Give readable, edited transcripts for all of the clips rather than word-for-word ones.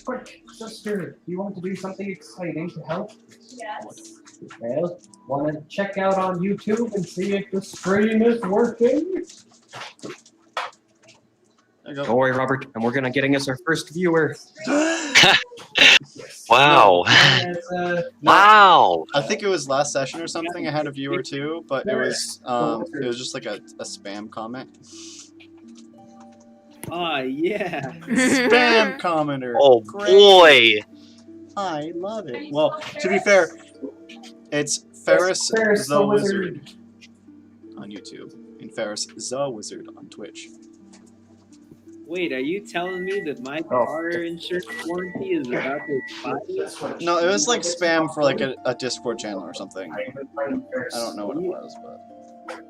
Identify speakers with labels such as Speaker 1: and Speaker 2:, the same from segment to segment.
Speaker 1: Quick, sister, you want to do something exciting to help?
Speaker 2: Yes.
Speaker 1: Well, want to check out on YouTube and see if the stream is working?
Speaker 3: There you go.
Speaker 1: Don't worry, Robert, and we're gonna getting us our first viewer.
Speaker 4: Wow. Wow.
Speaker 3: I think it was last session or something. I had a viewer too, but it was just like a spam comment.
Speaker 5: Oh, yeah.
Speaker 3: Spam commenter.
Speaker 4: Oh
Speaker 3: Great.
Speaker 4: boy.
Speaker 3: I love it. Well, to be fair, it's Ferris the Wizard on YouTube and Ferris the Wizard on Twitch.
Speaker 5: Wait, are you telling me that my car insurance warranty is about to expire?
Speaker 3: No, it was like spam for like a Discord channel or something. I don't know what it was, but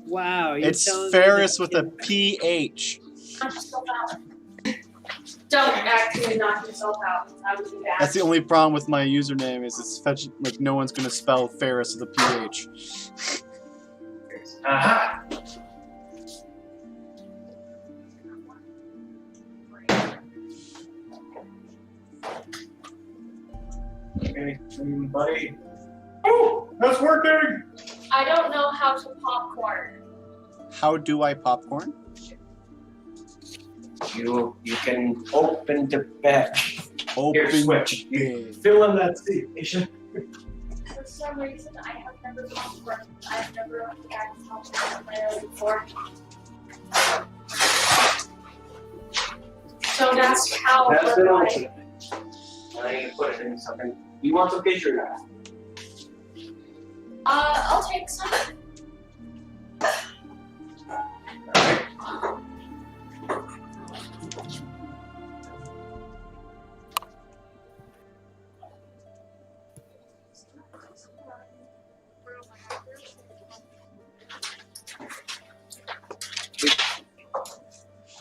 Speaker 5: Wow, you're
Speaker 3: it's
Speaker 5: telling
Speaker 3: Ferris
Speaker 5: me
Speaker 3: with a PH.
Speaker 2: Don't actually knock yourself out. That would be bad.
Speaker 3: That's the only problem with my username is it's like no one's gonna spell Ferris with a PH.
Speaker 1: Aha! Okay, buddy. Oh, that's working!
Speaker 2: I don't know how to popcorn.
Speaker 3: How do I popcorn?
Speaker 1: You can open the bag.
Speaker 3: Open
Speaker 1: switch.
Speaker 3: bag.
Speaker 1: Fill in that station.
Speaker 2: For some reason, I have never popcorn. I've never had popcorn on my own before. So that's how
Speaker 1: That's
Speaker 2: we're
Speaker 1: an
Speaker 2: going.
Speaker 1: option. I need to put it in something. You want some picture now?
Speaker 2: I'll take some.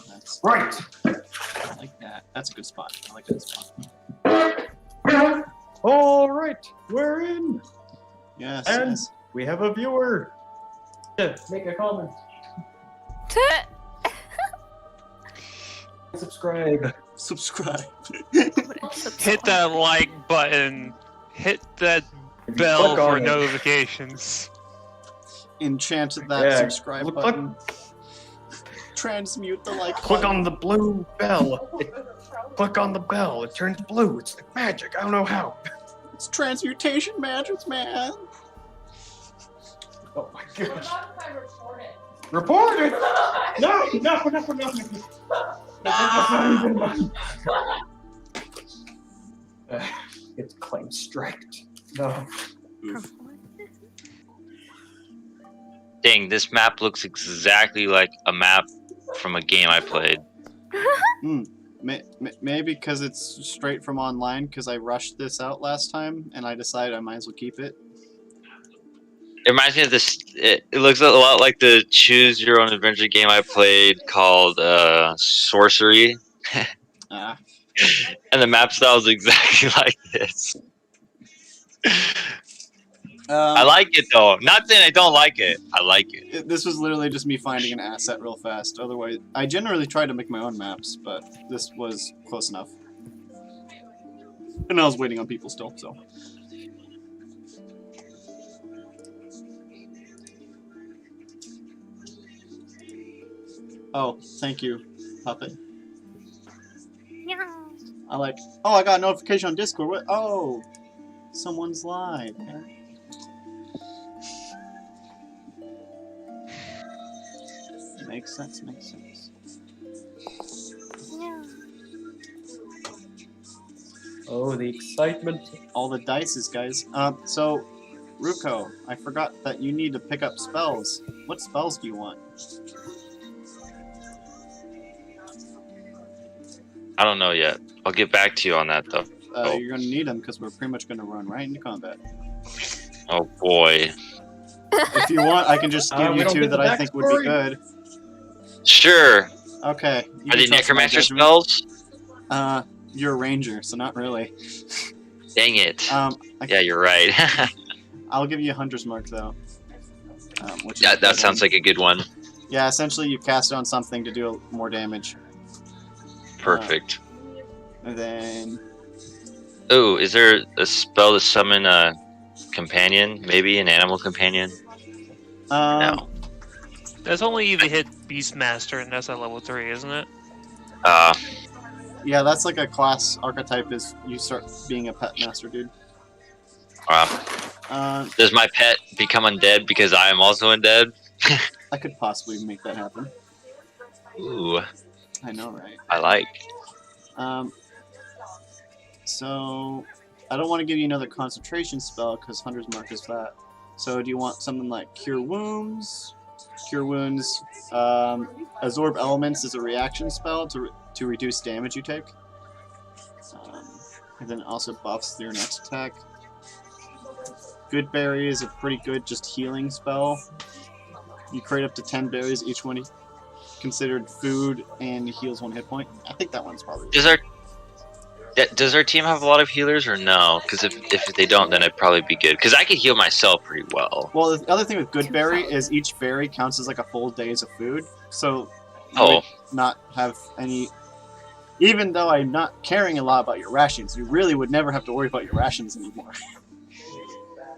Speaker 3: That's,
Speaker 1: Right.
Speaker 3: I like that. That's a good spot. I like that spot.
Speaker 1: All right, we're in.
Speaker 3: Yes.
Speaker 1: And
Speaker 3: yes.
Speaker 1: we have a viewer. Make a comment. Subscribe.
Speaker 3: Subscribe.
Speaker 6: Hit that like button. Hit that bell
Speaker 1: Click
Speaker 6: for
Speaker 1: on it.
Speaker 6: notifications.
Speaker 3: Enchanted that
Speaker 1: Yeah,
Speaker 3: subscribe
Speaker 1: click-
Speaker 3: button. Transmute the like
Speaker 1: Click
Speaker 3: button.
Speaker 1: on the blue bell. Click on the bell. It turns blue. It's like magic. I don't know how.
Speaker 3: It's transmutation magic, man.
Speaker 1: Oh my
Speaker 2: What
Speaker 1: gosh.
Speaker 2: about if I record it?
Speaker 1: Report it. No. It's claim striked. No.
Speaker 4: Dang, this map looks exactly like a map from a game I played.
Speaker 3: Maybe because it's straight from online, because I rushed this out last time, and I decided I might as well keep it.
Speaker 4: It reminds me of this. It looks a lot like the Choose Your Own Adventure game I played called Sorcery,
Speaker 3: Ah,
Speaker 4: and the map style is exactly like this. I like it though. Not saying I don't like it. I like it.
Speaker 3: This was literally just me finding an asset real fast. Otherwise, I generally try to make my own maps, but this was close enough. And I was waiting on people still, so. Oh, thank you, Puppet. I like. Oh, I got a notification on Discord. What? Oh, someone's live. Makes sense. Makes sense.
Speaker 1: Oh, the excitement.
Speaker 3: All the dices, guys. So, Ruko, I forgot that you need to pick up spells. What spells do you want?
Speaker 4: I don't know yet. I'll get back to you on that though.
Speaker 3: You're gonna need them because we're pretty much gonna run right into combat.
Speaker 4: Oh boy.
Speaker 3: If you want, I can just give
Speaker 1: we
Speaker 3: you
Speaker 1: don't
Speaker 3: two
Speaker 1: get
Speaker 3: that
Speaker 1: the
Speaker 3: I think would be
Speaker 1: backstory.
Speaker 3: good.
Speaker 4: Sure.
Speaker 3: Okay. you
Speaker 4: Are
Speaker 3: can
Speaker 4: they
Speaker 3: trust my
Speaker 4: necromancer
Speaker 3: judgment.
Speaker 4: spells?
Speaker 3: You're a ranger, so not really.
Speaker 4: Dang it. Yeah, you're right.
Speaker 3: I'll give you a hunter's mark though. Which is
Speaker 4: Yeah,
Speaker 3: a
Speaker 4: that
Speaker 3: good
Speaker 4: sounds
Speaker 3: one.
Speaker 4: like a good one.
Speaker 3: Yeah, essentially you cast it on something to do more damage.
Speaker 4: Perfect.
Speaker 3: And then
Speaker 4: Oh, is there a spell to summon a companion? Maybe an animal companion? No.
Speaker 6: That's only if you hit Beastmaster, and that's at level 3, isn't it?
Speaker 3: yeah, that's like a class archetype. Is you start being a pet master, dude.
Speaker 4: Does my pet become undead because I am also undead?
Speaker 3: I could possibly make that happen.
Speaker 4: Ooh,
Speaker 3: I know, right?
Speaker 4: I like.
Speaker 3: So I don't want to give you another concentration spell because Hunter's Mark is that. So do you want something like Cure Wounds? Cure Wounds. Absorb Elements is a reaction spell to reduce damage you take. And then also buffs your next attack. Good Berry is a pretty good just healing spell. You create up to 10 berries, each one considered food, and heals 1 hit point. I think that one's probably.
Speaker 4: Does our team have a lot of healers or no? Because if they don't, then I'd probably be good. Because I could heal myself pretty well.
Speaker 3: Well, the other thing with Good Berry is each berry counts as like a full day's of food. So you
Speaker 4: Oh.
Speaker 3: would not have any. Even though I'm not caring a lot about your rations, you really would never have to worry about your rations anymore.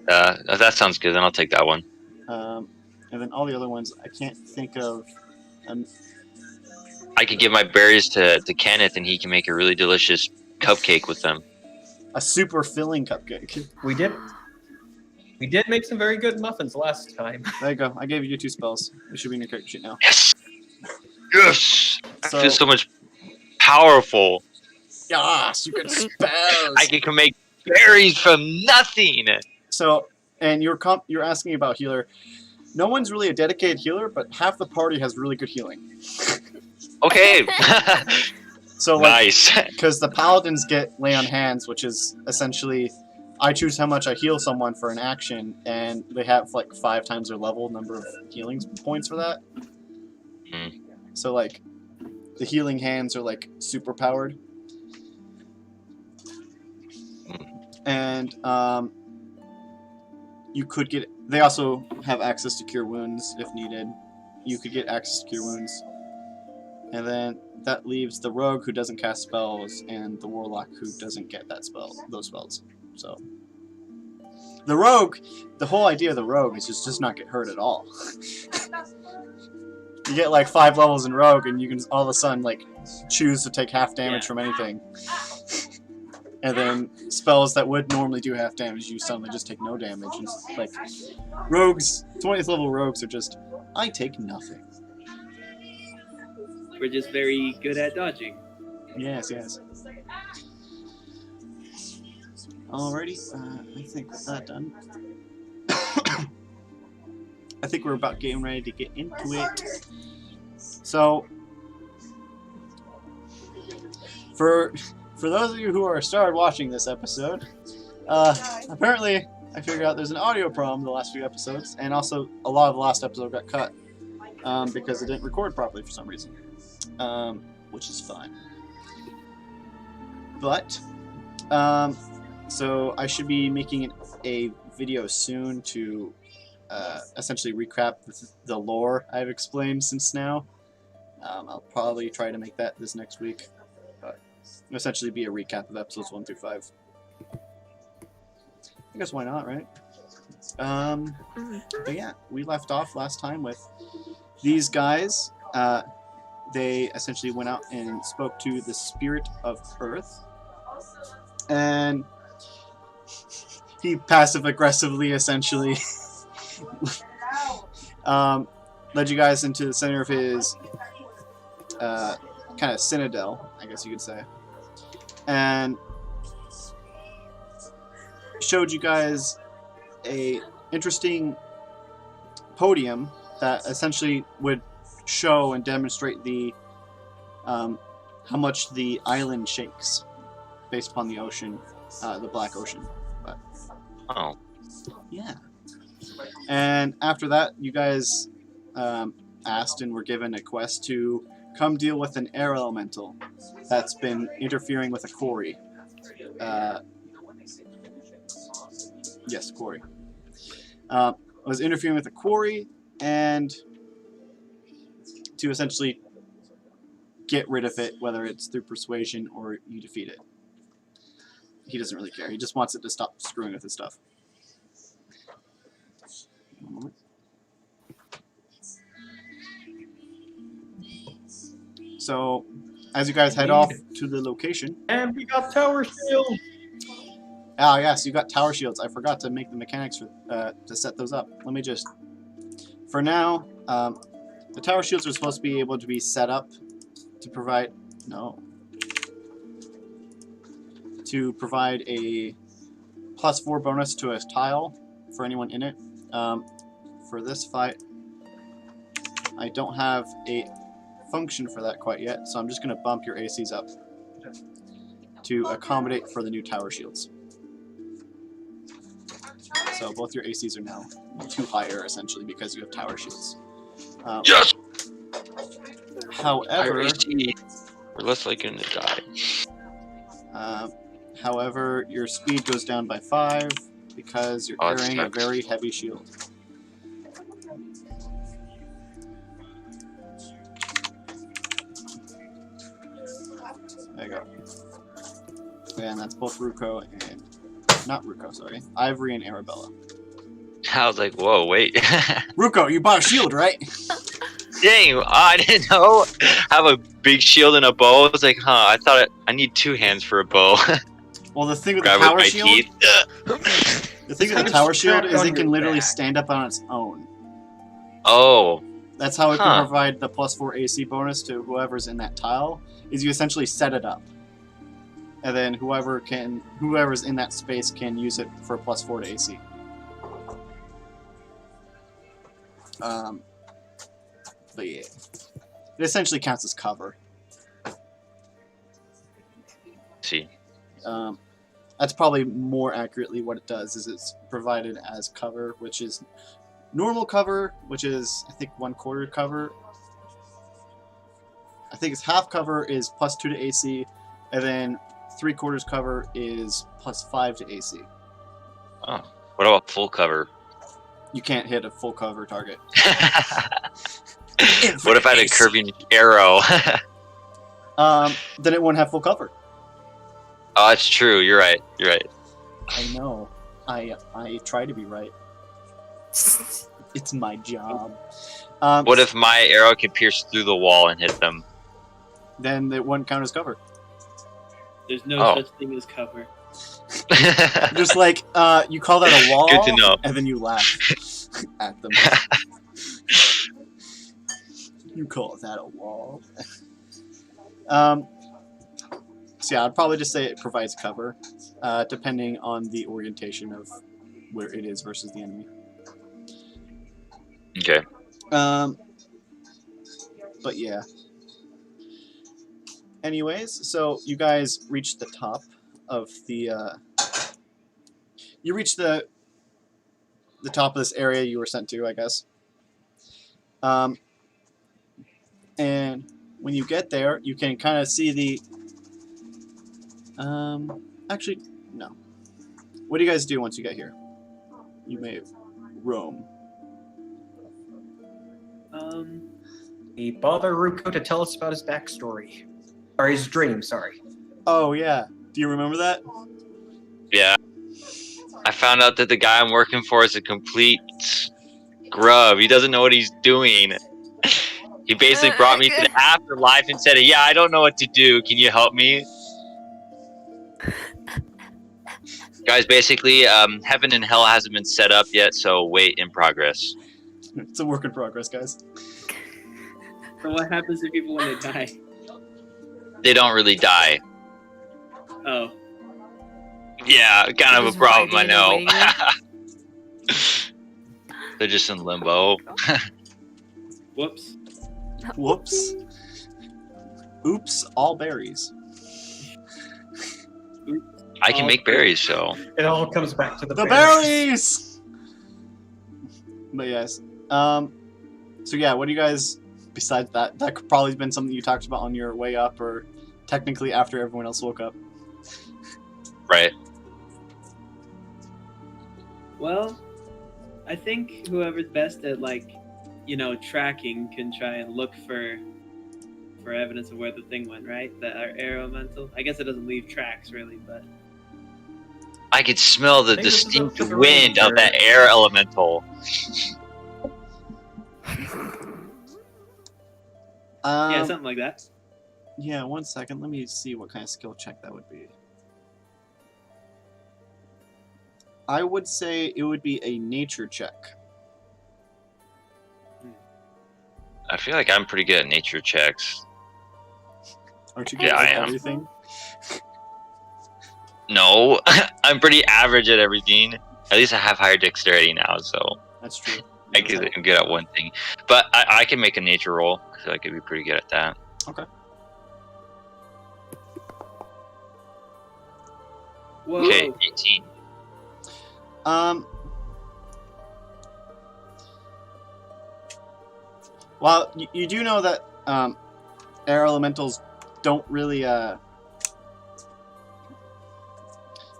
Speaker 4: That sounds good. Then I'll take that one.
Speaker 3: And then all the other ones, I can't think of.
Speaker 4: I could give my berries to Kenneth, and he can make a really delicious cupcake with them.
Speaker 3: A super filling cupcake.
Speaker 1: We did make some very good muffins last time.
Speaker 3: There you go. I gave you 2 spells. It should be in your character sheet now.
Speaker 4: Yes! Yes! I
Speaker 3: So-
Speaker 4: feel so much powerful.
Speaker 3: Yes, you get spells.
Speaker 4: I can make berries from nothing.
Speaker 3: So, and you're asking about healer. No one's really a dedicated healer, but half the party has really good healing.
Speaker 4: Okay.
Speaker 3: So, like,
Speaker 4: Nice.
Speaker 3: because the paladins get lay on hands, which is essentially I choose how much I heal someone for an action, and they have like 5 times their level number of healing points for that.
Speaker 4: Mm.
Speaker 3: So like the healing hands are like super powered. And you could get. They also have access to Cure Wounds if needed. You could get access to Cure Wounds, and then that leaves the Rogue who doesn't cast spells and the Warlock who doesn't get those spells. So the Rogue, the whole idea of the Rogue is just not get hurt at all. You get like 5 levels in Rogue, and you can all of a sudden like choose to take half damage from anything. And then spells that would normally do half damage, you suddenly just take no damage. And like rogues, 20th level rogues are just, I take nothing.
Speaker 5: We're just very good at dodging.
Speaker 3: Yes, yes. Alrighty, I think with that done, I think we're about getting ready to get into it. So, for those of you who are started watching this episode, apparently I figured out there's an audio problem the last few episodes, and also a lot of the last episode got cut because it didn't record properly for some reason, which is fine. But, so I should be making a video soon to essentially recap the lore I've explained since now. I'll probably try to make that this next week. Essentially be a recap of episodes 1 through 5. I guess why not, right? But yeah, we left off last time with these guys. They essentially went out and spoke to the spirit of Earth. And he passive-aggressively, essentially, led you guys into the center of his kind of citadel, I guess you could say. And showed you guys a interesting podium that essentially would show and demonstrate the how much the island shakes based upon the ocean, the Black Ocean. But
Speaker 4: Oh.
Speaker 3: yeah. And after that, you guys asked and were given a quest to come deal with an air elemental that's been interfering with a quarry. Yes, quarry. Was interfering with a quarry, and to essentially get rid of it, whether it's through persuasion or you defeat it. He doesn't really care. He just wants it to stop screwing with his stuff. One moment. So, as you guys head off to the location,
Speaker 1: And we got tower shield.
Speaker 3: ah, yes, you got tower shields. I forgot to make the mechanics for, to set those up. Let me just... For now, the tower shields are supposed to be able to be set up to provide... No. To provide a +4 bonus to a tile for anyone in it. For this fight, I don't have a function for that quite yet, so I'm just going to bump your ACs up to accommodate for the new tower shields. So both your ACs are now 2 higher, essentially, because you have tower shields.
Speaker 4: Yes!
Speaker 3: However,
Speaker 4: We're less likely to die.
Speaker 3: however, your speed goes down by 5 because you're
Speaker 4: Oh, that
Speaker 3: carrying a
Speaker 4: sucks.
Speaker 3: very heavy shield. There you go. And that's both Ruko and... Not Ruko, sorry. Ivory and Arabella.
Speaker 4: I was like, whoa, wait.
Speaker 3: Ruko, you bought a shield, right?
Speaker 4: Dang, I didn't know. Have a big shield and a bow. I was like, I thought I need 2 hands for a bow.
Speaker 3: Well, the thing with the
Speaker 4: Grab it with
Speaker 3: tower
Speaker 4: my
Speaker 3: shield...
Speaker 4: teeth.
Speaker 3: The thing with the
Speaker 1: It's
Speaker 3: tower shield
Speaker 1: strapped
Speaker 3: is
Speaker 1: on
Speaker 3: it can
Speaker 1: your
Speaker 3: literally
Speaker 1: back.
Speaker 3: stand up on its own.
Speaker 4: Oh,
Speaker 3: That's how it
Speaker 4: Huh.
Speaker 3: can provide the +4 AC bonus to whoever's in that tile, is you essentially set it up. And then whoever's in that space can use it for a +4 to AC. But yeah. It essentially counts as cover.
Speaker 4: see.
Speaker 3: That's probably more accurately what it does, is it's provided as cover, which is normal cover, which is, I think, 1/4 cover. I think it's half cover is +2 to AC, and then 3/4 cover is +5 to AC.
Speaker 4: Oh, what about full cover?
Speaker 3: You can't hit a full cover target.
Speaker 4: What if I had a curving arrow?
Speaker 3: Then it wouldn't have full cover.
Speaker 4: Oh, that's true. You're right. You're right.
Speaker 3: I know. I try to be right. It's my job.
Speaker 4: What if my arrow can pierce through the wall and hit them?
Speaker 3: Then it wouldn't count as cover.
Speaker 5: There's no
Speaker 4: Oh.
Speaker 5: such thing as cover.
Speaker 3: Just like you call that a wall,
Speaker 4: Good to know.
Speaker 3: and then you laugh at them. You call that a wall? So yeah, I'd probably just say it provides cover, depending on the orientation of where it is versus the enemy.
Speaker 4: Okay.
Speaker 3: But yeah. Anyways, so you guys reached the top of the. You reached the top of this area you were sent to, I guess. And when you get there, you can kind of see the. Actually, no. What do you guys do once you get here? You may roam.
Speaker 1: We bother Ruko to tell us about his backstory. Or his dream, sorry.
Speaker 3: Oh yeah. Do you remember that?
Speaker 4: Yeah. I found out that the guy I'm working for is a complete scrub. He doesn't know what he's doing. He basically brought me to the afterlife and said, "Yeah, I don't know what to do. Can you help me?" Guys, basically, heaven and hell hasn't been set up yet, so wait in progress.
Speaker 3: It's a work in progress, guys.
Speaker 5: So what happens to people when they die?
Speaker 4: They don't really die.
Speaker 5: Oh.
Speaker 4: Yeah, kind of a
Speaker 7: Just
Speaker 4: problem, I
Speaker 7: waiting
Speaker 4: know.
Speaker 7: and waiting.
Speaker 4: They're just in limbo.
Speaker 5: Whoops.
Speaker 3: Whoops. Oops, all berries.
Speaker 4: I can make berries, so.
Speaker 1: It all comes back to the
Speaker 3: The
Speaker 1: berries.
Speaker 3: berries! But yes. So yeah, what do you guys, besides that, that could probably have been something you talked about on your way up, or technically after everyone else woke up.
Speaker 4: Right.
Speaker 5: Well, I think whoever's best at, like, tracking can try and look for for evidence of where the thing went, right? The air elemental. I guess it doesn't leave tracks really, but
Speaker 4: I could smell the
Speaker 1: I think this is up
Speaker 4: distinct
Speaker 1: to the
Speaker 4: wind of
Speaker 1: ranger.
Speaker 4: that air elemental.
Speaker 5: yeah, something like that.
Speaker 3: Yeah, 1 second. Let me see what kind of skill check that would be. I would say it would be a nature check.
Speaker 4: I feel like I'm pretty good at nature checks.
Speaker 3: Aren't you
Speaker 4: Yeah,
Speaker 3: good
Speaker 4: I
Speaker 3: at
Speaker 4: am.
Speaker 3: everything?
Speaker 4: No, I'm pretty average at everything. At least I have higher dexterity now, so
Speaker 3: That's true.
Speaker 4: I'm good at one thing. But I can make a nature roll. I feel like I'd be pretty good at that.
Speaker 3: Okay.
Speaker 5: Whoa.
Speaker 4: Okay, 18.
Speaker 3: Well, you do know that air elementals don't really they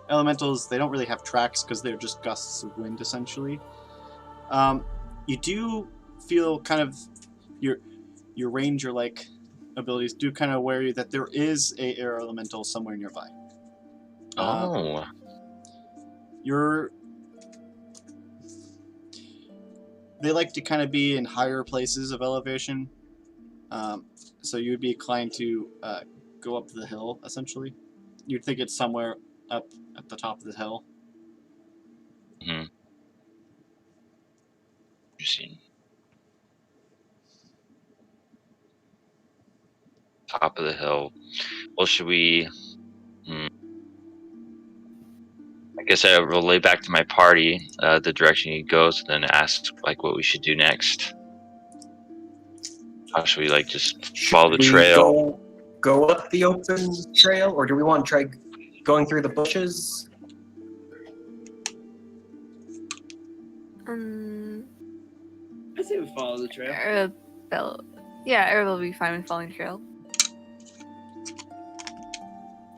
Speaker 3: don't really have tracks because they're just gusts of wind essentially. You do feel kind of your ranger like abilities do kind of worry that there is a air elemental somewhere nearby.
Speaker 4: Oh.
Speaker 3: They like to kind of be in higher places of elevation, so you would be inclined to go up the hill, essentially. You'd think it's somewhere up at the top of the hill.
Speaker 4: Hmm. Interesting. Top of the hill. Well, should we... I guess I relay back to my party the direction he goes, and then ask like what we should do next. How should we like just follow the
Speaker 1: Should we
Speaker 4: trail?
Speaker 1: Go up the open trail, or do we want to try going through the bushes?
Speaker 5: I say we follow the trail.
Speaker 8: Arabella. Yeah, Arabella will be fine with following the trail.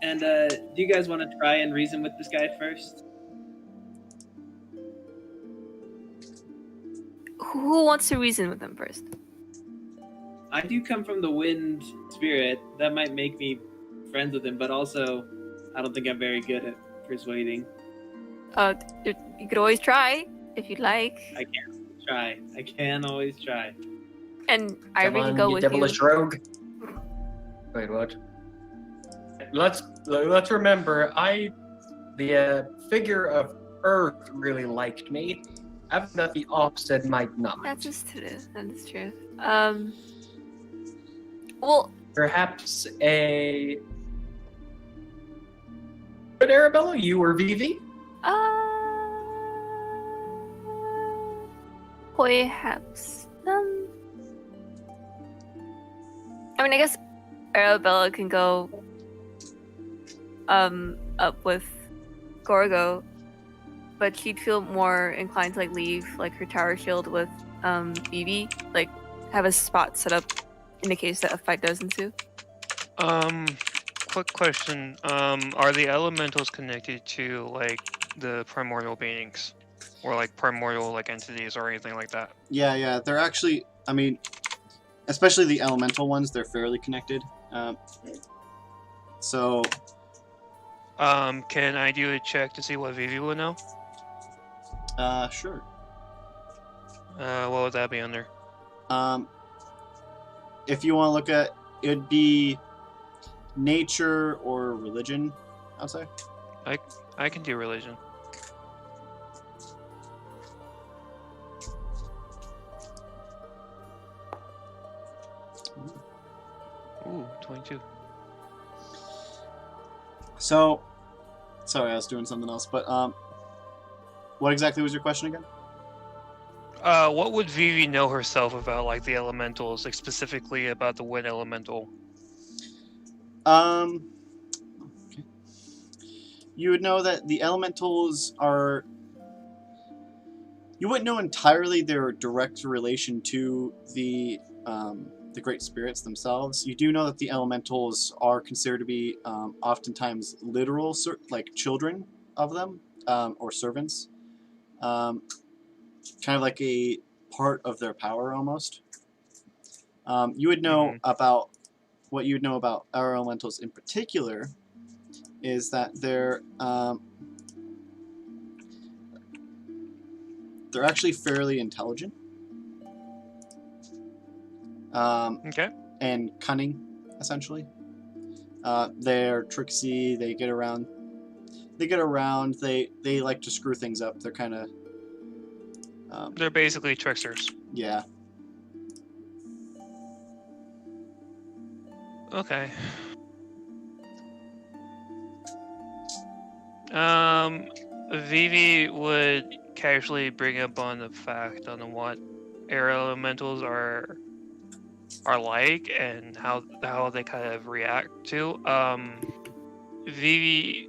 Speaker 5: And do you guys want to try and reason with this guy first?
Speaker 8: Who wants to reason with him first?
Speaker 5: I do come from the wind spirit. That might make me friends with him, but also I don't think I'm very good at persuading.
Speaker 8: You could always try if you'd like.
Speaker 5: I can always try.
Speaker 8: And I
Speaker 1: Come
Speaker 8: really
Speaker 1: on,
Speaker 8: go
Speaker 1: you
Speaker 8: with
Speaker 1: devilish
Speaker 8: you.
Speaker 1: rogue. Wait, what? Let's remember, the figure of Earth really liked me. Having that the opposite might not.
Speaker 8: That's just true. That is true. Well,
Speaker 1: Perhaps a... But Arabella, you or Vivi?
Speaker 8: Perhaps. I mean, I guess Arabella can go up with Gorgo, but she'd feel more inclined to like leave like her tower shield with Vivi, like have a spot set up in the case that a fight does ensue.
Speaker 6: Quick question. Are the elementals connected to like the primordial beings? Or like primordial like entities or anything like that?
Speaker 3: Yeah, they're actually, I mean, especially the elemental ones, they're fairly connected. So...
Speaker 6: can I do a check to see what Vivi will know?
Speaker 3: Sure.
Speaker 6: What would that be under?
Speaker 3: If you want to look at, it'd be nature or religion, I'd say.
Speaker 6: I can do religion. Ooh, 22.
Speaker 3: So, sorry, I was doing something else, but what exactly was your question again?
Speaker 6: What would Vivi know herself about like the elementals, like specifically about the wind elemental?
Speaker 3: Okay. You would know that the elementals are... You wouldn't know entirely their direct relation to the great spirits themselves. You do know that the elementals are considered to be oftentimes literal, like children of them, or servants. Kind of like a part of their power, almost. You would know about what you know about air elementals in particular is that they're actually fairly intelligent.
Speaker 6: Okay.
Speaker 3: And cunning, essentially. They're tricksy. They get around. They like to screw things up. They're kind of.
Speaker 6: They're basically tricksters.
Speaker 3: Yeah.
Speaker 6: Okay. Vivi would casually bring up on the fact on what air elementals are like and how they kind of react to. Vivi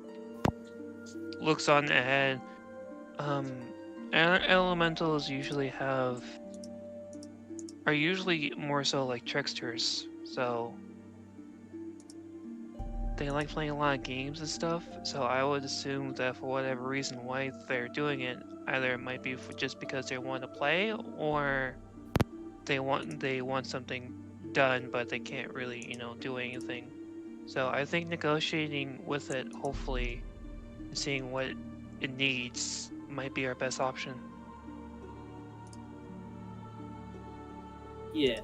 Speaker 6: looks on ahead. Air elementals are usually more so like tricksters, so they like playing a lot of games and stuff. So I would assume that for whatever reason why they're doing it, either it might be just because they want to play, or they want something done, but they can't really, do anything. So I think negotiating with it, hopefully, and seeing what it needs might be our best option.
Speaker 5: Yeah.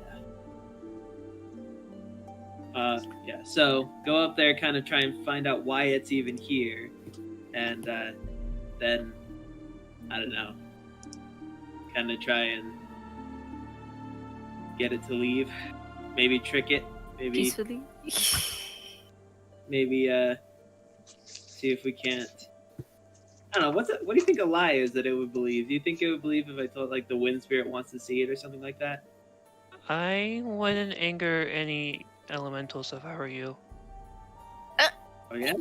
Speaker 5: Yeah, so go up there, kind of try and find out why it's even here, and then, I don't know, kind of try and get it to leave. Maybe trick it. Maybe
Speaker 8: Peacefully.
Speaker 5: maybe see if we can't. I don't know. What do you think a lie is that it would believe? Do you think it would believe if I told like the wind spirit wants to see it or something like that?
Speaker 6: I wouldn't anger any elementals if I were you.
Speaker 5: Oh yeah.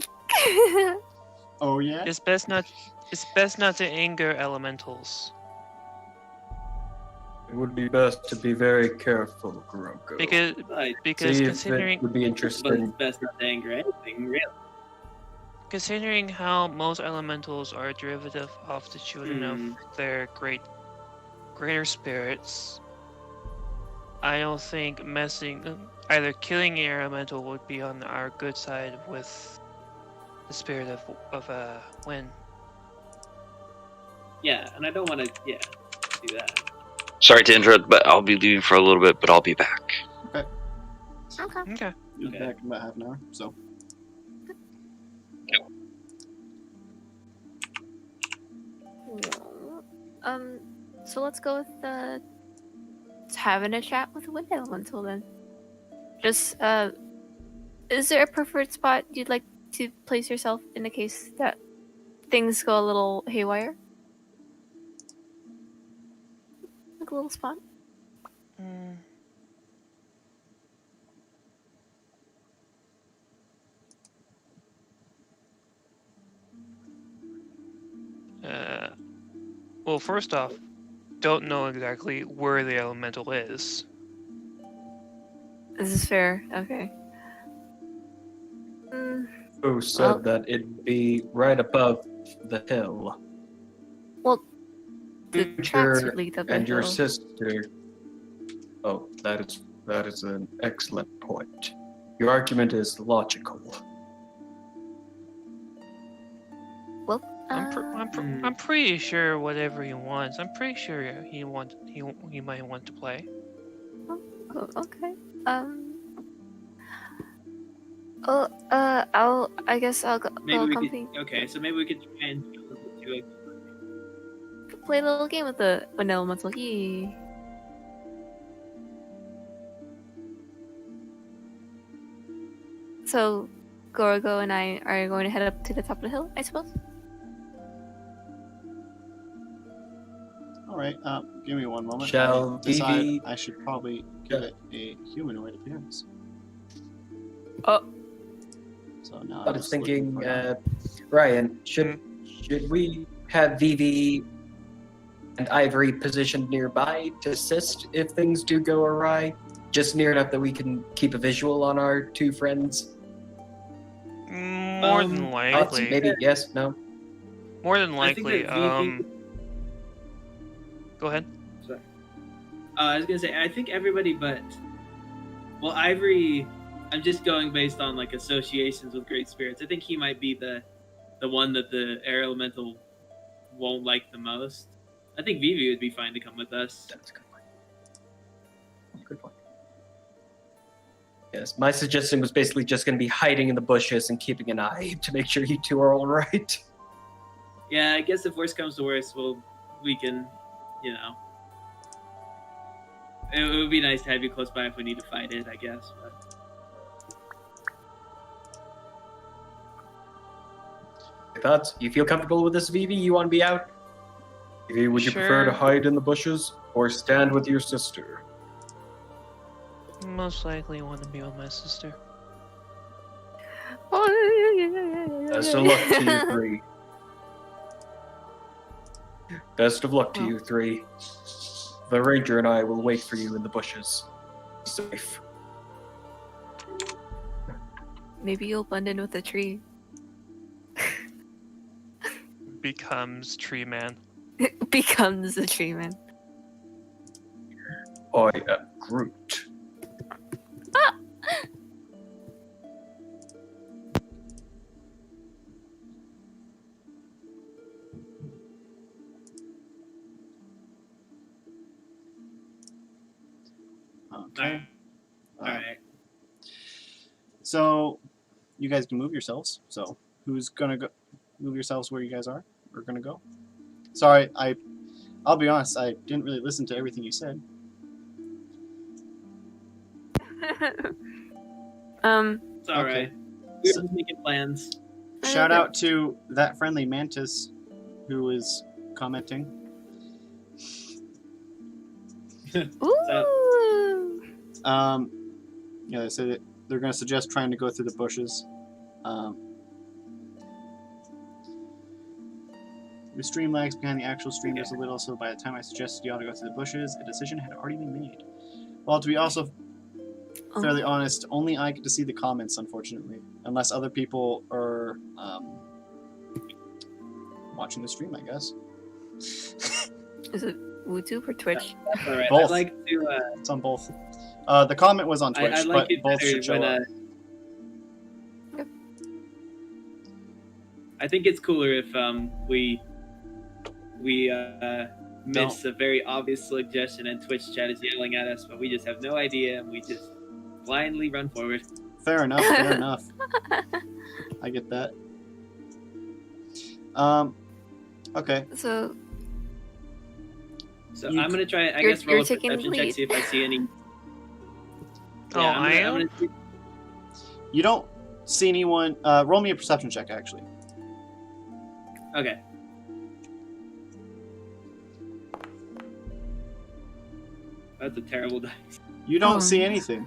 Speaker 3: Oh yeah.
Speaker 6: It's best not to anger elementals.
Speaker 1: It would be best to be very careful, Kuroko.
Speaker 6: Because
Speaker 5: Right.
Speaker 6: because
Speaker 1: See if
Speaker 6: considering
Speaker 1: it would be
Speaker 5: But
Speaker 1: interesting.
Speaker 5: it's best not to anger anything, really.
Speaker 6: considering how most elementals are a derivative of the children of their greater spirits, I don't think either killing an elemental would be on our good side with the spirit of wind.
Speaker 5: Yeah, and I don't want to. Yeah, do that.
Speaker 4: Sorry to interrupt, but I'll be leaving for a little bit, but I'll be back.
Speaker 8: Okay.
Speaker 6: Okay.
Speaker 3: You'll be
Speaker 5: Okay.
Speaker 3: back in about half an hour. So.
Speaker 8: So let's go with having a chat with the wind elemental then. Just is there a preferred spot you'd like to place yourself in the case that things go a little haywire? Like a little spot?
Speaker 6: Well, first off, don't know exactly where the elemental is.
Speaker 8: This is fair. Okay.
Speaker 1: Who said
Speaker 8: Well-
Speaker 1: that it'd be right above the hill?
Speaker 8: Well, the tracks
Speaker 1: Future
Speaker 8: would lead up a
Speaker 1: and your
Speaker 8: hill.
Speaker 1: sister. Oh, that is an excellent point. Your argument is logical.
Speaker 8: Well,
Speaker 6: I'm pretty sure whatever he wants. I'm pretty sure he might want to play.
Speaker 8: oh, okay. I guess I'll go.
Speaker 5: Maybe we
Speaker 8: accompany.
Speaker 5: could. Okay, so maybe we could try and do it.
Speaker 8: Play a little game with the wind elemental. Yee. So, Gorgo and I are going to head up to the top of the hill, I suppose.
Speaker 3: All right. Give me one moment.
Speaker 1: Shall
Speaker 3: I decide
Speaker 1: Vivi-
Speaker 3: I should probably give it a humanoid appearance.
Speaker 8: Oh.
Speaker 3: So now
Speaker 1: I
Speaker 3: I'm
Speaker 1: was
Speaker 3: just looking
Speaker 1: thinking,
Speaker 3: for that.
Speaker 1: Ryan, should we have Vivi and Ivory positioned nearby to assist if things do go awry? Just near enough that we can keep a visual on our two friends?
Speaker 6: More than
Speaker 1: Thoughts?
Speaker 6: likely.
Speaker 1: Maybe yes, no?
Speaker 6: More than
Speaker 5: I think
Speaker 6: likely.
Speaker 5: that Vivi-
Speaker 6: Go ahead.
Speaker 5: I was gonna say, I think everybody but, well, Ivory I'm just going based on like associations with great spirits. I think he might be the one that the air elemental won't like the most. I think Vivi would be fine to come with us.
Speaker 1: That's a good point. Good point. Yes, my suggestion was basically just going to be hiding in the bushes and keeping an eye to make sure you two are all right.
Speaker 5: Yeah, I guess if worst comes to worst, we can, you know. It would be nice to have you close by if we need to fight it, I guess. But...
Speaker 1: Thoughts? You feel comfortable with this, Vivi? You want to be out? Vivi, would you prefer to
Speaker 6: Sure.
Speaker 1: hide in the bushes or stand with your sister?
Speaker 6: Most likely want to be with my sister.
Speaker 1: Best of luck to you three. Best of luck to you three. The ranger and I will wait for you in the bushes. Be safe.
Speaker 8: Maybe you'll blend in with the tree.
Speaker 6: Becomes Tree Man.
Speaker 8: Becomes the tree man.
Speaker 1: I am Groot.
Speaker 3: Okay.
Speaker 5: All right.
Speaker 3: So, you guys can move yourselves. So, who's gonna go? Move yourselves where you guys are. We're gonna go. Sorry, I'll be honest. I didn't really listen to everything you said.
Speaker 5: It's all
Speaker 3: Okay.
Speaker 5: right. We're
Speaker 3: So-
Speaker 5: just making plans.
Speaker 3: Shout out to that friendly mantis who is commenting.
Speaker 8: Ooh.
Speaker 3: Yeah, they said they're going to suggest trying to go through the bushes. The stream lags behind the actual stream just a little, so by the time I suggested you ought to go through the bushes, a decision had already been made. Well, to be also fairly honest, only I get to see the comments, unfortunately, unless other people are watching the stream, I guess.
Speaker 8: Is it YouTube or Twitch?
Speaker 5: That's all right.
Speaker 3: Both.
Speaker 5: I'd like to.
Speaker 3: It's on both. The comment was on Twitch,
Speaker 5: I'd like
Speaker 3: but
Speaker 5: it
Speaker 3: both
Speaker 5: better
Speaker 3: should show
Speaker 5: when.
Speaker 3: up.
Speaker 5: I think it's cooler if we miss a very obvious suggestion and Twitch chat is yelling at us, but we just have no idea and we just blindly run forward.
Speaker 3: Fair enough, fair enough. I get that. Okay.
Speaker 8: So
Speaker 5: So
Speaker 3: You-
Speaker 5: I'm gonna try. I
Speaker 8: You're-
Speaker 5: guess roll
Speaker 8: you're
Speaker 5: a
Speaker 8: taking the
Speaker 5: perception check,
Speaker 8: lead.
Speaker 5: see if I see any.
Speaker 6: Oh, I am?
Speaker 5: I'm gonna,
Speaker 3: You don't see anyone. Roll me a perception check, actually.
Speaker 5: okay. That's a terrible dice.
Speaker 3: You don't
Speaker 8: Oh.
Speaker 3: see anything.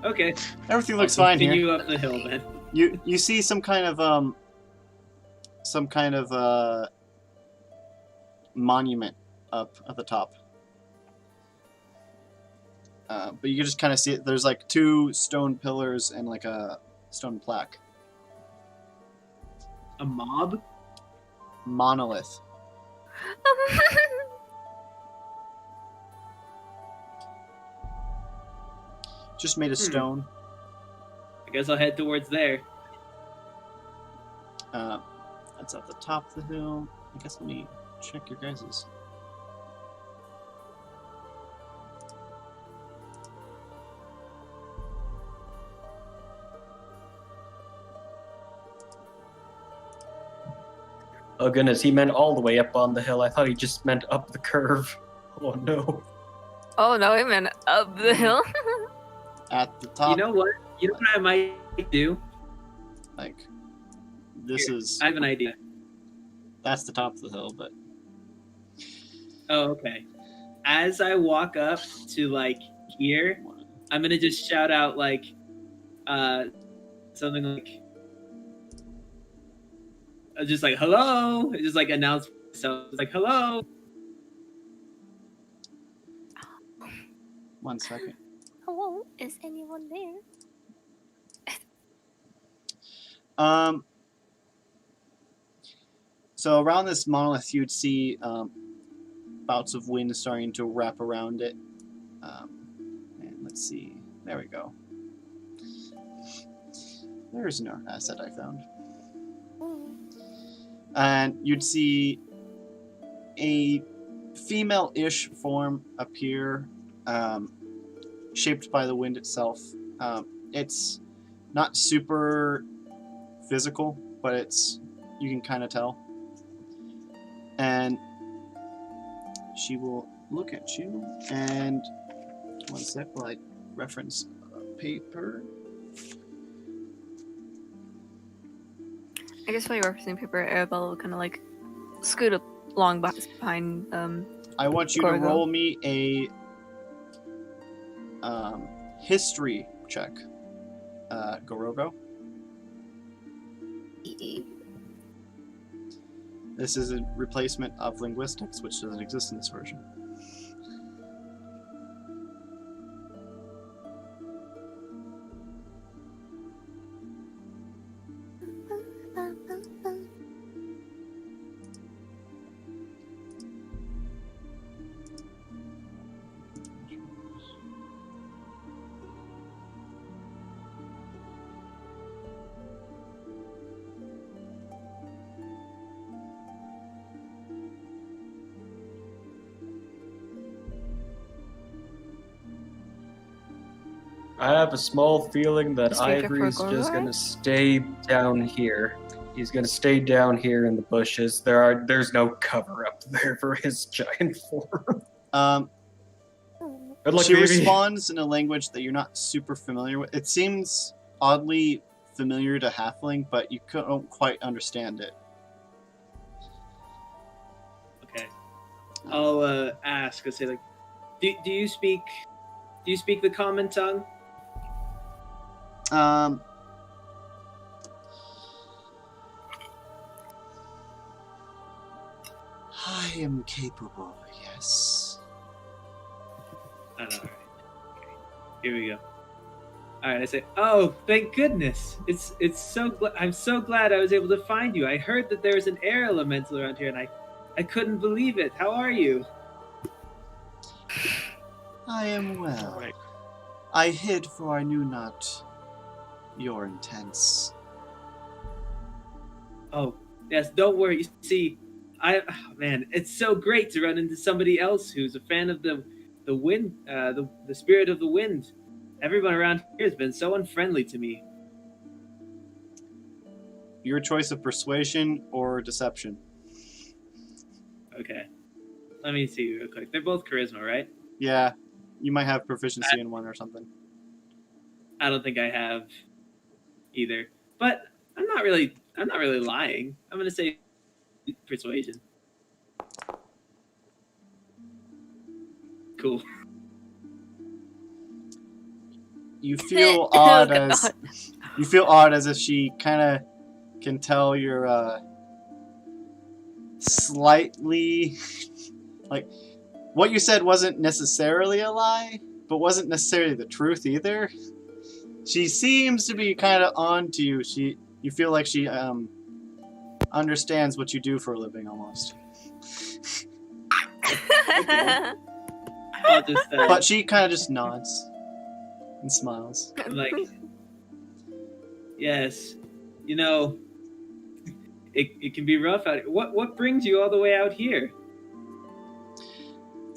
Speaker 5: Okay.
Speaker 3: Everything looks
Speaker 5: I'll
Speaker 3: fine here.
Speaker 5: continue up the hill then.
Speaker 3: You see some kind of monument up at the top. But you can just kind of see it. There's like 2 stone pillars and like a stone plaque.
Speaker 5: A mob?
Speaker 3: Monolith. Just made of stone.
Speaker 5: I guess I'll head towards there.
Speaker 3: That's at the top of the hill. I guess let me check your guys's.
Speaker 1: Oh goodness, he meant all the way up on the hill. I thought he just meant up the curve. Oh no.
Speaker 8: oh no, I meant up the hill.
Speaker 3: At the top,
Speaker 5: You know what? You know what I might do?
Speaker 3: like this is
Speaker 5: I have an idea.
Speaker 3: that's the top of the hill, but
Speaker 5: Oh, okay. As I walk up to like here, I'm gonna just shout out like something like just like hello, just like announce myself. It's like hello.
Speaker 3: 1 second.
Speaker 8: Hello, is anyone there?
Speaker 3: So around this monolith, you'd see bouts of wind starting to wrap around it. And let's see. There we go. There's an asset I found. And you'd see a female-ish form appear, shaped by the wind itself. It's not super physical, but you can kind of tell. And she will look at you, and one sec while I reference a paper.
Speaker 8: I guess while you're referencing paper, Arabella will kind of like scoot along behind.
Speaker 3: I want you to
Speaker 8: Gorgo.
Speaker 3: roll me a history check, Gorogo. This is a replacement of linguistics, which doesn't exist in this version.
Speaker 1: I have a small feeling that
Speaker 8: Speaker for
Speaker 1: Ivory's just
Speaker 8: Gorgo?
Speaker 1: gonna stay down here. He's gonna stay down here in the bushes. There's no cover up there for his giant form. Good luck,
Speaker 3: She
Speaker 1: baby.
Speaker 3: responds in a language that you're not super familiar with. It seems oddly familiar to Halfling, but you don't quite understand it.
Speaker 5: Okay. I'll ask. I'll say like, do you speak the common tongue?
Speaker 3: I am capable, yes.
Speaker 5: I don't know. All right. Okay. Here we go. All right. I say, oh, thank goodness! It's so I'm so glad I was able to find you. I heard that there was an air elemental around here, and I couldn't believe it. How are you?
Speaker 3: I am well.
Speaker 6: Right.
Speaker 3: I hid, for I knew not your intents.
Speaker 5: Oh, yes. Don't worry. You see, man, it's so great to run into somebody else who's a fan of the wind, the spirit of the wind. Everyone around here has been so unfriendly to me.
Speaker 3: Your choice of persuasion or deception.
Speaker 5: Okay. Let me see real quick. They're both charisma, right?
Speaker 3: Yeah, you might have proficiency in one or something.
Speaker 5: I don't think I have either. But I'm not really lying. I'm gonna say persuasion. Cool.
Speaker 3: You feel
Speaker 8: Oh,
Speaker 3: odd
Speaker 8: God.
Speaker 3: as you feel odd as if she kind of can tell you're slightly like what you said wasn't necessarily a lie, but wasn't necessarily the truth either. She seems to be kind of on to you. You feel like she understands what you do for a living almost.
Speaker 5: I'll just
Speaker 3: But she kind of just nods and smiles.
Speaker 5: like, yes, you know, it can be rough out here. What brings you all the way out here?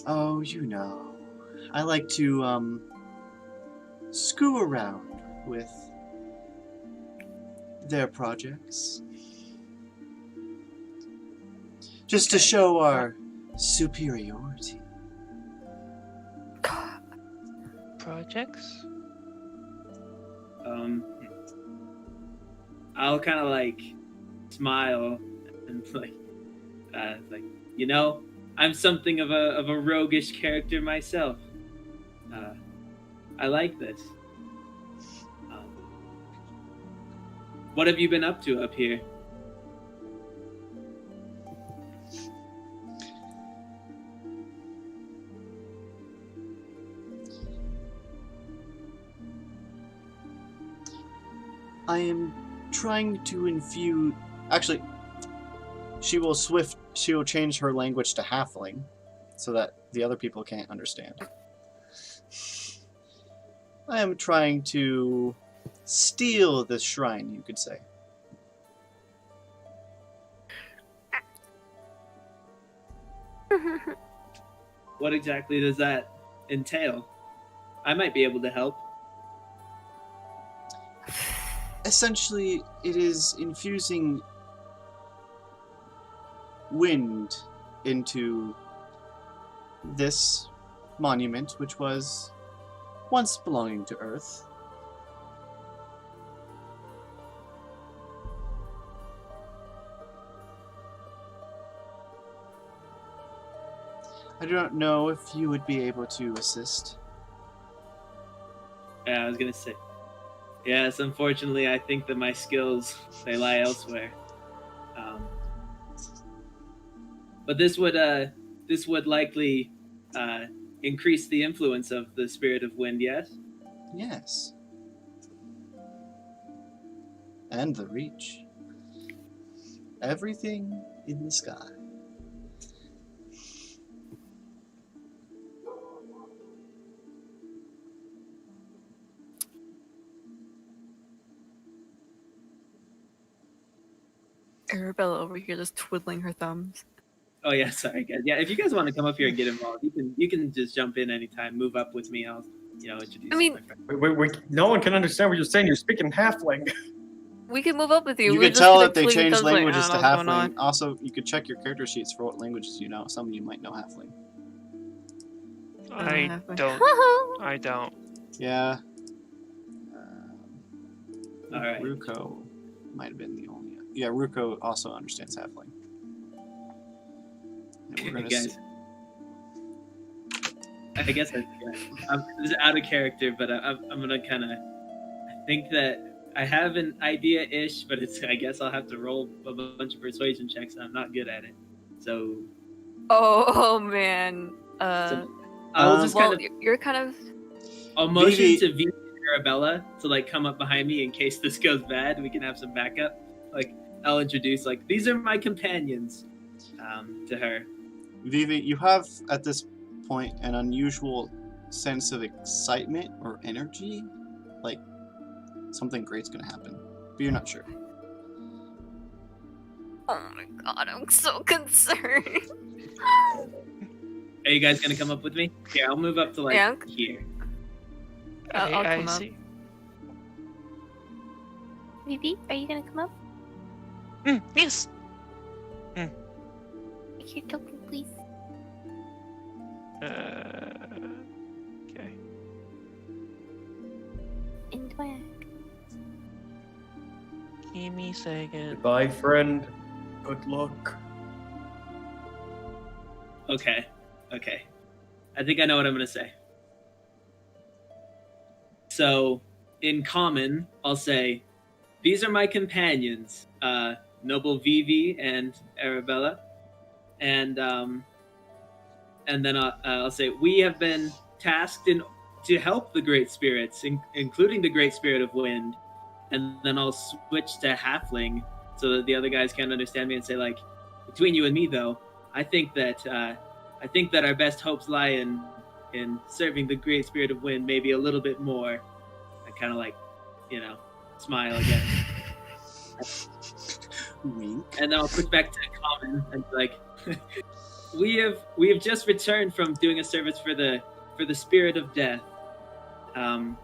Speaker 3: Oh, you know, I like to screw around with their projects. Just to show our superiority.
Speaker 6: Projects?
Speaker 5: I'll kind of like smile and like, you know, I'm something of a roguish character myself. I like this. What have you been up to up here?
Speaker 3: I am trying to infuse. Actually, she will change her language to Halfling, so that the other people can't understand. I am trying to steal this shrine, you could say.
Speaker 5: What exactly does that entail? I might be able to help.
Speaker 3: Essentially, it is infusing wind into this monument, which was once belonging to Earth. I do not know if you would be able to assist.
Speaker 5: Yeah, I was gonna say. Yes, unfortunately, I think that my skills they lie elsewhere. But this would likely increase the influence of the spirit of wind. Yes.
Speaker 3: Yes. And the reach. Everything in the sky.
Speaker 8: Arabella over here just twiddling her thumbs.
Speaker 5: Oh yeah, sorry guys. Yeah, if you guys want to come up here and get involved, you can just jump in anytime. Move up with me. I'll introduce.
Speaker 8: I mean-
Speaker 5: my friend.
Speaker 1: No one can understand what you're saying. You're speaking halfling.
Speaker 8: We can move up with you.
Speaker 3: You
Speaker 8: We're
Speaker 3: could
Speaker 8: just
Speaker 3: tell
Speaker 8: gonna
Speaker 3: that they
Speaker 8: twiddle
Speaker 3: changed
Speaker 8: thumbs like,
Speaker 3: languages
Speaker 8: I
Speaker 3: to
Speaker 8: don't know what's going
Speaker 3: halfling. Also, you could check your character sheets for what languages you know. Some of you might know halfling.
Speaker 6: I
Speaker 8: halfway.
Speaker 6: don't. I don't.
Speaker 3: Yeah.
Speaker 5: All right.
Speaker 3: Ruko might have been the only. Yeah, Ruko also understands halfling. And we're gonna
Speaker 5: Guys.
Speaker 3: see.
Speaker 5: I guess I'm this is out of character, but I'm gonna kind of. I think that I have an idea-ish, but I guess I'll have to roll a bunch of persuasion checks. And I'm not good at it, so
Speaker 8: Oh man.
Speaker 5: I'll just
Speaker 8: Well,
Speaker 5: kind of.
Speaker 8: you're kind of.
Speaker 5: I'll motion
Speaker 3: Vivi-
Speaker 5: to Vivi and Arabella to like come up behind me in case this goes bad. We can have some backup. Like I'll introduce like these are my companions, to her.
Speaker 3: Vivi, you have at this point an unusual sense of excitement or energy, like something great's gonna happen, but you're not sure.
Speaker 8: Oh my god, I'm so concerned.
Speaker 5: Are you guys gonna come up with me? Here, I'll move up to like
Speaker 8: Yeah.
Speaker 5: here.
Speaker 8: I'll
Speaker 6: I
Speaker 8: come up.
Speaker 6: see.
Speaker 2: Vivi, are you gonna come up?
Speaker 6: Yes.
Speaker 2: Your token, please.
Speaker 6: Okay.
Speaker 2: And where?
Speaker 6: Give me a second.
Speaker 1: Goodbye, friend. Good luck.
Speaker 5: Okay. I think I know what I'm gonna say. So, in common, I'll say, "These are my companions, Noble Vivi and Arabella," and then I'll say, "We have been tasked to help the Great Spirits, including the Great Spirit of Wind," and then I'll switch to Halfling so that the other guys can understand me and say, like, "Between you and me, though, I think that our best hopes lie in serving the Great Spirit of Wind maybe a little bit more." I kind of like, smile again.
Speaker 3: Wink.
Speaker 5: And then I'll switch back to common and be like, we have just returned from doing a service for the Spirit of Death, and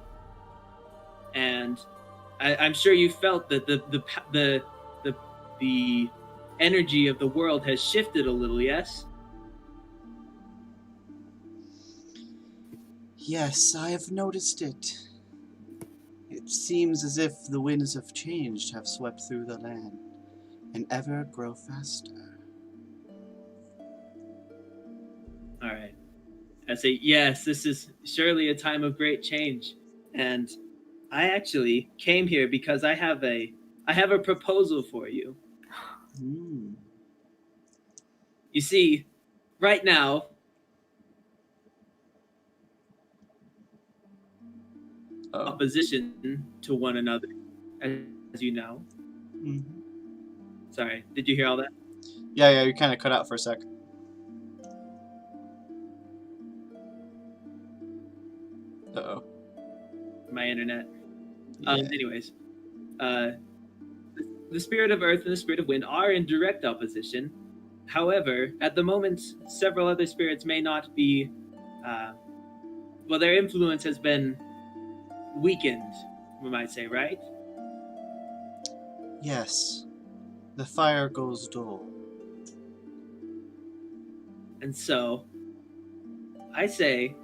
Speaker 5: I'm sure you felt that the energy of the world has shifted a little. Yes.
Speaker 3: Yes, I have noticed it. It seems as if the winds of change have swept through the land and ever grow faster.
Speaker 5: All right. I say, yes, this is surely a time of great change. And I actually came here because I have a proposal for you.
Speaker 3: Hmm.
Speaker 5: You see, right now, opposition to one another, as you know.
Speaker 3: Mhm.
Speaker 5: Sorry, did you hear all that?
Speaker 3: Yeah, you kind of cut out for a sec. Uh-oh.
Speaker 5: my internet.
Speaker 3: Yeah.
Speaker 5: Anyways, the spirit of earth and the spirit of wind are in direct opposition. However, at the moment, several other spirits may not be. Well, their influence has been weakened, we might say, right?
Speaker 3: Yes. The fire goes dull.
Speaker 5: And so, I say,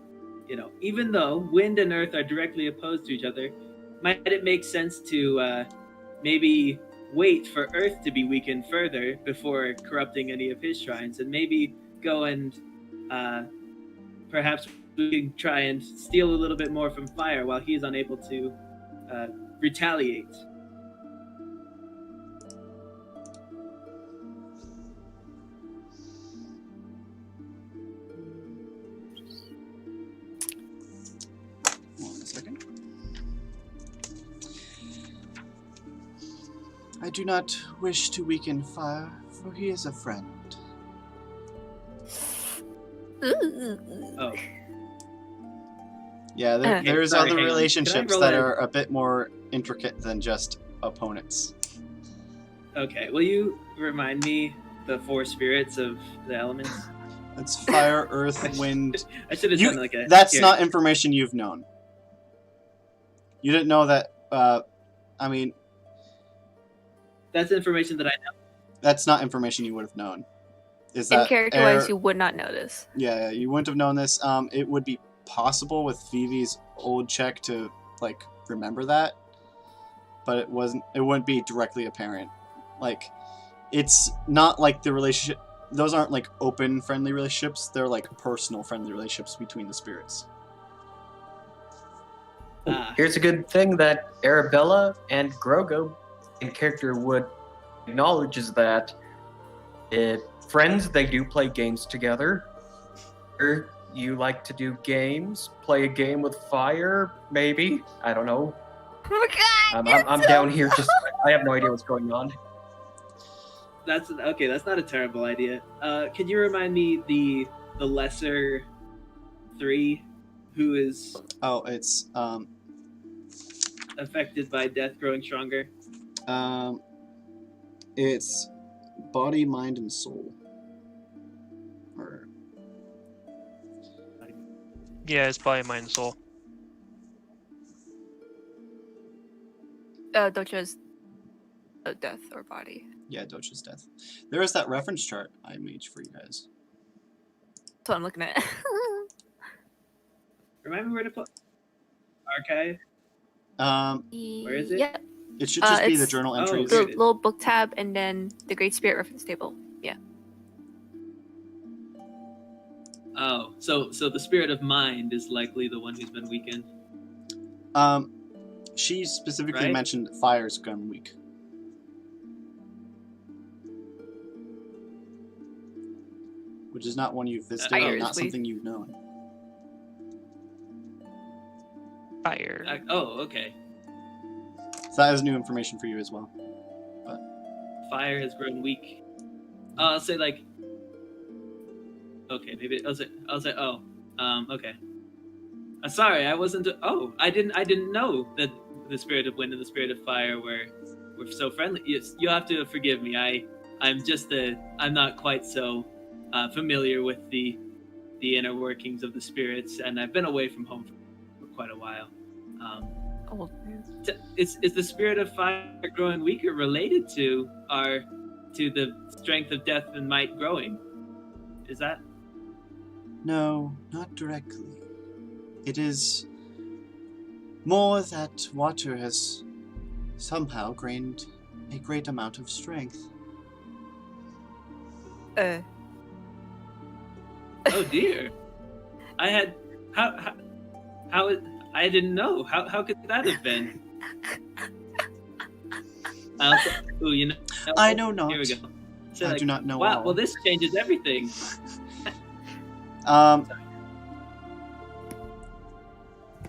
Speaker 5: even though wind and earth are directly opposed to each other, might it make sense to maybe wait for earth to be weakened further before corrupting any of his shrines, and maybe go and perhaps we can try and steal a little bit more from fire while he's unable to retaliate.
Speaker 3: One second. I do not wish to weaken fire, for he is a friend.
Speaker 5: Oh,
Speaker 3: Yeah,
Speaker 8: Okay,
Speaker 3: there's
Speaker 5: sorry,
Speaker 3: other
Speaker 5: hang on. Can I
Speaker 3: relationships
Speaker 5: roll
Speaker 3: that
Speaker 5: a-
Speaker 3: are a bit more intricate than just opponents.
Speaker 5: okay. Will you remind me the 4 spirits of the elements?
Speaker 3: It's fire, earth, wind.
Speaker 5: I should have
Speaker 3: You-
Speaker 5: done like a.
Speaker 3: That's
Speaker 5: here.
Speaker 3: not information you've known. You didn't know that. I mean,
Speaker 5: That's information that I know.
Speaker 3: that's not information you would have known. Is
Speaker 8: In
Speaker 3: that
Speaker 8: character-wise,
Speaker 3: air-
Speaker 8: you would not notice.
Speaker 3: Yeah, you wouldn't have known this. It would be possible with Vivi's old check to like remember that, but it wasn't. It wouldn't be directly apparent. Like, it's not like the relationship. Those aren't like open friendly relationships. They're like personal friendly relationships between the spirits.
Speaker 1: Here's a good thing that Arabella and Grogo in character would acknowledge is that friends, they do play games together. Or you like to do games, play a game with fire, maybe. I don't know.
Speaker 8: Oh my god!
Speaker 1: I'm down here just, I have no idea what's going on.
Speaker 5: That's okay. That's not a terrible idea. Can you remind me the lesser 3, who is
Speaker 3: Oh, it's
Speaker 5: affected by death growing stronger?
Speaker 3: it's body, mind, and soul. Or
Speaker 6: Yeah, it's body, mind, and soul.
Speaker 8: Docha's death or body.
Speaker 3: yeah, Docha's death. There is that reference chart I made for you guys.
Speaker 8: That's what I'm looking at.
Speaker 5: Remind me where to put archive.
Speaker 8: Where
Speaker 5: is it?
Speaker 8: Yep.
Speaker 3: It should just be the
Speaker 8: It's-
Speaker 3: journal
Speaker 5: Oh,
Speaker 3: entries.
Speaker 5: there
Speaker 8: The
Speaker 5: it is.
Speaker 8: little book tab and then the Great Spirit reference table. Yeah.
Speaker 5: Oh, so the spirit of mind is likely the one who's been weakened.
Speaker 3: She specifically
Speaker 5: Right?
Speaker 3: mentioned fire's gone weak. Which is not one you've visited,
Speaker 8: Fire
Speaker 3: and
Speaker 8: is
Speaker 3: not
Speaker 8: weak.
Speaker 3: something you've known.
Speaker 6: Fire.
Speaker 5: Oh, okay.
Speaker 3: So that is new information for you as well.
Speaker 5: Fire has grown weak. I'll say like. Okay, maybe I'll say. Oh, okay. Sorry, I wasn't. Oh, I didn't know that the spirit of wind and the spirit of fire were so friendly. Yes, you'll have to forgive me. I'm not quite so familiar with the inner workings of the spirits, and I've been away from home for quite a while.
Speaker 8: Oh,
Speaker 5: Is the spirit of fire growing weaker related to the strength of death and might growing? Is that?
Speaker 3: No, not directly. It is more that water has somehow gained a great amount of strength.
Speaker 5: Oh dear. I had how I didn't know. How could that have been? Ooh, you know.
Speaker 3: I know not.
Speaker 5: Here we go. So,
Speaker 3: I do not know
Speaker 5: Wow.
Speaker 3: all.
Speaker 5: Well, this changes everything.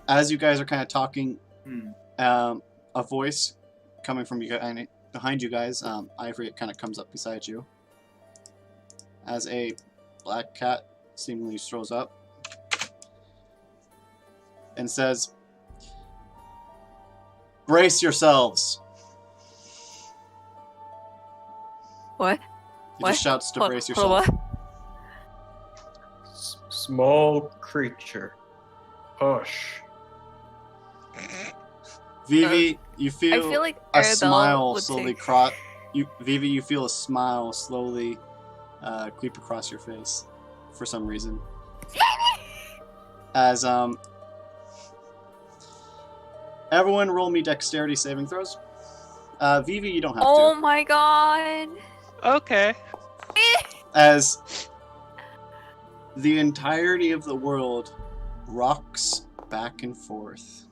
Speaker 3: As you guys are kind of talking,
Speaker 5: Hmm.
Speaker 3: a voice coming from you guys, behind you guys, Ivory, it kind of comes up beside you. As a black cat seemingly strolls up and says, Brace yourselves.
Speaker 8: What?
Speaker 3: He just shouts to brace
Speaker 8: Hold on,
Speaker 3: yourself.
Speaker 1: Small creature. Hush.
Speaker 3: Vivi, you
Speaker 8: I
Speaker 3: feel,
Speaker 8: feel like
Speaker 3: a
Speaker 8: Arabella
Speaker 3: smile
Speaker 8: would
Speaker 3: slowly
Speaker 8: take...
Speaker 3: cross. Vivi, you feel a smile slowly creep across your face for some reason. As everyone roll me dexterity saving throws. Vivi, you don't have
Speaker 8: Oh
Speaker 3: to.
Speaker 8: my god.
Speaker 6: Okay.
Speaker 3: As the entirety of the world rocks back and forth.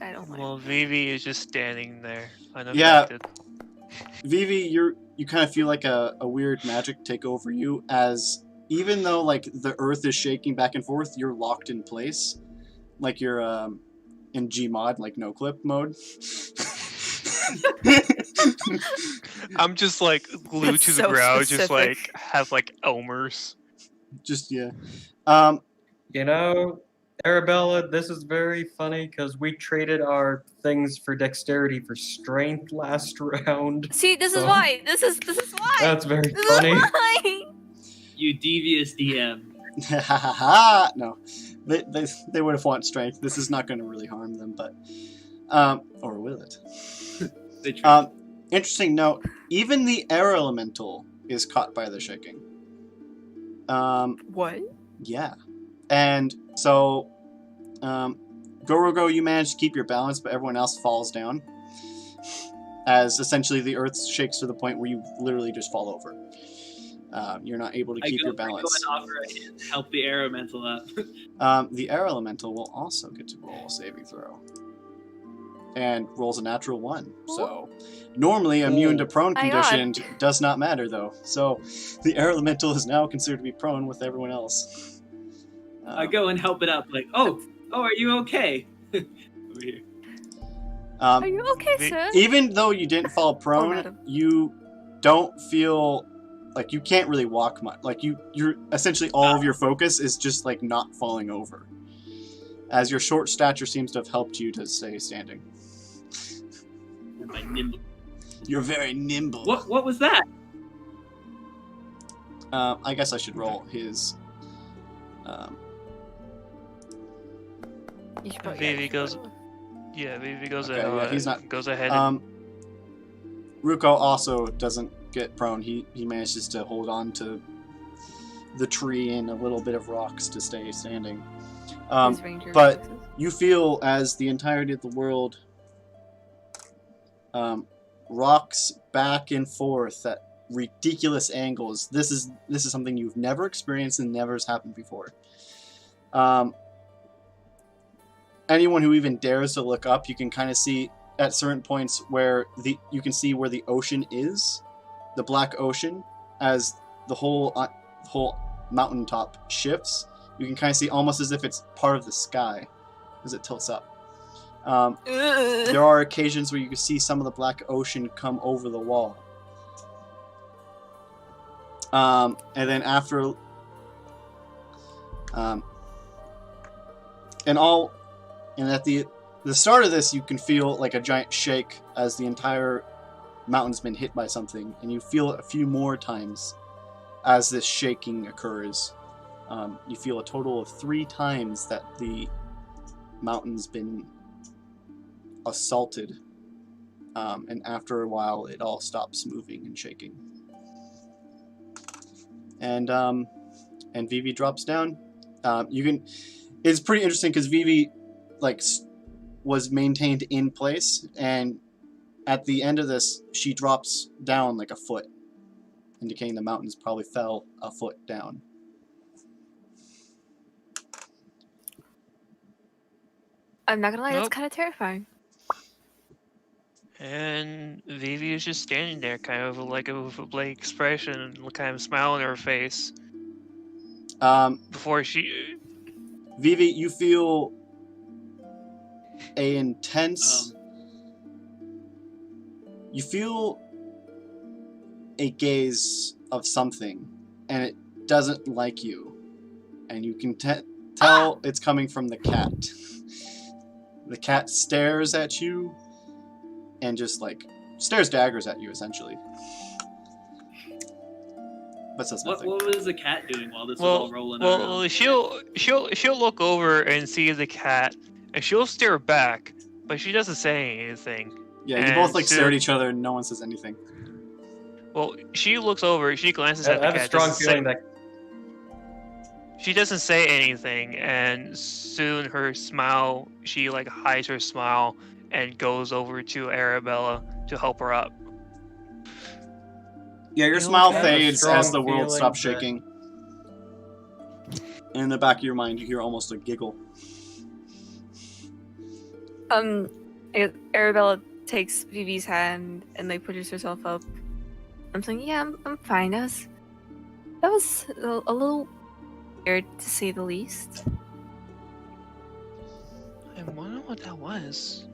Speaker 8: I don't like
Speaker 6: Well, Vivi is just standing there,
Speaker 3: Yeah.
Speaker 6: unaffected.
Speaker 3: Vivi, you kind of feel like a weird magic take over you, as even though like the earth is shaking back and forth, you're locked in place, like you're in Gmod, like no clip mode.
Speaker 6: I'm just like glued
Speaker 8: That's
Speaker 6: to the
Speaker 8: so
Speaker 6: ground, just
Speaker 8: specific.
Speaker 6: like have like Elmer's.
Speaker 3: Just yeah.
Speaker 1: You know, Arabella, this is very funny because we traded our things for dexterity for strength last round.
Speaker 8: See, this is
Speaker 1: So-
Speaker 8: why. This is why.
Speaker 1: That's very
Speaker 8: This
Speaker 1: funny.
Speaker 8: is why.
Speaker 5: You devious DM.
Speaker 3: No, they would have wanted strength. This is not going to really harm them, but or will it?
Speaker 5: They try.
Speaker 3: Interesting note. Even the air elemental is caught by the shaking.
Speaker 8: What?
Speaker 3: Yeah, and so Gorogo, you manage to keep your balance, but everyone else falls down. As essentially the earth shakes to the point where you literally just fall over. You're not able to keep your
Speaker 5: I go
Speaker 3: balance.
Speaker 5: and offer a hand to help the air elemental up.
Speaker 3: The air elemental will also get to roll a saving throw. And rolls a natural 1. So normally immune to prone
Speaker 8: My God.
Speaker 3: conditioned does not matter though. So the air elemental is now considered to be prone with everyone else.
Speaker 5: I go and help it up, like, oh, are you okay? Over here.
Speaker 8: Are you okay,
Speaker 6: the-
Speaker 8: sir?
Speaker 3: Even though you didn't fall prone,
Speaker 8: madam.
Speaker 3: you don't feel like you can't really walk much. Like you're essentially all of your focus is just like not falling over. As your short stature seems to have helped you to stay standing.
Speaker 5: My nimble.
Speaker 3: You're very nimble.
Speaker 5: What was that?
Speaker 3: I guess I should roll his.
Speaker 8: You should probably-
Speaker 6: Vivi goes. Yeah, Vivi goes
Speaker 3: Okay,
Speaker 6: ahead.
Speaker 3: yeah, he's not-
Speaker 6: goes ahead. And,
Speaker 3: Ruko also doesn't get prone. He manages to hold on to the tree and a little bit of rocks to stay standing.
Speaker 8: His ranger
Speaker 3: but-
Speaker 8: reflexes.
Speaker 3: You feel as the entirety of the world rocks back and forth at ridiculous angles. This is something you've never experienced and never has happened before. Anyone who even dares to look up, you can kind of see at certain points where you can see where the ocean is, the black ocean, as the whole mountaintop shifts. You can kind of see almost as if it's part of the sky as it tilts up. There are occasions where you can see some of the black ocean come over the wall. And then after... And at the start of this, you can feel like a giant shake as the entire mountain's been hit by something. And you feel it a few more times as this shaking occurs. You feel a total of 3 times that the mountain's been assaulted, and after a while it all stops moving and shaking, and Vivi drops down. It's pretty interesting because Vivi was maintained in place, and at the end of this she drops down like a foot, indicating the mountains probably fell a foot down.
Speaker 8: I'm not gonna lie, that's
Speaker 6: Nope.
Speaker 8: kind of terrifying.
Speaker 6: and Vivi is just standing there, kind of like with a blank expression, and kind of smile on her face before she.
Speaker 3: Vivi, you feel a intense. You feel a gaze of something, and it doesn't like you, and you can tell it's coming from the cat. The cat stares at you and just like stares daggers at you essentially. But says
Speaker 5: What
Speaker 3: nothing.
Speaker 5: was the cat doing while this was all rolling around?
Speaker 6: Well, she'll look over and see the cat, and she'll stare back, but she doesn't say anything.
Speaker 3: Yeah, you both
Speaker 6: and
Speaker 3: like
Speaker 6: soon-
Speaker 3: stare at each other and no one says anything.
Speaker 6: Well, she looks over, she glances
Speaker 1: I
Speaker 6: at the
Speaker 1: have
Speaker 6: cat.
Speaker 1: a strong
Speaker 6: doesn't
Speaker 1: feeling
Speaker 6: say,
Speaker 1: that
Speaker 6: she doesn't say anything, and soon her smile, she like hides her smile and goes over to Arabella to help her up.
Speaker 3: Yeah, your
Speaker 6: You
Speaker 3: smile
Speaker 6: have a
Speaker 3: fades
Speaker 1: strong
Speaker 3: as the world
Speaker 1: feeling
Speaker 3: stops
Speaker 1: that-
Speaker 3: shaking. And in the back of your mind, you hear almost a giggle.
Speaker 8: Arabella takes Vivi's hand and like pushes herself up. I'm saying, yeah, I'm fine. That was a little weird to say the least.
Speaker 6: I wonder what that was.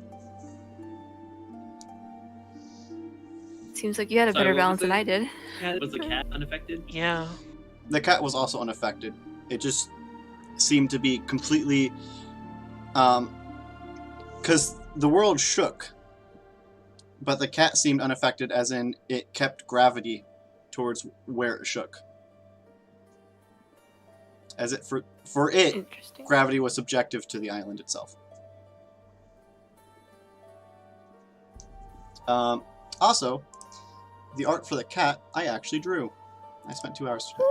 Speaker 8: Seems like you had a
Speaker 5: Sorry,
Speaker 8: better
Speaker 5: what was
Speaker 8: balance than
Speaker 5: it?
Speaker 8: I did.
Speaker 5: Was the cat unaffected?
Speaker 6: Yeah.
Speaker 3: The cat was also unaffected. It just seemed to be completely, because the world shook, but the cat seemed unaffected, as in it kept gravity towards where it shook. As it for it,
Speaker 8: Interesting.
Speaker 3: gravity was subjective to the island itself. Also, the art for the cat I actually drew. I spent 2 hours today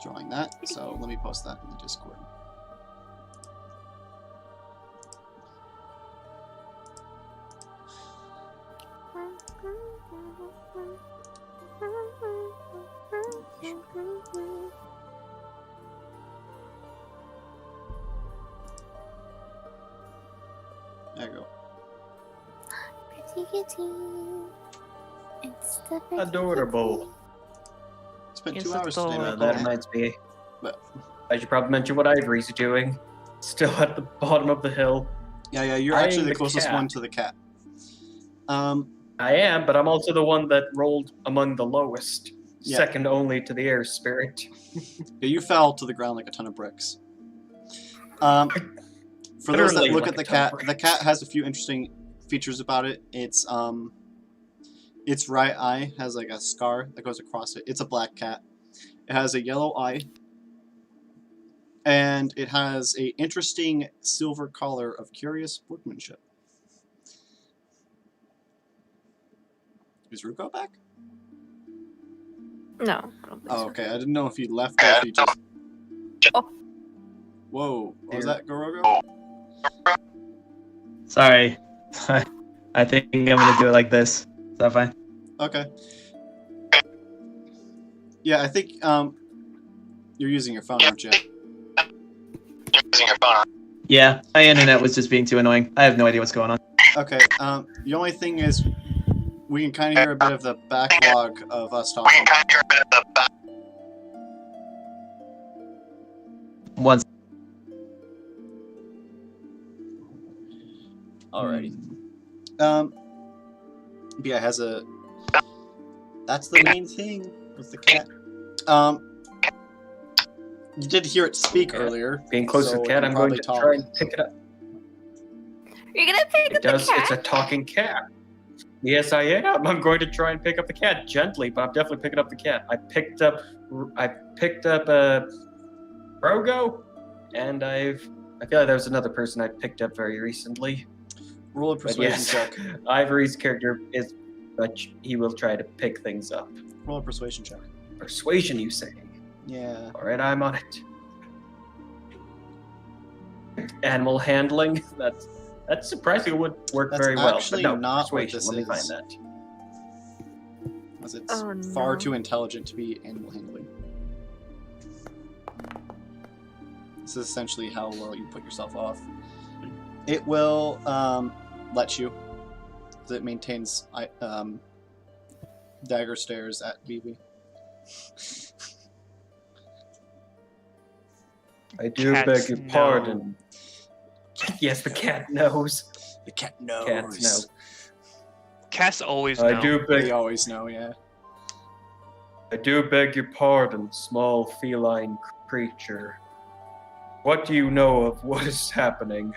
Speaker 3: drawing that, so let me post that in the Discord. There you go.
Speaker 7: Pretty kitty. It's the pretty
Speaker 1: Adorable.
Speaker 7: kitty.
Speaker 3: Spent
Speaker 6: Yes,
Speaker 3: 2 hours
Speaker 6: it's
Speaker 3: today.
Speaker 6: all
Speaker 3: with
Speaker 1: that
Speaker 3: that.
Speaker 1: reminds me.
Speaker 3: But-
Speaker 1: I should probably mention what Ivory's doing. Still at the bottom of the hill.
Speaker 3: Yeah, you're
Speaker 1: Eyeing
Speaker 3: actually the
Speaker 1: the
Speaker 3: closest
Speaker 1: cat.
Speaker 3: one to the cat.
Speaker 1: I am, but I'm also the one that rolled among the lowest.
Speaker 3: Yeah.
Speaker 1: Second only to the air spirit.
Speaker 3: Yeah, you fell to the ground like a ton of bricks. For those that
Speaker 1: Literally
Speaker 3: look
Speaker 1: like
Speaker 3: at the
Speaker 1: a ton of
Speaker 3: cat, the
Speaker 1: bricks.
Speaker 3: cat has a few interesting features about it. Its right eye has like a scar that goes across it. It's a black cat. It has a yellow eye, and it has a interesting silver collar of curious workmanship. Is Ruko back?
Speaker 8: No, I don't think
Speaker 3: Oh,
Speaker 8: so.
Speaker 3: okay. I didn't know if you left or if you just.
Speaker 8: Oh.
Speaker 3: Whoa! What was
Speaker 1: Here.
Speaker 3: that, Gorogo?
Speaker 9: Sorry. I think I'm gonna do it like this. Is that fine?
Speaker 3: Okay. Yeah, I think you're using your phone, aren't you?
Speaker 9: Yeah, my internet was just being too annoying. I have no idea what's going on.
Speaker 3: Okay. The only thing is, we can kind of hear a bit of the backlog of us talking.
Speaker 9: Once.
Speaker 3: Alrighty. But yeah, it has a. That's the main thing with the cat. You did hear it speak
Speaker 1: Yeah.
Speaker 3: earlier.
Speaker 1: Being close
Speaker 3: so
Speaker 1: to
Speaker 3: it
Speaker 1: the cat,
Speaker 3: can
Speaker 1: I'm going
Speaker 3: probably
Speaker 1: to
Speaker 3: talk.
Speaker 1: try and pick it up.
Speaker 8: You're gonna pick
Speaker 1: It
Speaker 8: up
Speaker 1: does.
Speaker 8: the cat?
Speaker 1: It's a talking cat. Yes, I am. I'm going to try and pick up the cat gently, but I'm definitely picking up the cat. I picked up Rogo, and I feel like there was another person I picked up very recently.
Speaker 3: Roll a
Speaker 1: But
Speaker 3: persuasion
Speaker 1: yes,
Speaker 3: check.
Speaker 1: Ivory's character is, but he will try to pick things up.
Speaker 3: Roll a persuasion check.
Speaker 1: Persuasion, you say?
Speaker 3: Yeah.
Speaker 1: All right, I'm on it. Animal handling. That's surprisingly would work
Speaker 3: That's
Speaker 1: very well.
Speaker 3: actually
Speaker 1: But no,
Speaker 3: not what
Speaker 1: persuasion.
Speaker 3: this
Speaker 1: Let me
Speaker 3: is.
Speaker 1: find that.
Speaker 3: As it's
Speaker 8: Oh,
Speaker 3: far
Speaker 8: no.
Speaker 3: too intelligent to be animal handling. This is essentially how well you put yourself off. It will let you. It maintains dagger stares at Vivi.
Speaker 1: I do
Speaker 6: Cats
Speaker 1: beg your
Speaker 6: know.
Speaker 1: pardon. Yes, the cat knows.
Speaker 3: The cat knows.
Speaker 1: Cats know.
Speaker 6: Cats always know.
Speaker 1: I do
Speaker 3: They
Speaker 1: beg.
Speaker 3: always know, yeah.
Speaker 1: I do beg your pardon, small feline creature. What do you know of what is happening?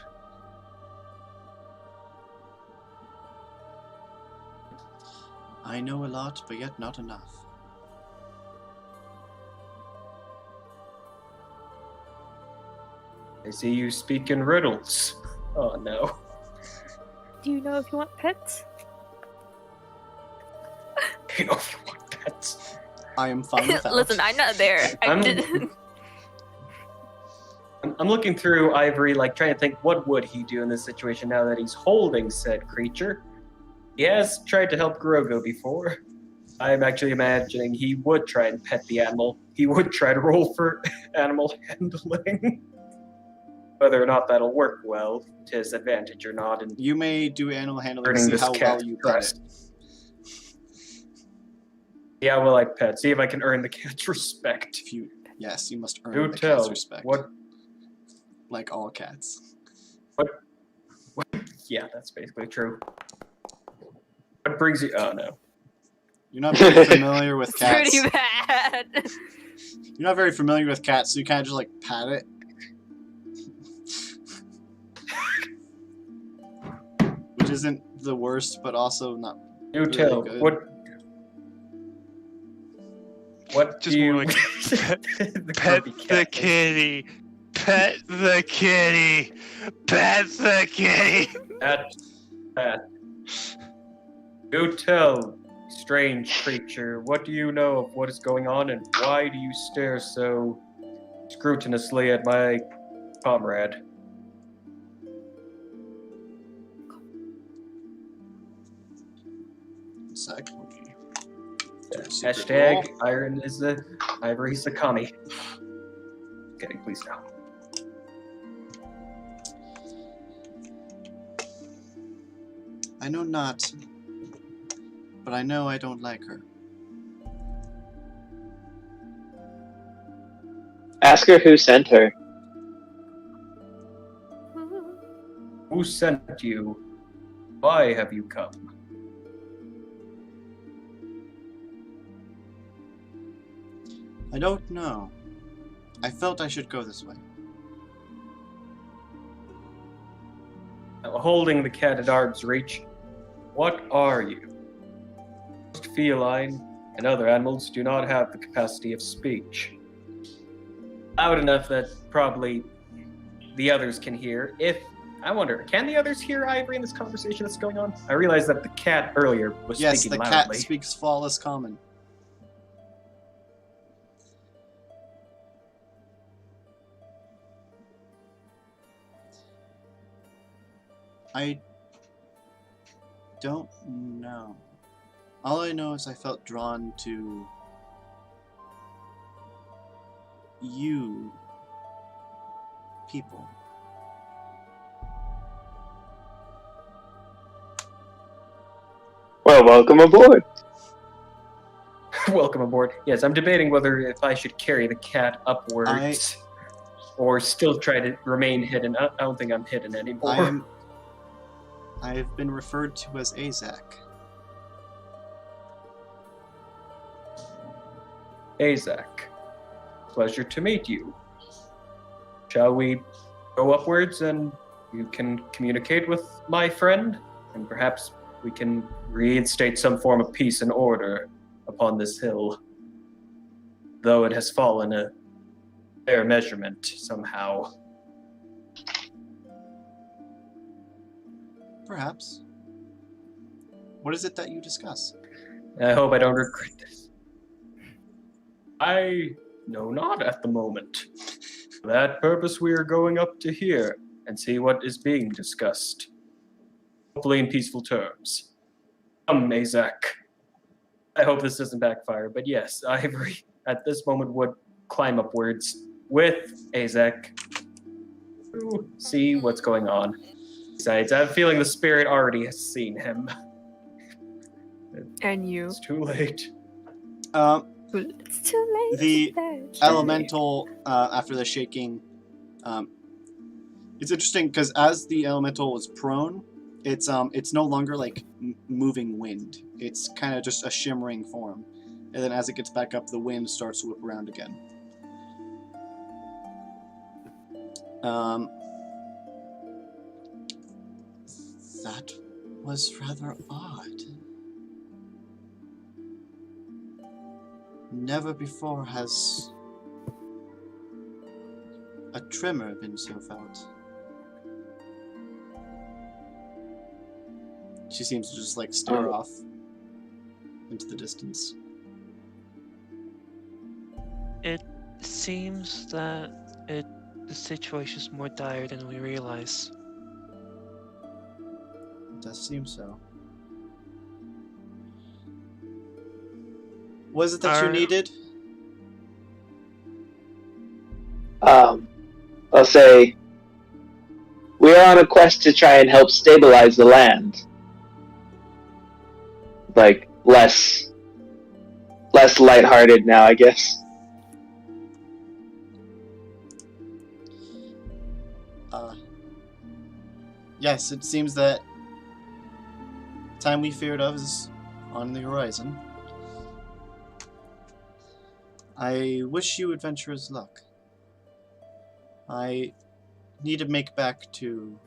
Speaker 3: I know a lot, but yet not enough.
Speaker 1: I see you speak in riddles. Oh no.
Speaker 8: Do you know if you want pets?
Speaker 1: You know if you want pets.
Speaker 3: I am fine without.
Speaker 8: Listen, I'm not there. I
Speaker 1: I'm-
Speaker 8: didn't.
Speaker 1: I'm looking through Ivory, like trying to think what would he do in this situation now that he's holding said creature. He has tried to help Grogo before. I'm actually imagining he would try and pet the animal. He would try to roll for animal handling. Whether or not that'll work well to his advantage or not, and
Speaker 3: You may do animal handling to
Speaker 1: earning
Speaker 3: see
Speaker 1: this
Speaker 3: how well
Speaker 1: cat's
Speaker 3: you pet
Speaker 1: trust.
Speaker 3: it.
Speaker 1: Yeah, well, like pet. See if I can earn the cat's respect.
Speaker 3: Yes, you must earn
Speaker 1: Do
Speaker 3: the
Speaker 1: tell.
Speaker 3: cat's respect.
Speaker 1: What?
Speaker 3: Like all cats.
Speaker 1: Yeah, that's basically true. What brings you? Oh no.
Speaker 3: You're not very familiar with
Speaker 8: It's
Speaker 3: cats.
Speaker 8: pretty bad.
Speaker 3: You're not very familiar with cats, so you kind of just like pat it. Which isn't the worst, but also not.
Speaker 1: Do
Speaker 3: Really
Speaker 1: tell.
Speaker 3: good.
Speaker 1: What
Speaker 6: Just
Speaker 1: do you?
Speaker 6: more like
Speaker 1: the
Speaker 6: Pet
Speaker 1: grumpy
Speaker 6: the
Speaker 1: cat.
Speaker 6: kitty. Pet the kitty. Pet the kitty.
Speaker 1: Pat. Do tell, strange creature. What do you know of what is going on, and why do you stare so scrupulously at my comrade?
Speaker 3: Sec.
Speaker 1: Hashtag Iron is the Ivory's the commie. Kidding, please no.
Speaker 3: I know not, but I know I don't like her.
Speaker 10: Ask her who sent her.
Speaker 1: Who sent you? Why have you come?
Speaker 3: I don't know. I felt I should go this way.
Speaker 1: Holding the cat at arm's reach, what are you? Most feline and other animals do not have the capacity of speech. Loud enough that probably the others can hear. I wonder, can the others hear Ivory in this conversation that's going on? I realized that the cat earlier was
Speaker 3: Yes,
Speaker 1: speaking
Speaker 3: the
Speaker 1: loudly.
Speaker 3: cat speaks flawless common. I don't know. All I know is I felt drawn to you people.
Speaker 10: Well, welcome aboard.
Speaker 1: Welcome aboard. Yes, I'm debating whether if I should carry the cat upwards or still try to remain hidden. I don't think I'm hidden anymore.
Speaker 3: I have been referred to as Azak.
Speaker 1: Azak, pleasure to meet you. Shall we go upwards and you can communicate with my friend? And perhaps we can reinstate some form of peace and order upon this hill. Though it has fallen a fair measurement somehow.
Speaker 3: Perhaps. What is it that you discuss?
Speaker 1: I hope I don't regret this. I know not at the moment. For that purpose, we are going up to here and see what is being discussed. Hopefully in peaceful terms. Come, Azak. I hope this doesn't backfire, but yes, Ivory at this moment would climb upwards with Azak to see what's going on. Besides, I have a feeling the spirit already has seen him.
Speaker 8: And you.
Speaker 1: It's too late.
Speaker 8: It's too late.
Speaker 3: The
Speaker 8: to fetch it.
Speaker 3: elemental, after the shaking, it's interesting because as the elemental is prone, it's no longer like moving wind. It's kind of just a shimmering form, and then as it gets back up, the wind starts to whip around again. That was rather odd. Never before has a tremor been so felt. She seems to just like stare off into the distance.
Speaker 6: It seems that the situation is more dire than we realize.
Speaker 3: It does seem so. Was it that you
Speaker 6: Our-
Speaker 3: needed?
Speaker 10: I'll say we are on a quest to try and help stabilize the land. Like less lighthearted now, I guess.
Speaker 3: Yes, it seems that time we feared of is on the horizon. I wish you adventurers luck. I need to make back to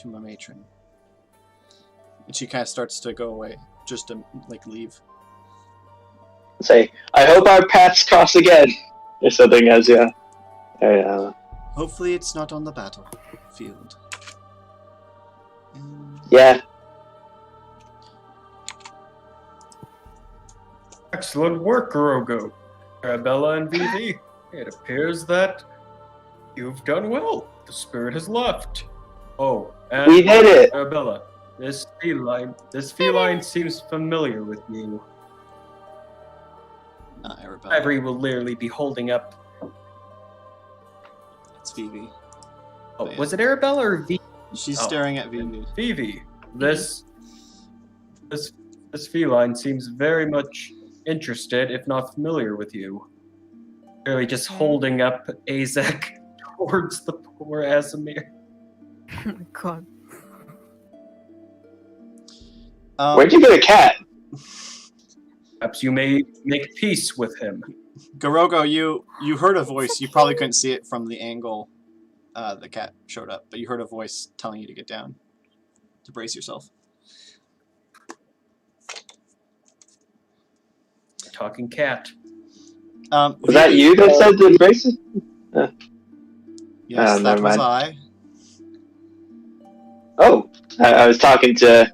Speaker 3: my matron. And she kind of starts to go away, just to like leave.
Speaker 10: Say, I hope our paths cross again, or something as
Speaker 3: Hopefully it's not on the battlefield.
Speaker 10: yeah.
Speaker 1: Excellent work, Kurogo. Arabella and Vivi. It appears that you've done well. The spirit has left. Oh, and
Speaker 10: We did it!
Speaker 1: Arabella, this feline seems familiar with you.
Speaker 3: Arabella.
Speaker 1: Ivory will literally be holding up.
Speaker 3: It's Vivi.
Speaker 1: Oh,
Speaker 3: Yeah.
Speaker 1: was it Arabella or Vivi?
Speaker 3: She's
Speaker 1: Oh.
Speaker 3: staring at Vivi.
Speaker 1: Vivi, this feline seems very much interested, if not familiar with you. Really just holding up Azek towards the poor Asimir.
Speaker 8: Oh my god.
Speaker 10: Where'd you get a cat?
Speaker 1: Perhaps you may make peace with him.
Speaker 3: Gorogo, you heard a voice. You probably couldn't see it from the angle the cat showed up, but you heard a voice telling you to get down, to brace yourself.
Speaker 1: Talking cat.
Speaker 10: Was that you that said the braces?
Speaker 3: Yes, that
Speaker 10: never
Speaker 3: was
Speaker 10: mind.
Speaker 3: I.
Speaker 10: Oh, I was talking to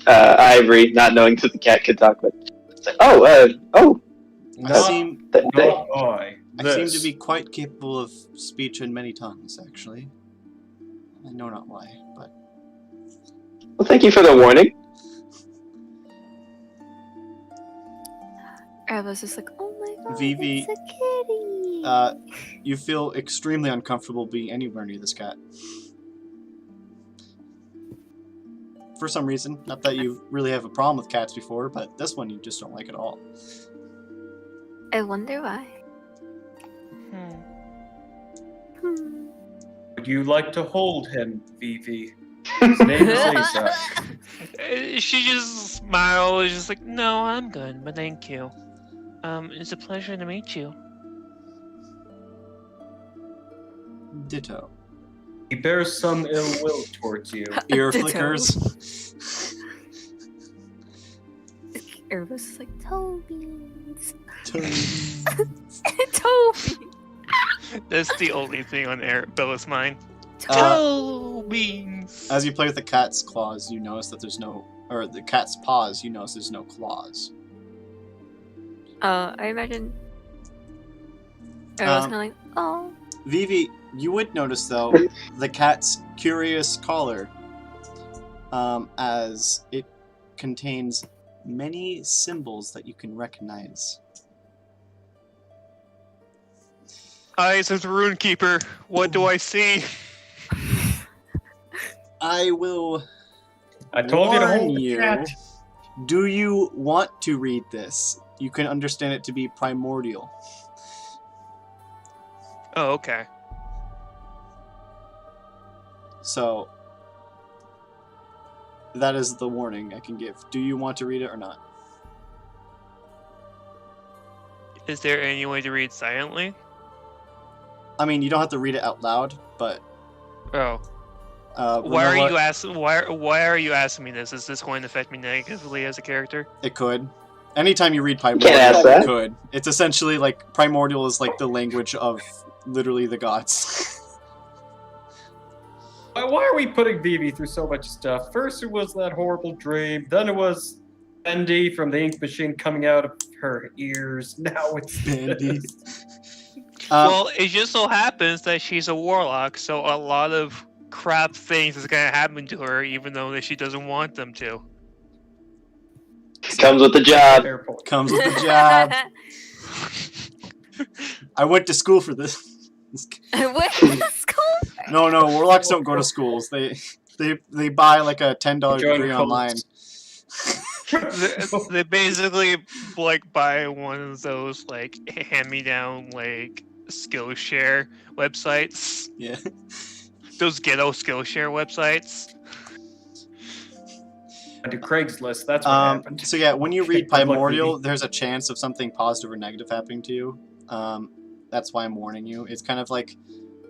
Speaker 10: Ivory, not knowing that the cat could talk. But it's like,
Speaker 3: I
Speaker 1: Not,
Speaker 3: seem
Speaker 1: not I.
Speaker 3: I seem to
Speaker 1: This.
Speaker 3: be quite capable of speech in many tongues, actually. I know not why, but
Speaker 10: well, thank you for the warning.
Speaker 8: I was just like, oh my god,
Speaker 3: Vivi,
Speaker 8: it's a kitty.
Speaker 3: you feel extremely uncomfortable being anywhere near this cat. For some reason, not that you really have a problem with cats before, but this one you just don't like at all.
Speaker 8: I wonder why. Hmm.
Speaker 1: Would you like to hold him, Vivi? His name is Azek.
Speaker 6: She just smiles, just like, no, I'm good, but thank you. It's a pleasure to meet you.
Speaker 3: Ditto.
Speaker 1: He bears some ill will towards you.
Speaker 3: Ear
Speaker 8: Ditto.
Speaker 3: flickers.
Speaker 8: Everybody's just like, Tobies.
Speaker 3: Toby.
Speaker 8: Toby.
Speaker 6: That's the only thing on Arabella's mind.
Speaker 3: Uh,
Speaker 6: Tobies.
Speaker 3: As you play with the cat's claws, you notice that there's no, or the cat's paws, you notice there's no claws.
Speaker 8: I imagine. I was
Speaker 3: Um,
Speaker 8: kind of like, oh.
Speaker 3: Vivi, you would notice though the cat's curious collar, as it contains many symbols that you can recognize.
Speaker 6: Eyes of the Runekeeper. What do I see?
Speaker 3: I will
Speaker 1: I told you to
Speaker 3: warn
Speaker 1: hold the
Speaker 3: you.
Speaker 1: cat.
Speaker 3: Do you want to read this? You can understand it to be primordial.
Speaker 6: Oh, okay.
Speaker 3: So that is the warning I can give. Do you want to read it or not?
Speaker 6: Is there any way to read silently?
Speaker 3: I mean, you don't have to read it out loud, but
Speaker 6: Oh. Why are
Speaker 3: Renova-
Speaker 6: you asking? Why are you asking me this? Is this going to affect me negatively as a character?
Speaker 3: It could. Anytime you read
Speaker 10: Can't
Speaker 3: Primordial,
Speaker 10: ask
Speaker 3: it
Speaker 10: that.
Speaker 3: could. It's essentially like Primordial is like the language of literally the gods.
Speaker 1: Why are we putting Vivi through so much stuff? First it was that horrible dream, then it was Bendy from the ink machine coming out of her ears, now it's
Speaker 3: Bendy.
Speaker 1: this.
Speaker 6: Well, it just so happens that she's a warlock, so a lot of crap things is gonna happen to her, even though that she doesn't want them to.
Speaker 10: Comes with the job.
Speaker 1: Fair point.
Speaker 3: Comes with the job. I went to school for this.
Speaker 8: What is school?
Speaker 3: No, warlocks don't go to schools. They buy like a $10
Speaker 1: Join
Speaker 3: degree
Speaker 1: cults.
Speaker 3: online.
Speaker 6: They basically like buy one of those like hand-me-down like Skillshare websites.
Speaker 3: Yeah.
Speaker 6: Those ghetto Skillshare websites.
Speaker 1: To Craigslist, that's what happened.
Speaker 3: So yeah, when you read
Speaker 1: Good luck,
Speaker 3: Primordial,
Speaker 1: Vivi.
Speaker 3: there's a chance of something positive or negative happening to you. That's why I'm warning you. It's kind of like,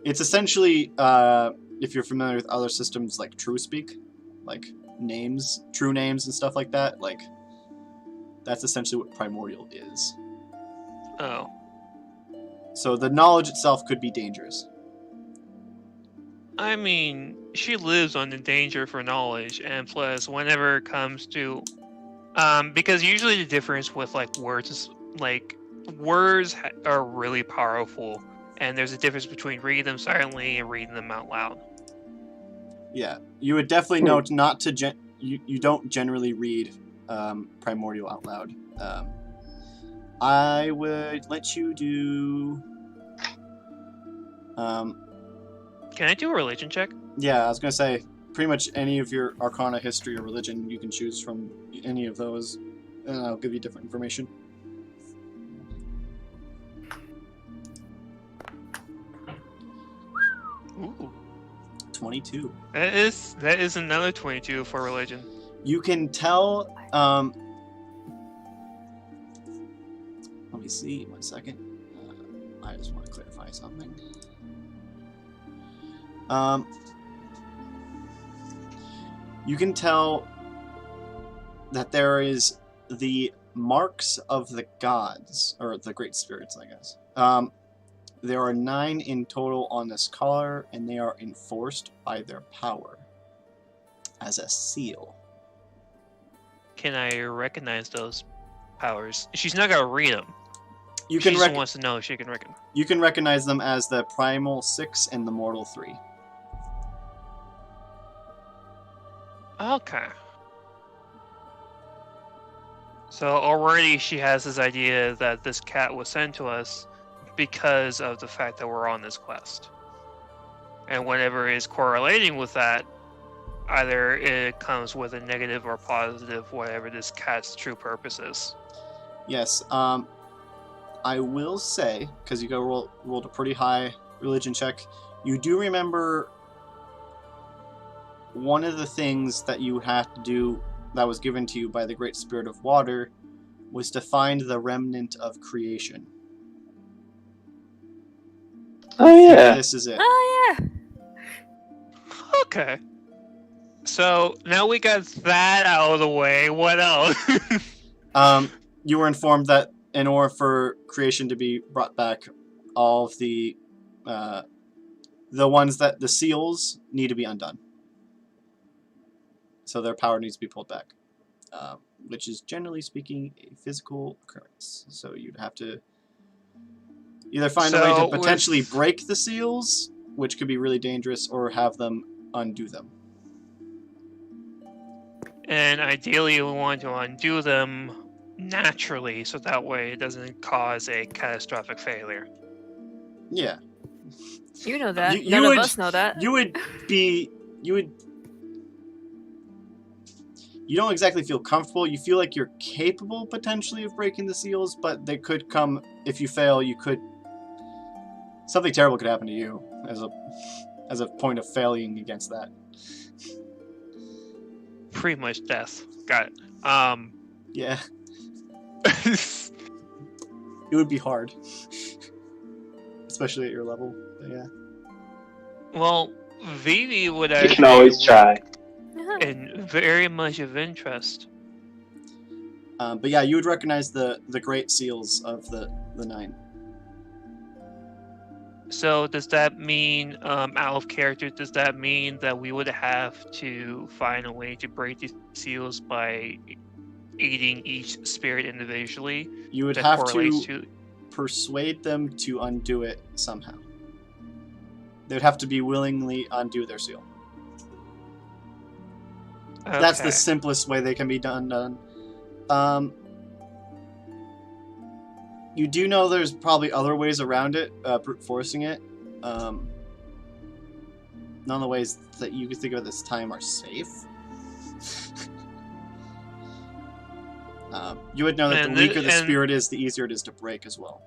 Speaker 3: it's essentially, if you're familiar with other systems like TrueSpeak, like names, true names and stuff like that, like, that's essentially what Primordial is.
Speaker 6: Oh.
Speaker 3: So the knowledge itself could be dangerous.
Speaker 6: I mean, she lives on the danger for knowledge, and plus, whenever it comes to, because usually the difference with like words is like words are really powerful, and there's a difference between reading them silently and reading them out loud.
Speaker 3: Yeah, you would definitely note not to you don't generally read Primordial out loud. I would let you do.
Speaker 6: Can I do a religion check?
Speaker 3: Yeah, I was gonna say pretty much any of your Arcana, history, or religion you can choose from any of those, and I'll give you different information.
Speaker 6: Ooh.
Speaker 3: 22.
Speaker 6: That is another 22 for religion.
Speaker 3: You can tell. Let me see. 1 second. I just want to clarify something. You can tell that there is the marks of the gods, or the great spirits, I guess. There are 9 in total on this collar, and they are enforced by their power as a seal.
Speaker 6: Can I recognize those powers? She's not gonna read them.
Speaker 3: You
Speaker 6: She
Speaker 3: can
Speaker 6: just wants to know if she can recognize.
Speaker 3: You can recognize them as the Primal 6 and the Mortal 3.
Speaker 6: Okay. So already she has this idea that this cat was sent to us because of the fact that we're on this quest. And whatever is correlating with that, either it comes with a negative or positive, whatever this cat's true purpose is.
Speaker 3: Yes, I will say, because you rolled a pretty high religion check, you do remember one of the things that you had to do that was given to you by the Great Spirit of Water was to find the remnant of creation.
Speaker 10: Oh yeah.
Speaker 3: This is it.
Speaker 8: Oh yeah.
Speaker 6: Okay. So now we got that out of the way. What else?
Speaker 3: You were informed that in order for creation to be brought back, all of the ones that the seals need to be undone. So their power needs to be pulled back, which is generally speaking a physical occurrence. So you'd have to either find a way to potentially break the seals, which could be really dangerous, or have them undo them.
Speaker 6: And ideally, we want to undo them naturally, so that way it doesn't cause a catastrophic failure.
Speaker 3: Yeah.
Speaker 8: You know that.
Speaker 3: You
Speaker 8: None
Speaker 3: would-
Speaker 8: of us know that.
Speaker 3: You don't exactly feel comfortable. You feel like you're capable potentially of breaking the seals, but they could come, if you fail, something terrible could happen to you as a point of failing against that.
Speaker 6: Pretty much death. Got it.
Speaker 3: Yeah. It would be hard. Especially at your level. But yeah.
Speaker 6: Well, Vivi would
Speaker 10: You
Speaker 6: actually
Speaker 10: can always try.
Speaker 6: and very much of interest.
Speaker 3: But yeah, you would recognize the great seals of the nine.
Speaker 6: So does that mean, out of character, does that mean that we would have to find a way to break these seals by eating each spirit individually?
Speaker 3: You would
Speaker 6: that
Speaker 3: have
Speaker 6: correlates
Speaker 3: to persuade them to undo it somehow. They would have to be willingly undo their seal. That's the
Speaker 6: Okay.
Speaker 3: simplest way they can be done. You do know there's probably other ways around it, brute forcing it. None of the ways that you can think of at this time are safe. You would know that
Speaker 6: And
Speaker 3: the weaker the
Speaker 6: and-
Speaker 3: spirit is, the easier it is to break as well.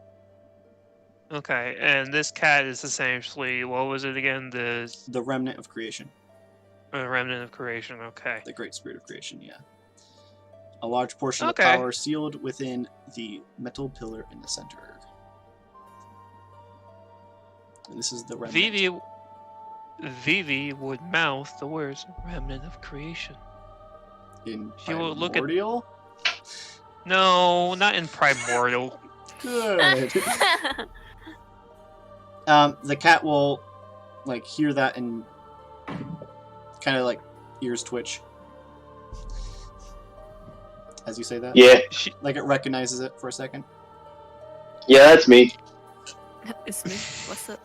Speaker 6: Okay, and this cat is essentially, what was it again?
Speaker 3: The remnant of creation.
Speaker 6: Remnant of creation. Okay.
Speaker 3: The great spirit of creation, yeah. A large portion of
Speaker 6: Okay.
Speaker 3: the power sealed within the metal pillar in the center. And this is the remnant.
Speaker 6: Vivi would mouth the words "remnant of creation."
Speaker 3: In
Speaker 6: She will look at-
Speaker 3: Primordial?
Speaker 6: No, not in primordial.
Speaker 3: Good. The cat will like hear that and kind of like ears twitch as you say that.
Speaker 10: Yeah,
Speaker 3: Like it recognizes it for a second.
Speaker 10: yeah, that's me.
Speaker 8: It's me. What's up?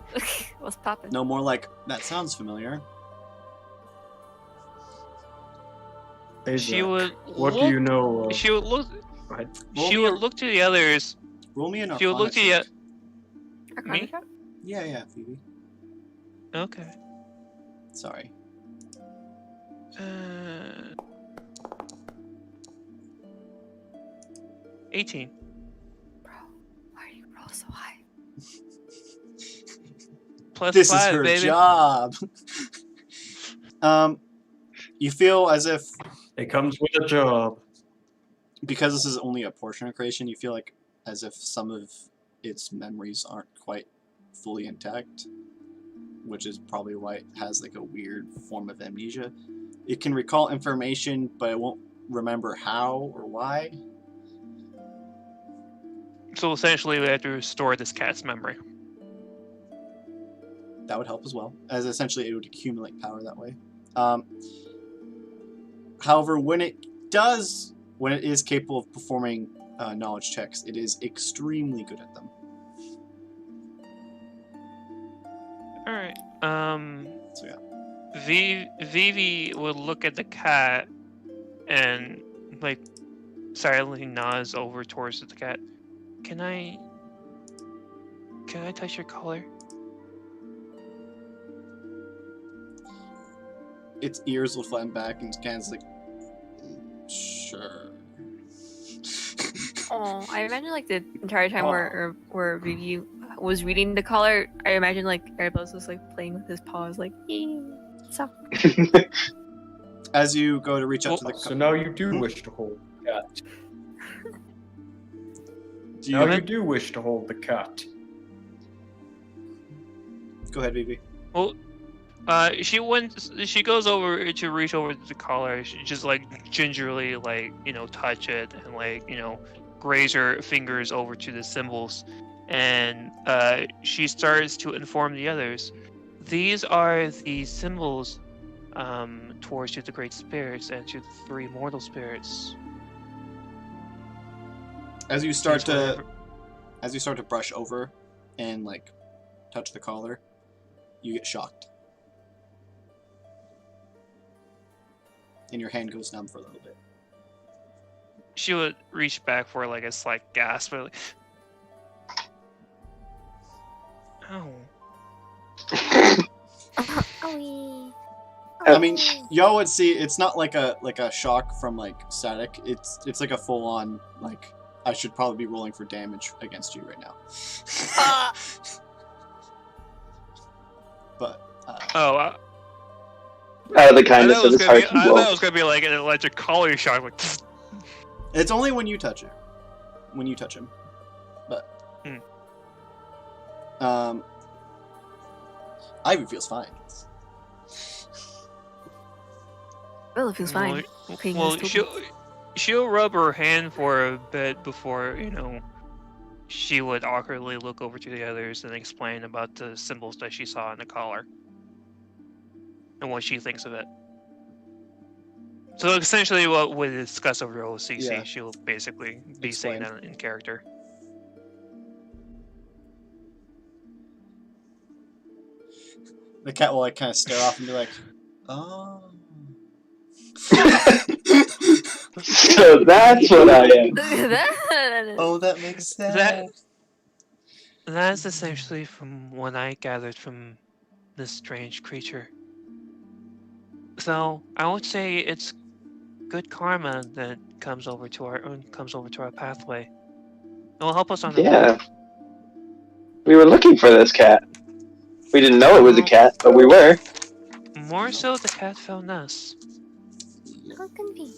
Speaker 8: What's poppin'?
Speaker 3: No more like that sounds familiar.
Speaker 6: She would.
Speaker 1: What do
Speaker 6: look-
Speaker 1: you know?
Speaker 6: She would look.
Speaker 1: Go ahead.
Speaker 3: Roll
Speaker 6: She
Speaker 3: me
Speaker 6: would
Speaker 3: a-
Speaker 6: look to the others.
Speaker 3: Roll me an
Speaker 6: She would look
Speaker 3: Arcana
Speaker 6: to
Speaker 3: check.
Speaker 8: Arcana
Speaker 6: Me?
Speaker 8: check?
Speaker 3: Yeah, Phoebe.
Speaker 6: Okay.
Speaker 3: Sorry.
Speaker 6: 18.
Speaker 8: Bro, why do you roll so high?
Speaker 6: Plus
Speaker 3: This
Speaker 6: 5,
Speaker 3: is her
Speaker 6: baby.
Speaker 3: job. You feel as if
Speaker 1: It comes with a job.
Speaker 3: because this is only a portion of creation, you feel like as if some of its memories aren't quite fully intact, which is probably why it has like a weird form of amnesia. It can recall information, but it won't remember how or why.
Speaker 6: So essentially, we have to restore this cat's memory.
Speaker 3: That would help as well, as essentially it would accumulate power that way. However, when it is capable of performing knowledge checks, it is extremely good at them.
Speaker 6: All right.
Speaker 3: So yeah.
Speaker 6: Vivi would look at the cat and like silently nods over towards the cat. Can I touch your collar?
Speaker 3: Its ears will flatten back and Scan's like, sure.
Speaker 8: Oh, I imagine like the entire time where Vivi was reading the collar, I imagine like Erebos was like playing with his paws, like, so.
Speaker 3: As you go to reach out to the
Speaker 1: So now you do wish to hold the cat.
Speaker 3: do
Speaker 1: Now
Speaker 3: you,
Speaker 1: you do wish to hold the cat.
Speaker 3: go ahead, Vivi.
Speaker 6: Well, she goes over to reach over to the collar. She just like gingerly like touch it and like graze her fingers over to the symbols, and she starts to inform the others. These are the symbols towards to the great spirits and to the three mortal spirits.
Speaker 3: As you start
Speaker 6: These
Speaker 3: to
Speaker 6: whatever-
Speaker 3: brush over and like touch the collar, you get shocked. And your hand goes numb for a little bit.
Speaker 6: She would reach back for like a slight gasp, but like, ow.
Speaker 7: Oh,
Speaker 3: I mean, y'all would see it's not like a shock from like static. It's like a full on like I should probably be rolling for damage against you right now. But
Speaker 6: Oh,
Speaker 10: Out of the
Speaker 6: I
Speaker 10: kindness
Speaker 6: thought
Speaker 10: of his heart, he
Speaker 6: I thought
Speaker 10: will.
Speaker 6: it was gonna be like an electric collar shock, like.
Speaker 3: it's only when you touch it. When you touch him. But Ivy feels fine.
Speaker 8: Bella feels fine. Being
Speaker 6: Well,
Speaker 8: this token.
Speaker 6: she'll rub her hand for a bit before, she would awkwardly look over to the others and explain about the symbols that she saw in the collar and what she thinks of it. So essentially, what we discuss over OCC,
Speaker 3: Yeah.
Speaker 6: she'll basically be saying
Speaker 3: Explain.
Speaker 6: that in character.
Speaker 3: The cat will like kind of stare off and be like, "Oh."
Speaker 10: So that's what I am.
Speaker 3: Oh, that makes sense.
Speaker 6: That's essentially from what I gathered from this strange creature. So I would say it's good karma that comes over to our pathway. It will help us on the
Speaker 10: Yeah.
Speaker 6: road.
Speaker 10: We were looking for this cat. We didn't know it was a cat, but we were.
Speaker 6: More so, the cat found us.
Speaker 7: How convenient.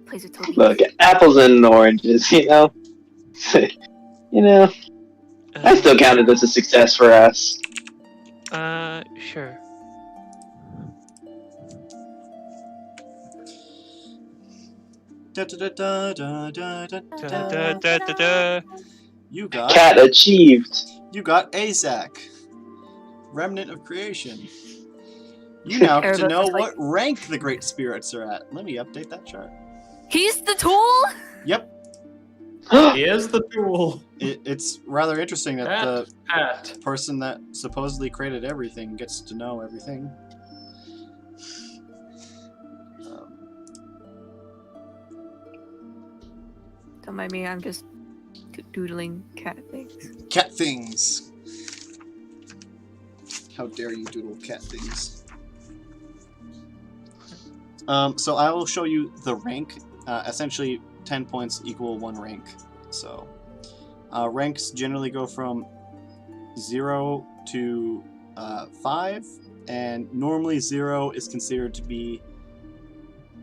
Speaker 7: Plays with Toby.
Speaker 10: Look, apples and oranges, you know? I still count it as a success for us.
Speaker 6: Sure.
Speaker 3: Da, da, da, da, da, da,
Speaker 6: Da,
Speaker 3: da.
Speaker 6: da, da, da.
Speaker 3: You got
Speaker 10: Cat achieved.
Speaker 3: Azak, remnant of creation. You now get to know what rank the great spirits are at. Let me update that chart.
Speaker 8: He's the tool?
Speaker 3: Yep,
Speaker 1: He is the tool.
Speaker 3: it's rather interesting that the
Speaker 1: Pat.
Speaker 3: person that supposedly created everything gets to know everything.
Speaker 8: Don't mind me, I'm just doodling cat things.
Speaker 3: Cat things. How dare you doodle cat things? So I will show you the rank. Essentially, 10 points equal 1 rank. So ranks generally go from 0 to 5, and normally 0 is considered to be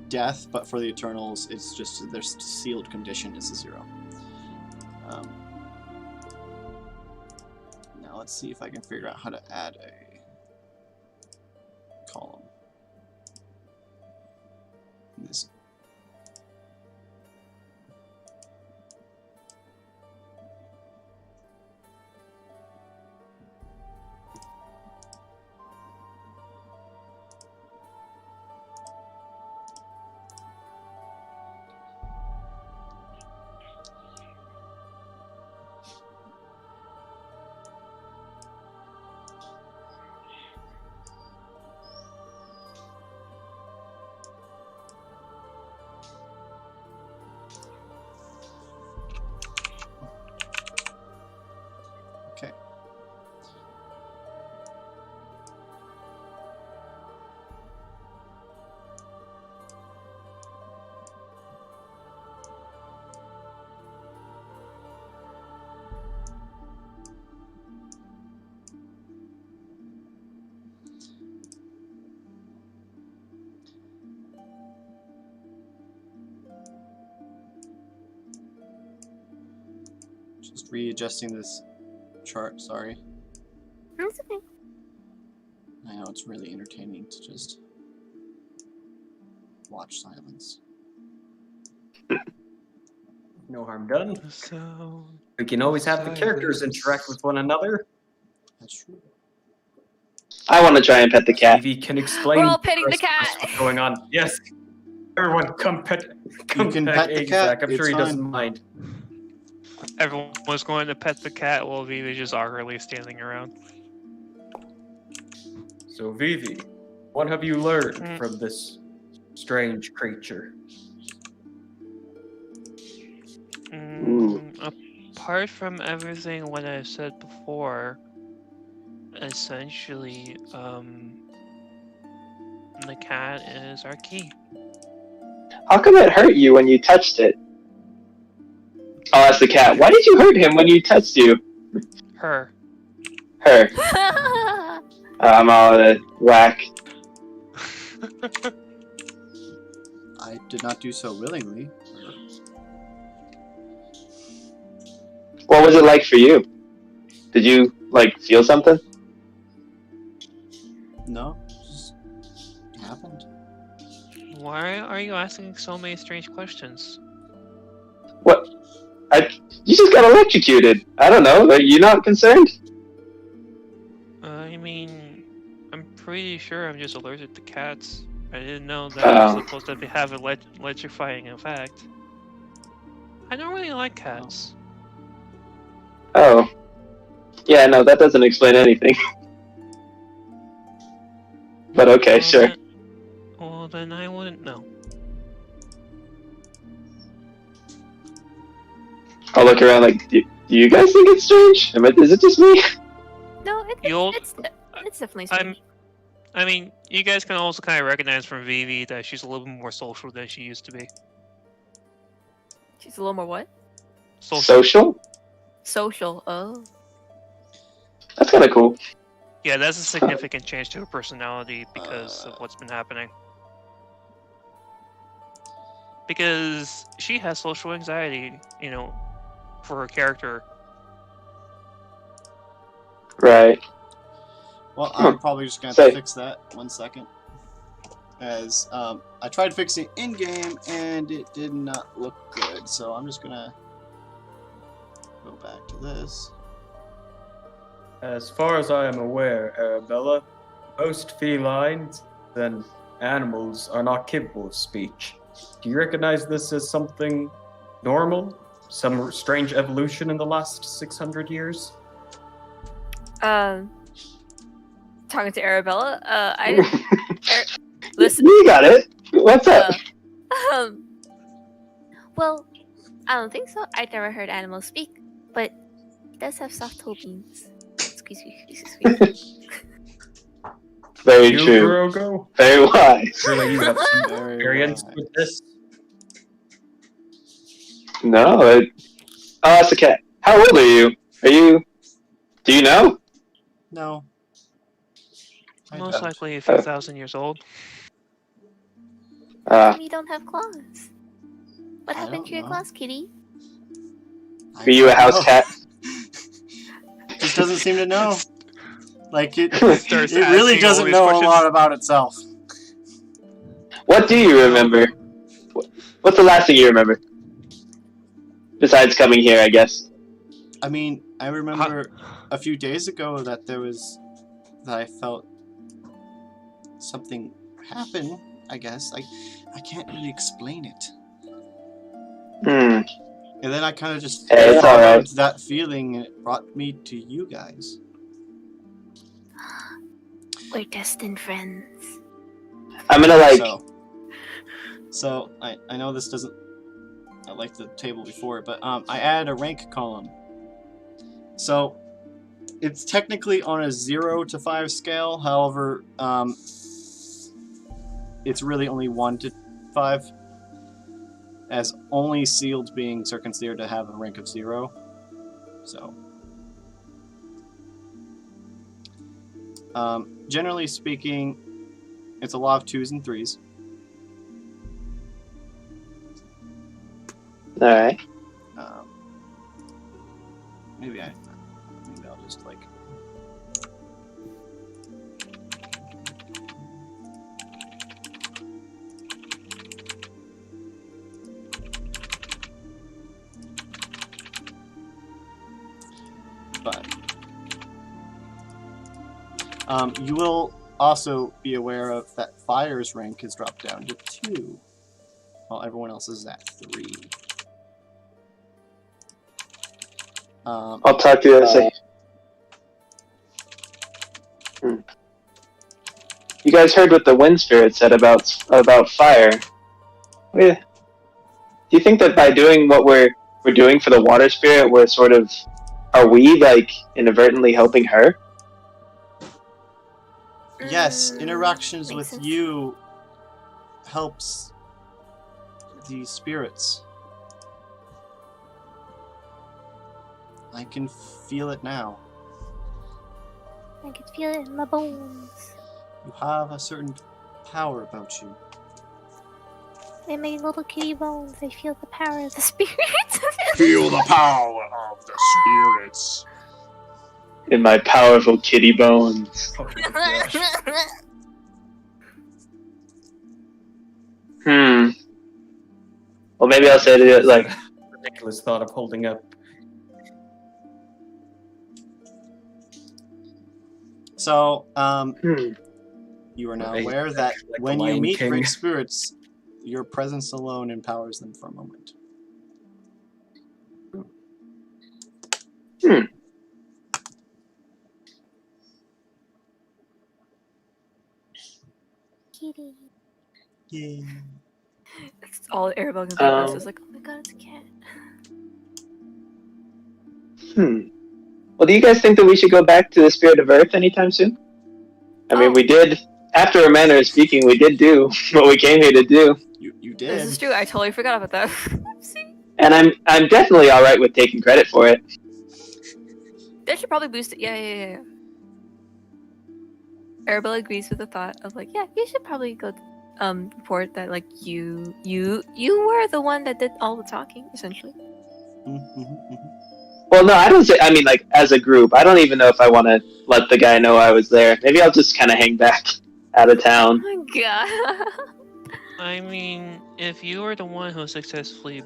Speaker 3: death, but for the Eternals, it's just their sealed condition is a 0. Now let's see if I can figure out how to add a column. This. Okay. Just readjusting this chart, sorry.
Speaker 7: That's okay.
Speaker 3: I know it's really entertaining to just watch silence.
Speaker 1: No harm done.
Speaker 6: So
Speaker 1: We can always have the characters interact with one another.
Speaker 3: That's true.
Speaker 10: I want to try and pet the cat.
Speaker 1: Evie can explain.
Speaker 8: We're all petting
Speaker 1: to
Speaker 8: the
Speaker 1: us
Speaker 8: cat.
Speaker 1: What's going on? Yes. Everyone, come pet. Come
Speaker 3: can
Speaker 1: pet
Speaker 3: pet the cat,
Speaker 1: Azak. I'm sure
Speaker 3: it's
Speaker 1: he doesn't
Speaker 3: fine.
Speaker 1: mind.
Speaker 6: everyone was going to pet the cat while Vivi's just awkwardly standing around.
Speaker 1: So Vivi, what have you learned from this strange creature?
Speaker 6: Apart from everything what I've said before, essentially, the cat is our key.
Speaker 10: How come it hurt you when you touched it? Oh, that's the cat. Why did you hurt him when you touched you?
Speaker 6: Her.
Speaker 10: Her. I'm all out of whack.
Speaker 3: I did not do so willingly.
Speaker 10: What was it like for you? Did you, feel something?
Speaker 3: No, just happened.
Speaker 6: Why are you asking so many strange questions?
Speaker 10: What? You just got electrocuted. I don't know. Are you not concerned?
Speaker 6: I mean, I'm pretty sure I'm just allergic to cats. I didn't know that was supposed to have an electrifying effect. I don't really like cats.
Speaker 10: Oh. Yeah, no, that doesn't explain anything. But okay,
Speaker 6: Well,
Speaker 10: sure.
Speaker 6: Well, then I wouldn't know.
Speaker 10: I'll look around like, do you guys think it's strange? Is it just me?
Speaker 8: No, it's definitely strange.
Speaker 6: I mean, you guys can also kind of recognize from Vivi that she's a little bit more social than she used to be.
Speaker 8: She's a little more what?
Speaker 10: Social?
Speaker 8: Social. Oh.
Speaker 10: That's kind of cool.
Speaker 6: Yeah, that's a significant change to her personality because of what's been happening. Because she has social anxiety, you know, for her character.
Speaker 10: Right.
Speaker 3: Well, I'm probably just gonna have to fix that. 1 second. As I tried fixing in game and it did not look good, so I'm just gonna go back to this.
Speaker 1: As far as I am aware, Arabella, most felines and animals are not capable of speech. Do you recognize this as something normal? Some strange evolution in the last 600 years?
Speaker 8: Talking to Arabella, listen.
Speaker 10: You got it. What's up?
Speaker 7: Well, I don't think so. I've never heard animals speak, but it does have soft toe beans. Squeeze, squeeze, squeeze, squeeze.
Speaker 10: Very
Speaker 1: You,
Speaker 10: true.
Speaker 1: Grogo?
Speaker 10: Very wise.
Speaker 1: Surely you have some
Speaker 3: Very
Speaker 1: experience
Speaker 3: wise.
Speaker 1: with this.
Speaker 10: No, oh, that's a cat. How old are you? Do you know?
Speaker 3: No. I
Speaker 6: Most
Speaker 3: don't.
Speaker 6: likely a few thousand years old.
Speaker 7: And you don't have claws. What
Speaker 3: I
Speaker 7: happened
Speaker 3: don't
Speaker 7: to your
Speaker 3: know.
Speaker 7: claws, kitty?
Speaker 10: Are you a house
Speaker 3: know.
Speaker 10: cat?
Speaker 3: Just doesn't seem to know. Like it
Speaker 6: Starts
Speaker 3: really
Speaker 6: asking all
Speaker 3: doesn't
Speaker 6: these
Speaker 3: know
Speaker 6: questions.
Speaker 3: a lot about itself.
Speaker 10: What do you remember? What's the last thing you remember? Besides coming here, I guess.
Speaker 3: I mean, I remember a few days ago that I felt something happen, I guess. I can't really explain it.
Speaker 10: Hmm.
Speaker 3: And then I kind of just
Speaker 10: Hey, it's
Speaker 3: followed
Speaker 10: alright.
Speaker 3: that feeling and it brought me to you guys.
Speaker 7: We're destined friends.
Speaker 10: I'm gonna like.
Speaker 3: So I know this doesn't like the table before, but I added a rank column. So it's technically on a 0 to 5 scale. However, it's really only 1 to 5, as only sealed beings are considered to have a rank of 0. So, generally speaking, it's a lot of 2s and 3s.
Speaker 10: All right.
Speaker 3: Maybe I'll just like. But you will also be aware of that Fire's rank has dropped down to 2, while everyone else is at 3.
Speaker 10: I'll talk to you in a second. You guys heard what the wind spirit said about fire. Do you think that by doing what we're doing for the water spirit, are we like inadvertently helping her?
Speaker 3: Yes, interactions
Speaker 7: makes
Speaker 3: with
Speaker 7: sense.
Speaker 3: you helps the spirits. I can feel it now.
Speaker 7: I can feel it in my bones.
Speaker 3: You have a certain power about you.
Speaker 7: In my little kitty bones, I feel the power of the spirits.
Speaker 3: Feel the power of the spirits.
Speaker 10: In my powerful kitty bones. Well, maybe I'll say it like,
Speaker 1: ridiculous thought of holding up.
Speaker 3: So,
Speaker 10: hmm.
Speaker 3: you are now
Speaker 1: Right.
Speaker 3: aware that
Speaker 1: Like the
Speaker 3: when you
Speaker 1: Lion
Speaker 3: meet
Speaker 1: King.
Speaker 3: great spirits, your presence alone empowers them for a moment.
Speaker 7: Kitty.
Speaker 3: Yay.
Speaker 8: It's all Arabelle can think of is like, oh my god, it's a cat.
Speaker 10: Well, do you guys think that we should go back to the Spirit of Earth anytime soon? I mean,
Speaker 8: Oh.
Speaker 10: we did, after a manner of speaking, we did do what we came here to do.
Speaker 3: You
Speaker 8: This is
Speaker 3: did.
Speaker 8: true. I totally forgot about that. See?
Speaker 10: And I'm definitely alright with taking credit for it.
Speaker 8: That should probably boost it. Yeah. Arabelle agrees with the thought of like, yeah, you should probably go report that like you were the one that did all the talking, essentially.
Speaker 10: Well, no, I don't say, I mean, like, as a group. I don't even know if I want to let the guy know I was there. Maybe I'll just kind of hang back out of town.
Speaker 8: Oh my god.
Speaker 6: I mean, if you were the one who successfully,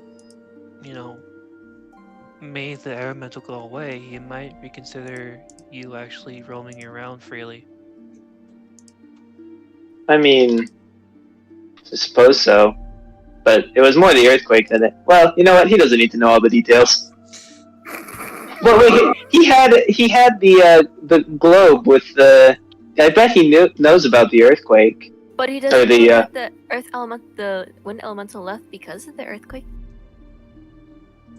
Speaker 6: made the elemental go away, you might reconsider you actually roaming around freely.
Speaker 10: I mean, I suppose so. But it was more the earthquake than it. Well, you know what? He doesn't need to know all the details. Well, wait, he had the globe with the. I bet he knows about the earthquake.
Speaker 8: But he
Speaker 10: Or
Speaker 8: doesn't
Speaker 10: the,
Speaker 8: know that the the wind elemental left because of the earthquake.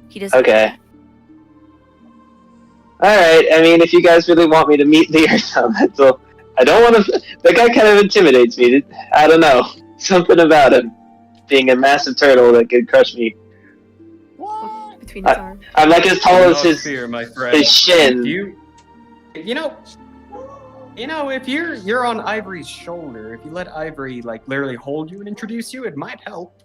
Speaker 8: He doesn't. know
Speaker 10: Okay.
Speaker 8: that.
Speaker 10: All right. I mean, if you guys really want me to meet the earth elemental, I don't want to. That guy kind of intimidates me. I don't know. Something about him being a massive turtle that could crush me.
Speaker 8: Between his arms.
Speaker 10: I'm like as tall as his
Speaker 1: fear, my friend.
Speaker 10: his shin.
Speaker 1: You know, if you're on Ivory's shoulder, if you let Ivory like literally hold you and introduce you, it might help.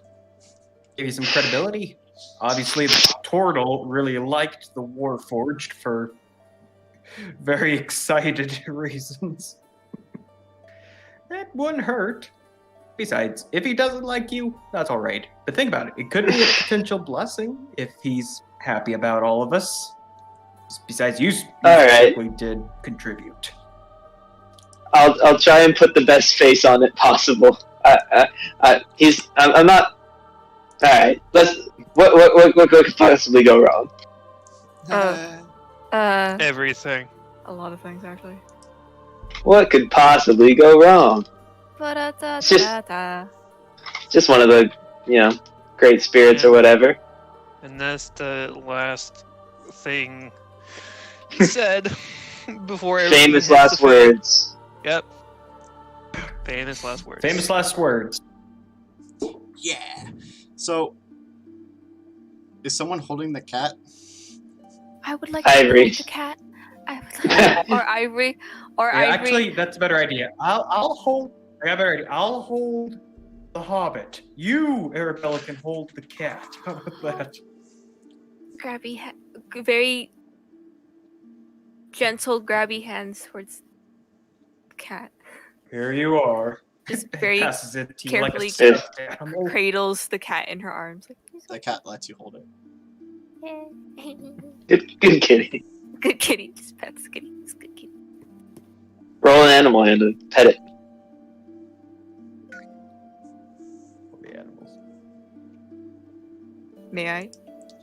Speaker 1: Give you some credibility. Obviously, the turtle really liked the Warforged for very excited reasons. That wouldn't hurt. Besides, if he doesn't like you, that's all right. But think about it. It could be a potential blessing if he's happy about all of us. Besides, you
Speaker 10: All right.
Speaker 1: specifically did contribute.
Speaker 10: I'll try and put the best face on it possible. I'm not. All right. What could possibly go wrong?
Speaker 6: Everything.
Speaker 8: A lot of things actually.
Speaker 10: What could possibly go wrong? Just one of the great spirits or whatever.
Speaker 6: And that's the last thing he said before everything
Speaker 10: Famous
Speaker 6: hits
Speaker 10: last
Speaker 6: the fan.
Speaker 10: words.
Speaker 6: Yep. Famous last words.
Speaker 1: Famous last words.
Speaker 3: Yeah. So, is someone holding the cat?
Speaker 8: I would like
Speaker 10: Ivory.
Speaker 8: to hold the cat. I would like or Ivory. Or
Speaker 1: Yeah,
Speaker 8: Ivory.
Speaker 1: actually, that's a better idea. I'll hold. I have a better idea. I'll hold the Hobbit. You, Arabella, can hold the cat. How about that?
Speaker 8: grabby, very gentle, grabby hands towards the cat.
Speaker 1: Here you are.
Speaker 8: Just very
Speaker 1: Passes it to you like a
Speaker 8: carefully
Speaker 1: stuffed animal.
Speaker 8: cradles the cat in her arms. Like,
Speaker 3: The cat lets you hold it.
Speaker 10: Good kitty.
Speaker 8: good kitty. Just pets the kitty. It's a good kitty.
Speaker 10: Roll an animal hand and pet it.
Speaker 1: The animals.
Speaker 8: May I?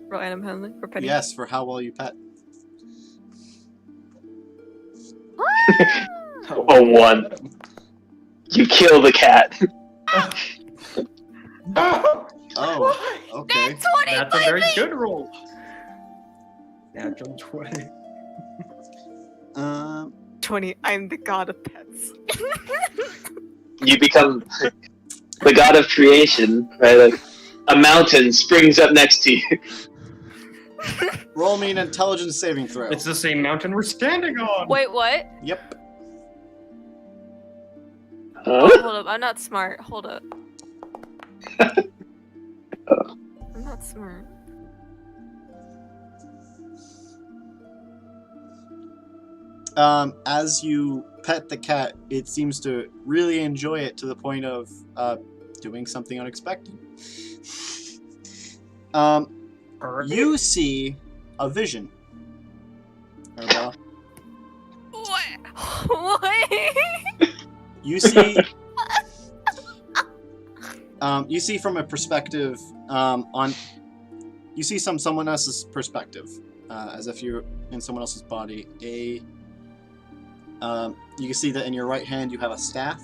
Speaker 8: Roll animal handling for petting?
Speaker 3: Yes, for how well you pet.
Speaker 10: A 1. You kill the cat.
Speaker 3: Oh, okay.
Speaker 1: That's a very good roll. Natural 20.
Speaker 8: 20. I'm the god of pets.
Speaker 10: You become the god of creation, right? Like, a mountain springs up next to you.
Speaker 3: Roll me an intelligence saving throw.
Speaker 1: It's the same mountain we're standing on.
Speaker 8: Wait, what?
Speaker 3: Yep.
Speaker 8: Oh, hold up. I'm not smart. Hold up. I'm not smart.
Speaker 3: As you pet the cat, it seems to really enjoy it to the point of doing something unexpected.
Speaker 1: Perfect.
Speaker 3: You see a vision. Arabella.
Speaker 8: What?
Speaker 3: You see. You see from a perspective you see someone else's perspective, as if you're in someone else's body. You can see that in your right hand you have a staff,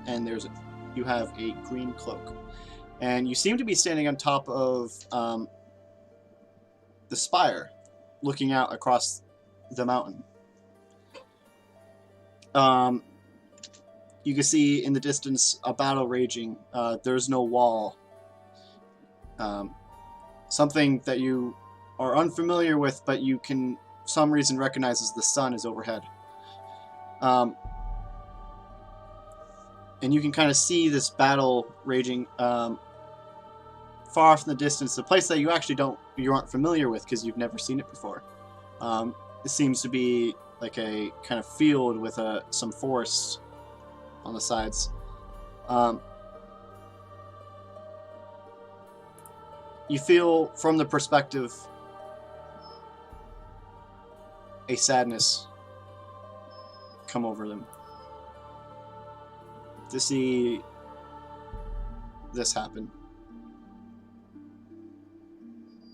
Speaker 3: and you have a green cloak, and you seem to be standing on top of the spire, looking out across the mountain. You can see in the distance a battle raging. There's no wall. Something that you are unfamiliar with, but you can, for some reason, recognize as the sun is overhead. And you can kind of see this battle raging far off in the distance, a place that you aren't familiar with because you've never seen it before. It seems to be like a kind of field with some forest on the sides. You feel, from the perspective, a sadness come over them to see this happen.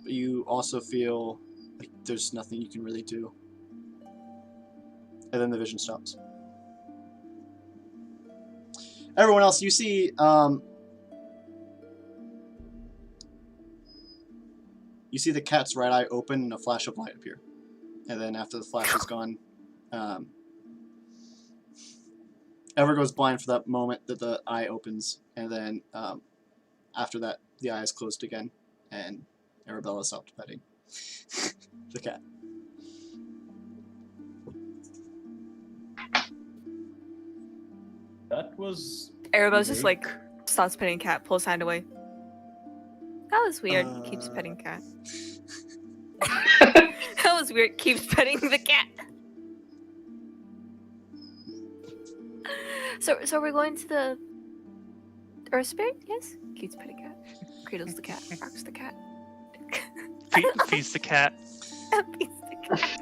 Speaker 3: But you also feel like there's nothing you can really do. And then the vision stops. Everyone else, you see, you see the cat's right eye open and a flash of light appear. And then after the flash is gone, Ever goes blind for that moment that the eye opens, and then after that, the eye is closed again, and Arabella stopped petting the cat.
Speaker 1: That was...
Speaker 8: Arabella's just like stops petting cat, pulls hand away. That was weird. Keeps petting cat. That was weird. Keeps petting the cat. So we're going to the Earth Spirit? Yes. Keeps petting cat. Cradles the cat. Rocks the cat.
Speaker 6: Feeds the cat.
Speaker 8: Feeds the cat.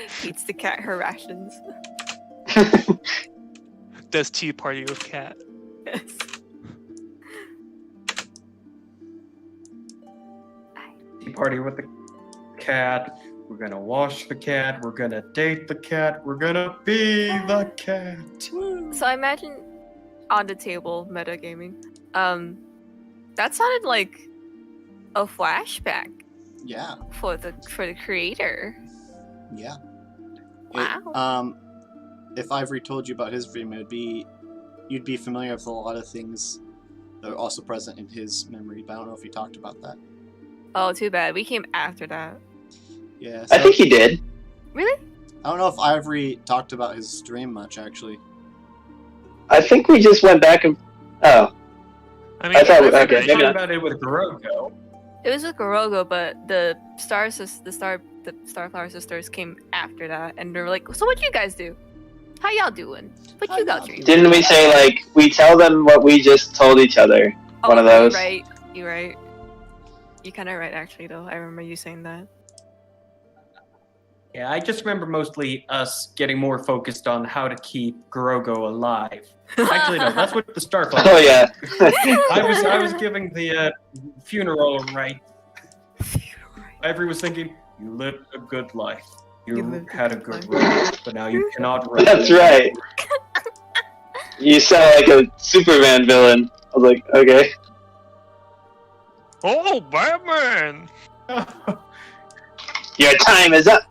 Speaker 8: Feeds the cat her rations.
Speaker 6: Does tea party with cat.
Speaker 8: Yes.
Speaker 1: Tea party with the cat. We're gonna wash the cat. We're gonna date the cat. We're gonna be the cat.
Speaker 8: So I imagine on the table, metagaming. That sounded like a flashback.
Speaker 3: Yeah.
Speaker 8: For the creator.
Speaker 3: Yeah.
Speaker 8: Wow.
Speaker 3: If Ivory told you about his dream, you'd be familiar with a lot of things that are also present in his memory, but I don't know if he talked about that.
Speaker 8: Oh, too bad. We came after that.
Speaker 3: Yeah.
Speaker 10: I think he did.
Speaker 8: Really?
Speaker 3: I don't know if Ivory talked about his dream much, actually.
Speaker 10: I think we just went back and... Oh. I thought... Okay, maybe
Speaker 1: talking
Speaker 10: not.
Speaker 1: about it with Gorogo.
Speaker 8: It was with Gorogo, but the Starflower Sisters came after that, and they were like, "So what you guys do? How y'all doing? What you got dreaming?"
Speaker 10: Didn't we say, like, we tell them what we just told each other? One of those.
Speaker 8: You're right. You're kind of right, actually, though. I remember you saying that.
Speaker 1: Yeah, I just remember mostly us getting more focused on how to keep Gorogo alive. Actually, no, that's what the Starflower.
Speaker 10: Oh, yeah.
Speaker 1: I was giving the funeral right. Ivory was thinking, you lived a good life. You had a good run, but now you cannot run.
Speaker 10: That's right. You sound like a Superman villain. I was like, okay.
Speaker 6: Oh, Batman!
Speaker 10: Your time is up.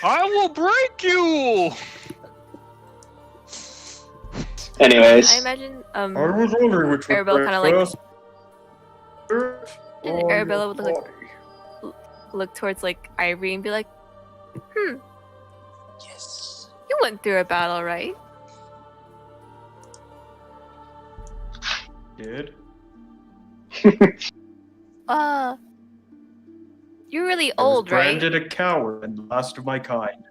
Speaker 6: I will break you!
Speaker 10: Anyways.
Speaker 8: I imagine
Speaker 1: I was wondering which
Speaker 8: Arabella kind of like... And
Speaker 1: Oh,
Speaker 8: Arabella would look towards like Ivory and be like,
Speaker 3: Yes.
Speaker 8: You went through a battle, right?
Speaker 1: Did?
Speaker 8: You're really
Speaker 1: I was
Speaker 8: old, right?
Speaker 1: branded a coward and the last of my kind.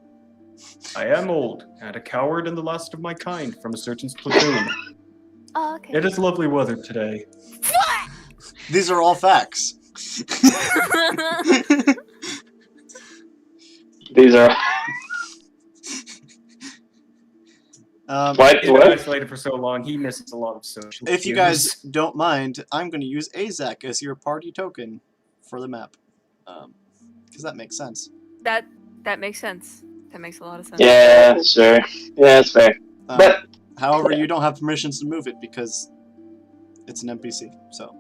Speaker 1: I am old, and a coward and the last of my kind from a certain platoon.
Speaker 7: Oh, okay.
Speaker 1: It is lovely weather today.
Speaker 3: These are all facts.
Speaker 10: These are.
Speaker 1: He's been
Speaker 10: What?
Speaker 1: isolated for so long, he misses a lot of social
Speaker 3: If you
Speaker 1: cues.
Speaker 3: guys don't mind, I'm going to use Azak as your party token for the map. Because that makes sense.
Speaker 8: That makes sense. That makes a lot of sense.
Speaker 10: Yeah, sure. Yeah, that's fair. But
Speaker 3: However, you don't have permissions to move it because it's an NPC. So,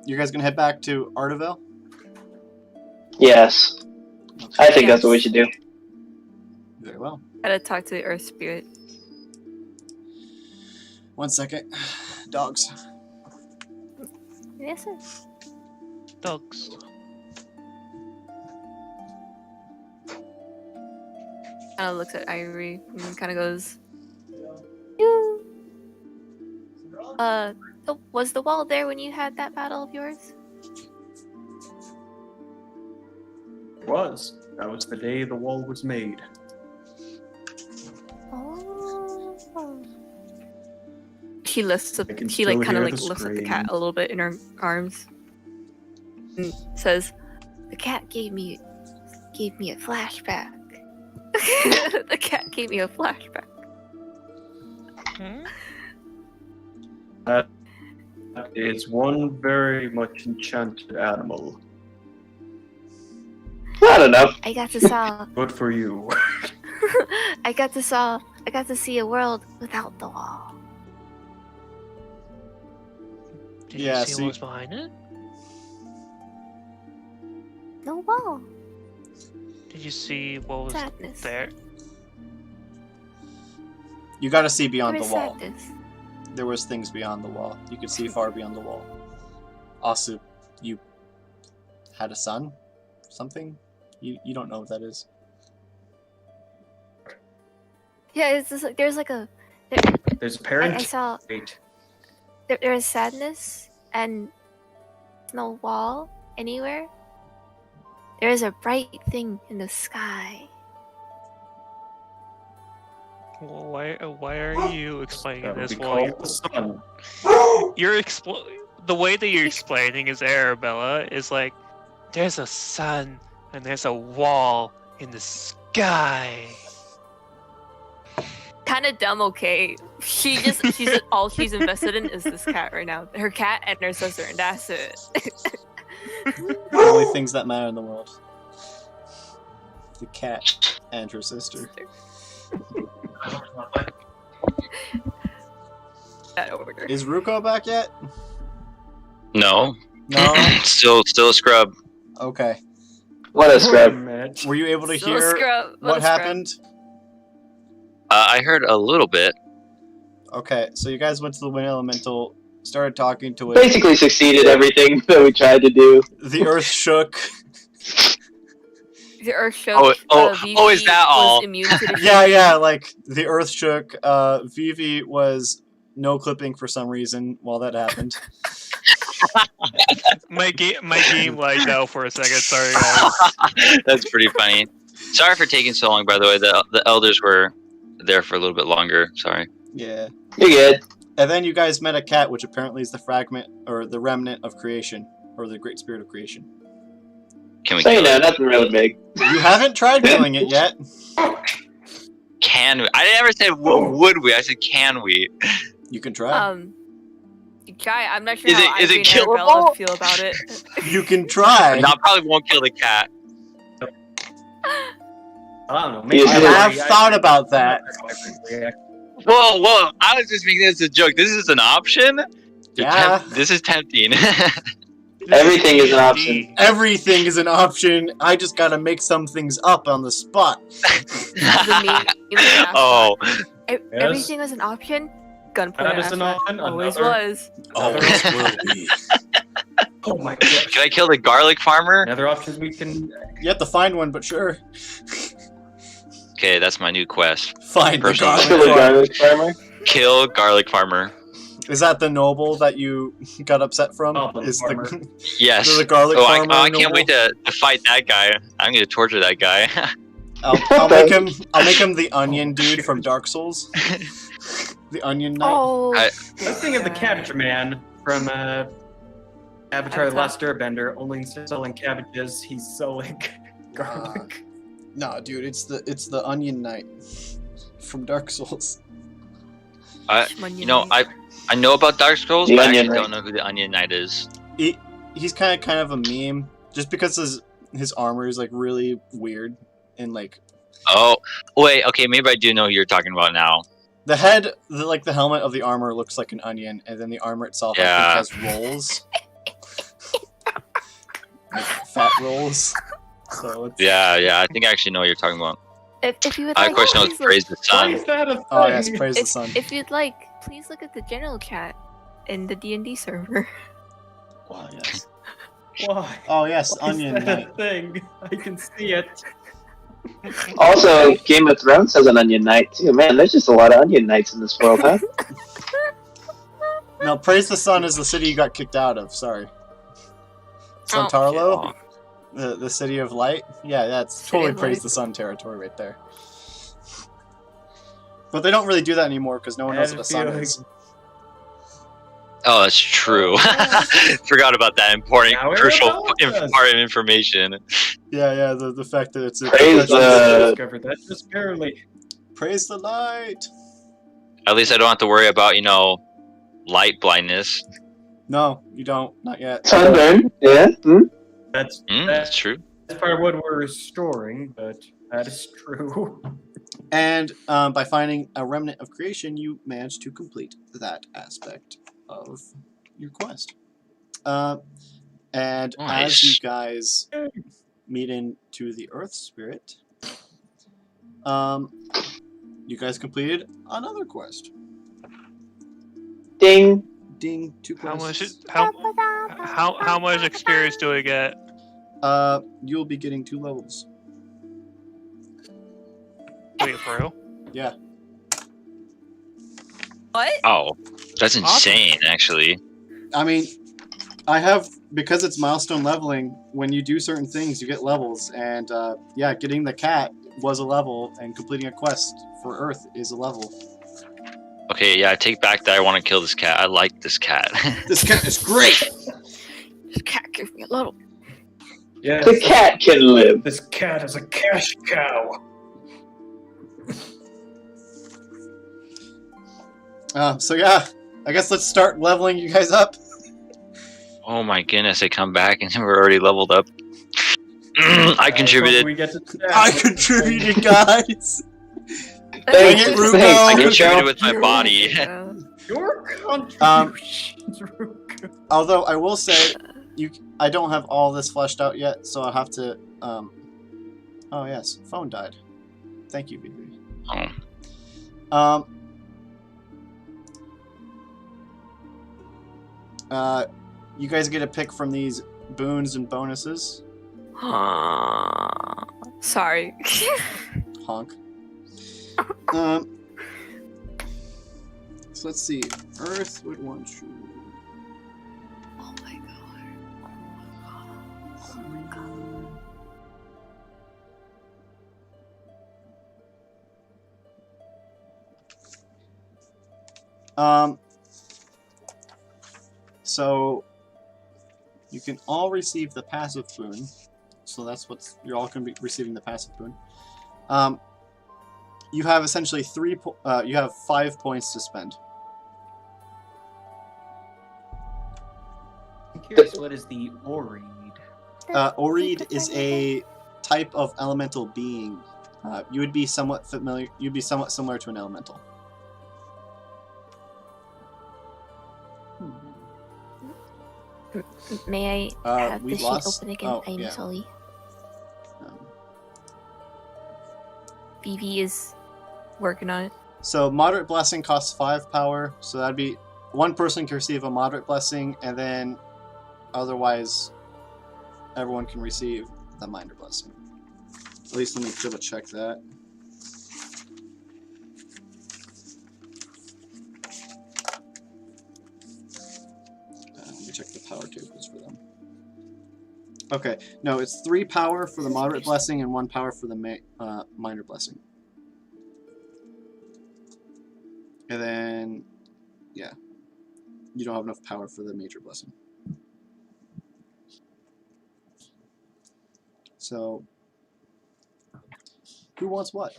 Speaker 3: you guys gonna head back to Arteville?
Speaker 10: yes, I think that's what we should do.
Speaker 3: Very well.
Speaker 8: Gotta talk to the Earth Spirit.
Speaker 3: 1 second. Dogs.
Speaker 7: Yes, sir.
Speaker 6: Dogs.
Speaker 8: Kind of looks at Ivory and kind of goes,
Speaker 7: You. Was the wall there when you had that battle of yours?
Speaker 1: It was. That was the day the wall was made.
Speaker 7: Oh.
Speaker 8: she lifts up,
Speaker 1: I can
Speaker 8: she like
Speaker 1: still
Speaker 8: kind of
Speaker 1: hear
Speaker 8: like
Speaker 1: the
Speaker 8: lifts up the
Speaker 1: scream.
Speaker 8: cat a little bit in her arms and says,
Speaker 7: The cat gave me a flashback.
Speaker 8: the cat gave me a flashback.
Speaker 6: Hmm?
Speaker 1: That is one very much enchanted animal.
Speaker 10: I don't know.
Speaker 7: I got to saw.
Speaker 1: Good for you.
Speaker 7: I got to see a world without the wall.
Speaker 6: Did
Speaker 3: Yeah,
Speaker 6: you see
Speaker 3: see-
Speaker 6: what was behind it?
Speaker 7: No wall.
Speaker 6: Did you see what was
Speaker 7: Sadness.
Speaker 6: there?
Speaker 3: You gotta see beyond
Speaker 7: There
Speaker 3: the
Speaker 7: is
Speaker 3: wall.
Speaker 7: sadness.
Speaker 3: There was things beyond the wall. You could see far beyond the wall. Also, you had a son? Something? You don't know what that is.
Speaker 7: Yeah, it's just like there's like a.
Speaker 1: There's a parent.
Speaker 7: I saw
Speaker 1: Wait.
Speaker 7: there is sadness and no wall anywhere. There is a bright thing in the sky.
Speaker 6: Well, why are you explaining
Speaker 1: That would
Speaker 6: this
Speaker 1: be
Speaker 6: while
Speaker 1: called the sun.
Speaker 6: you're the way that you're explaining is Arabella is like there's a sun and there's a wall in the sky.
Speaker 8: Kind of dumb, okay. She's all she's invested in is this cat right now. Her cat and her sister, and that's it.
Speaker 3: The only things that matter in the world. The cat and her sister.
Speaker 8: That order.
Speaker 3: Is Ruko back yet?
Speaker 4: No,
Speaker 3: No?
Speaker 4: still a scrub.
Speaker 3: Okay.
Speaker 10: What a scrub.
Speaker 1: Mitch.
Speaker 3: Were you able to
Speaker 8: Still a
Speaker 3: hear
Speaker 8: scrub,
Speaker 3: what
Speaker 8: a scrub.
Speaker 3: happened?
Speaker 4: I heard a little bit.
Speaker 3: Okay, so you guys went to the Wind Elemental, started talking to it.
Speaker 10: Basically succeeded everything that we tried to do.
Speaker 3: The earth shook.
Speaker 8: The earth shook.
Speaker 4: Oh,
Speaker 8: Vivi
Speaker 4: is that all?
Speaker 8: Was immune to the
Speaker 3: Yeah, like the earth shook. Vivi was no clipping for some reason while that happened.
Speaker 6: My game lagged out for a second. Sorry, guys.
Speaker 4: That's pretty funny. Sorry for taking so long, by the way. The elders were there for a little bit longer. Sorry.
Speaker 3: Yeah.
Speaker 10: You're good.
Speaker 3: And then you guys met a cat, which apparently is the fragment or the remnant of creation, or the great spirit of creation.
Speaker 4: Can we
Speaker 10: So you
Speaker 4: kill
Speaker 10: know,
Speaker 4: it?
Speaker 10: nothing really big.
Speaker 3: You haven't tried killing it yet.
Speaker 4: Can we? I never said would we. I said can we.
Speaker 3: You can try.
Speaker 8: You try. I'm not sure
Speaker 4: Is
Speaker 8: how
Speaker 4: it
Speaker 8: Ivy and
Speaker 4: killable?
Speaker 8: Arabella feel about it.
Speaker 3: You can try.
Speaker 4: No, probably won't kill the cat.
Speaker 1: I don't know.
Speaker 10: You
Speaker 1: Maybe
Speaker 10: should-
Speaker 3: I have thought about that.
Speaker 4: Whoa! I was just making this a joke. This is an option.
Speaker 3: Yeah.
Speaker 4: This is tempting.
Speaker 10: Everything is an option.
Speaker 3: Everything is an option. I just gotta make some things up on the spot.
Speaker 4: Oh,
Speaker 8: Everything was an option. Gunpoint.
Speaker 1: That is an option.
Speaker 8: Always
Speaker 1: Another-
Speaker 8: was.
Speaker 3: Always will be.
Speaker 1: Oh my god.
Speaker 4: can I kill the garlic farmer?
Speaker 1: Another option we can.
Speaker 3: You have to find one, but sure.
Speaker 4: Okay, that's my new quest.
Speaker 3: Find the
Speaker 4: Personal.
Speaker 10: Kill the
Speaker 3: garlic farm.
Speaker 10: garlic farmer.
Speaker 4: Kill garlic farmer.
Speaker 3: Is that the noble that you got upset from?
Speaker 1: Goblin
Speaker 3: Is
Speaker 1: farmer.
Speaker 4: Yes.
Speaker 3: the garlic
Speaker 4: Oh,
Speaker 3: farmer
Speaker 4: I can't
Speaker 3: noble?
Speaker 4: wait to fight that guy. I'm gonna torture that guy.
Speaker 3: I'll make him. I'll make him the onion dude from Dark Souls. The Onion Knight.
Speaker 8: Oh,
Speaker 4: I-
Speaker 1: I was thinking of the Cabbage Man from Avatar: The Last Airbender. Only instead of selling cabbages, he's selling garlic.
Speaker 3: No, dude, it's the Onion Knight from Dark Souls.
Speaker 4: You know, I know about Dark Scrolls,
Speaker 10: The
Speaker 4: but I
Speaker 10: Onion
Speaker 4: actually
Speaker 10: Knight.
Speaker 4: don't know who the Onion Knight is.
Speaker 3: He's kind of a meme, just because his armor is like really weird and like
Speaker 4: Oh, wait, okay, maybe I do know who you're talking about now.
Speaker 3: the head, the helmet of the armor looks like an onion, and then the armor itself I think has rolls, like fat rolls. So it's,
Speaker 4: Yeah, I think I actually know what you're talking about.
Speaker 8: if you would
Speaker 4: I
Speaker 8: like,
Speaker 4: question was
Speaker 8: please look-
Speaker 4: Praise the
Speaker 1: Why
Speaker 4: Sun.
Speaker 1: is that a thing?
Speaker 3: oh yes, praise the sun.
Speaker 8: If you'd like, please look at the general chat in the D&D server.
Speaker 3: Oh yes.
Speaker 1: Why?
Speaker 3: Oh yes,
Speaker 1: Why is
Speaker 3: Onion
Speaker 1: that
Speaker 3: Knight.
Speaker 1: a thing? I can see it.
Speaker 10: Also, Game of Thrones has an Onion Knight too. Man, there's just a lot of Onion Knights in this world, huh?
Speaker 3: No, praise the sun is the city you got kicked out of. Sorry. Santarlo, the city of light. Yeah, that's
Speaker 8: City
Speaker 3: totally
Speaker 8: of
Speaker 3: praise
Speaker 8: Light.
Speaker 3: the sun territory right there. But they don't really do that anymore because no one knows what a sun is.
Speaker 4: Oh, that's true. Forgot about that important,
Speaker 1: Now
Speaker 4: crucial
Speaker 1: everyone does.
Speaker 4: part of information.
Speaker 3: Yeah, the fact that it's a
Speaker 10: Praise the-
Speaker 1: Discovered that just barely.
Speaker 3: praise the light.
Speaker 4: At least I don't have to worry about, light blindness.
Speaker 3: No, you don't. Not yet.
Speaker 10: Sunburn, yeah.
Speaker 1: That's
Speaker 4: That's true.
Speaker 1: that's part of what we're restoring, but that is true.
Speaker 3: And by finding a remnant of creation, you manage to complete that aspect of your quest. And as
Speaker 4: Nice.
Speaker 3: you guys meet into the Earth Spirit, you guys completed another quest.
Speaker 10: Ding.
Speaker 3: Ding, 2
Speaker 6: How
Speaker 3: quests.
Speaker 6: much? How much experience do I get?
Speaker 3: You'll be getting 2 levels.
Speaker 6: Wait, for real?
Speaker 3: Yeah.
Speaker 8: What?
Speaker 4: Oh, that's insane, actually.
Speaker 3: I mean, I have, because it's milestone leveling, when you do certain things, you get levels. And yeah, getting the cat was a level, and completing a quest for Earth is a level.
Speaker 4: Okay, yeah, I take back that I want to kill this cat. I like this cat.
Speaker 3: This cat is great!
Speaker 8: This cat gives me a little.
Speaker 1: Yeah,
Speaker 10: The cat can live.
Speaker 1: this cat is a cash cow.
Speaker 3: So yeah, I guess let's start leveling you guys up.
Speaker 4: Oh my goodness, I come back and we're already leveled up. I contributed.
Speaker 1: We get to
Speaker 3: I contributed, guys! Dang
Speaker 10: Thanks,
Speaker 3: it, Ruko!
Speaker 10: thanks,
Speaker 4: I
Speaker 10: Ruko.
Speaker 4: contributed with my body.
Speaker 1: Your contributions, Ruko.
Speaker 3: Although I will say, I don't have all this fleshed out yet, so I'll have to. Oh yes, phone died. Thank you, BB.
Speaker 4: Oh.
Speaker 3: You guys get a pick from these boons and bonuses.
Speaker 8: Sorry.
Speaker 3: Honk. So let's see. Earth would want you.
Speaker 8: Oh my
Speaker 3: So you can all receive the passive boon. So that's what you're all going to be receiving, the passive boon. You have essentially you have 5 points to spend.
Speaker 1: I'm curious, what is the Oreed?
Speaker 3: Oreed is a type of elemental being. You would be somewhat familiar. You'd be somewhat similar to an elemental.
Speaker 7: May I have
Speaker 3: we
Speaker 7: the sheet
Speaker 3: lost-
Speaker 7: open again?
Speaker 3: oh,
Speaker 7: I'm
Speaker 3: yeah.
Speaker 7: sorry.
Speaker 3: Um,
Speaker 8: BB is working on it.
Speaker 3: So moderate blessing costs 5 power. So that'd be 1 person can receive a moderate blessing, and then otherwise everyone can receive the minor blessing. At least let me double check that. Let me check the power tables for them. Okay, no, it's 3 power for the moderate blessing and 1 power for the minor blessing. And then, yeah, you don't have enough power for the major blessing. So, who wants what?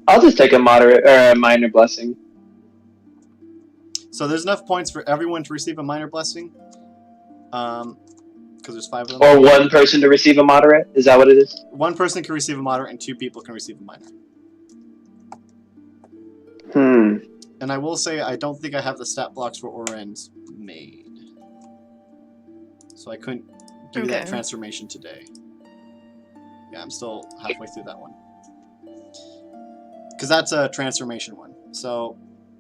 Speaker 10: I'll just take a moderate or a minor blessing.
Speaker 3: So there's enough points for everyone to receive a minor blessing. Because there's 5 of them.
Speaker 10: Or one person to receive a moderate? Is that what it is?
Speaker 3: 1 person can receive a moderate and 2 people can receive a minor. And I will say I don't think I have the stat blocks for Oren's made. So I couldn't give you that transformation today. Yeah, I'm still halfway through that one. Because that's a transformation one. So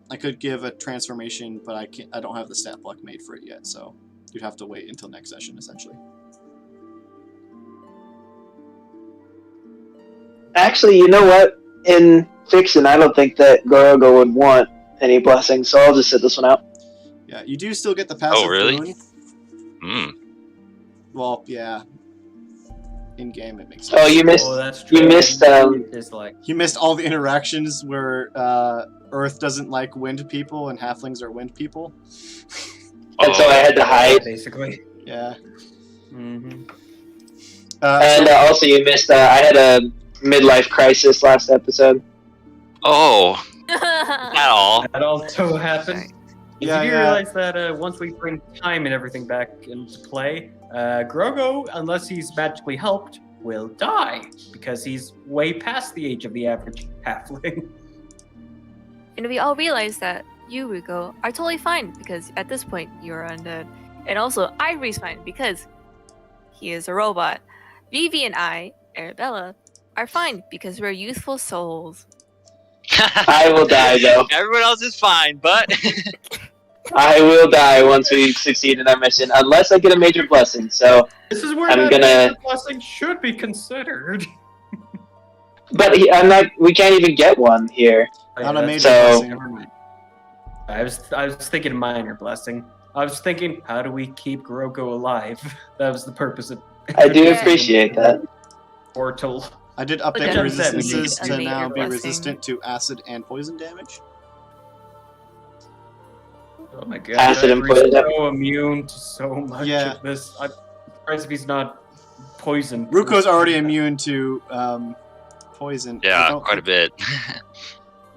Speaker 3: I could give a transformation, but I don't have the stat block made for it yet, so you'd have to wait until next session, essentially.
Speaker 10: Actually, you know what? In fiction, I don't think that Gorogo would want any blessings, so I'll just sit this one out.
Speaker 3: Yeah, you do still get the passive boon.
Speaker 4: Hmm.
Speaker 3: Well, yeah. In game, it makes sense.
Speaker 10: Oh, you missed.
Speaker 1: Oh, that's true.
Speaker 10: You missed.
Speaker 3: You missed all the interactions where Earth doesn't like wind people and halflings are wind people.
Speaker 10: And so I had to hide.
Speaker 1: Basically.
Speaker 3: Yeah.
Speaker 1: Mm-hmm.
Speaker 10: And also, you missed. I had a midlife crisis last episode.
Speaker 4: Oh. At all.
Speaker 1: That also happened.
Speaker 3: Yeah,
Speaker 1: you do
Speaker 3: yeah.
Speaker 1: realize that once we bring time and everything back into play, Grogo, unless he's magically helped, will die because he's way past the age of the average halfling.
Speaker 8: And we all realize that you, Rico, are totally fine because at this point you're undead. And also, Ivory's fine because he is a robot. Vivi and I, Arabella, are fine because we're youthful souls.
Speaker 10: I will die, though.
Speaker 4: Everyone else is fine, but
Speaker 10: I will die once we succeed in our mission, unless I get a major blessing. So
Speaker 1: This is where
Speaker 10: I'm
Speaker 1: that
Speaker 10: gonna-
Speaker 1: major blessing should be considered.
Speaker 10: but I'm not. We can't even get one here.
Speaker 3: Not a major
Speaker 10: So-
Speaker 3: blessing.
Speaker 1: Never mind. I was thinking minor blessing. I was thinking, how do we keep Grogo alive? That was the purpose of.
Speaker 10: I do appreciate that.
Speaker 1: Portal.
Speaker 3: I did
Speaker 8: But
Speaker 3: update
Speaker 8: then
Speaker 3: the resistances
Speaker 8: we need a
Speaker 3: to
Speaker 8: major
Speaker 3: now be
Speaker 8: blessing.
Speaker 3: resistant to acid and poison damage.
Speaker 1: Oh my god.
Speaker 10: Acid and
Speaker 1: Ivory's
Speaker 10: poison.
Speaker 1: so immune to so much
Speaker 3: Yeah.
Speaker 1: of this. I'm surprised if he's not poisoned.
Speaker 3: Ruko's already immune to poison. I
Speaker 4: yeah,
Speaker 3: don't
Speaker 4: quite a
Speaker 3: think-
Speaker 4: bit.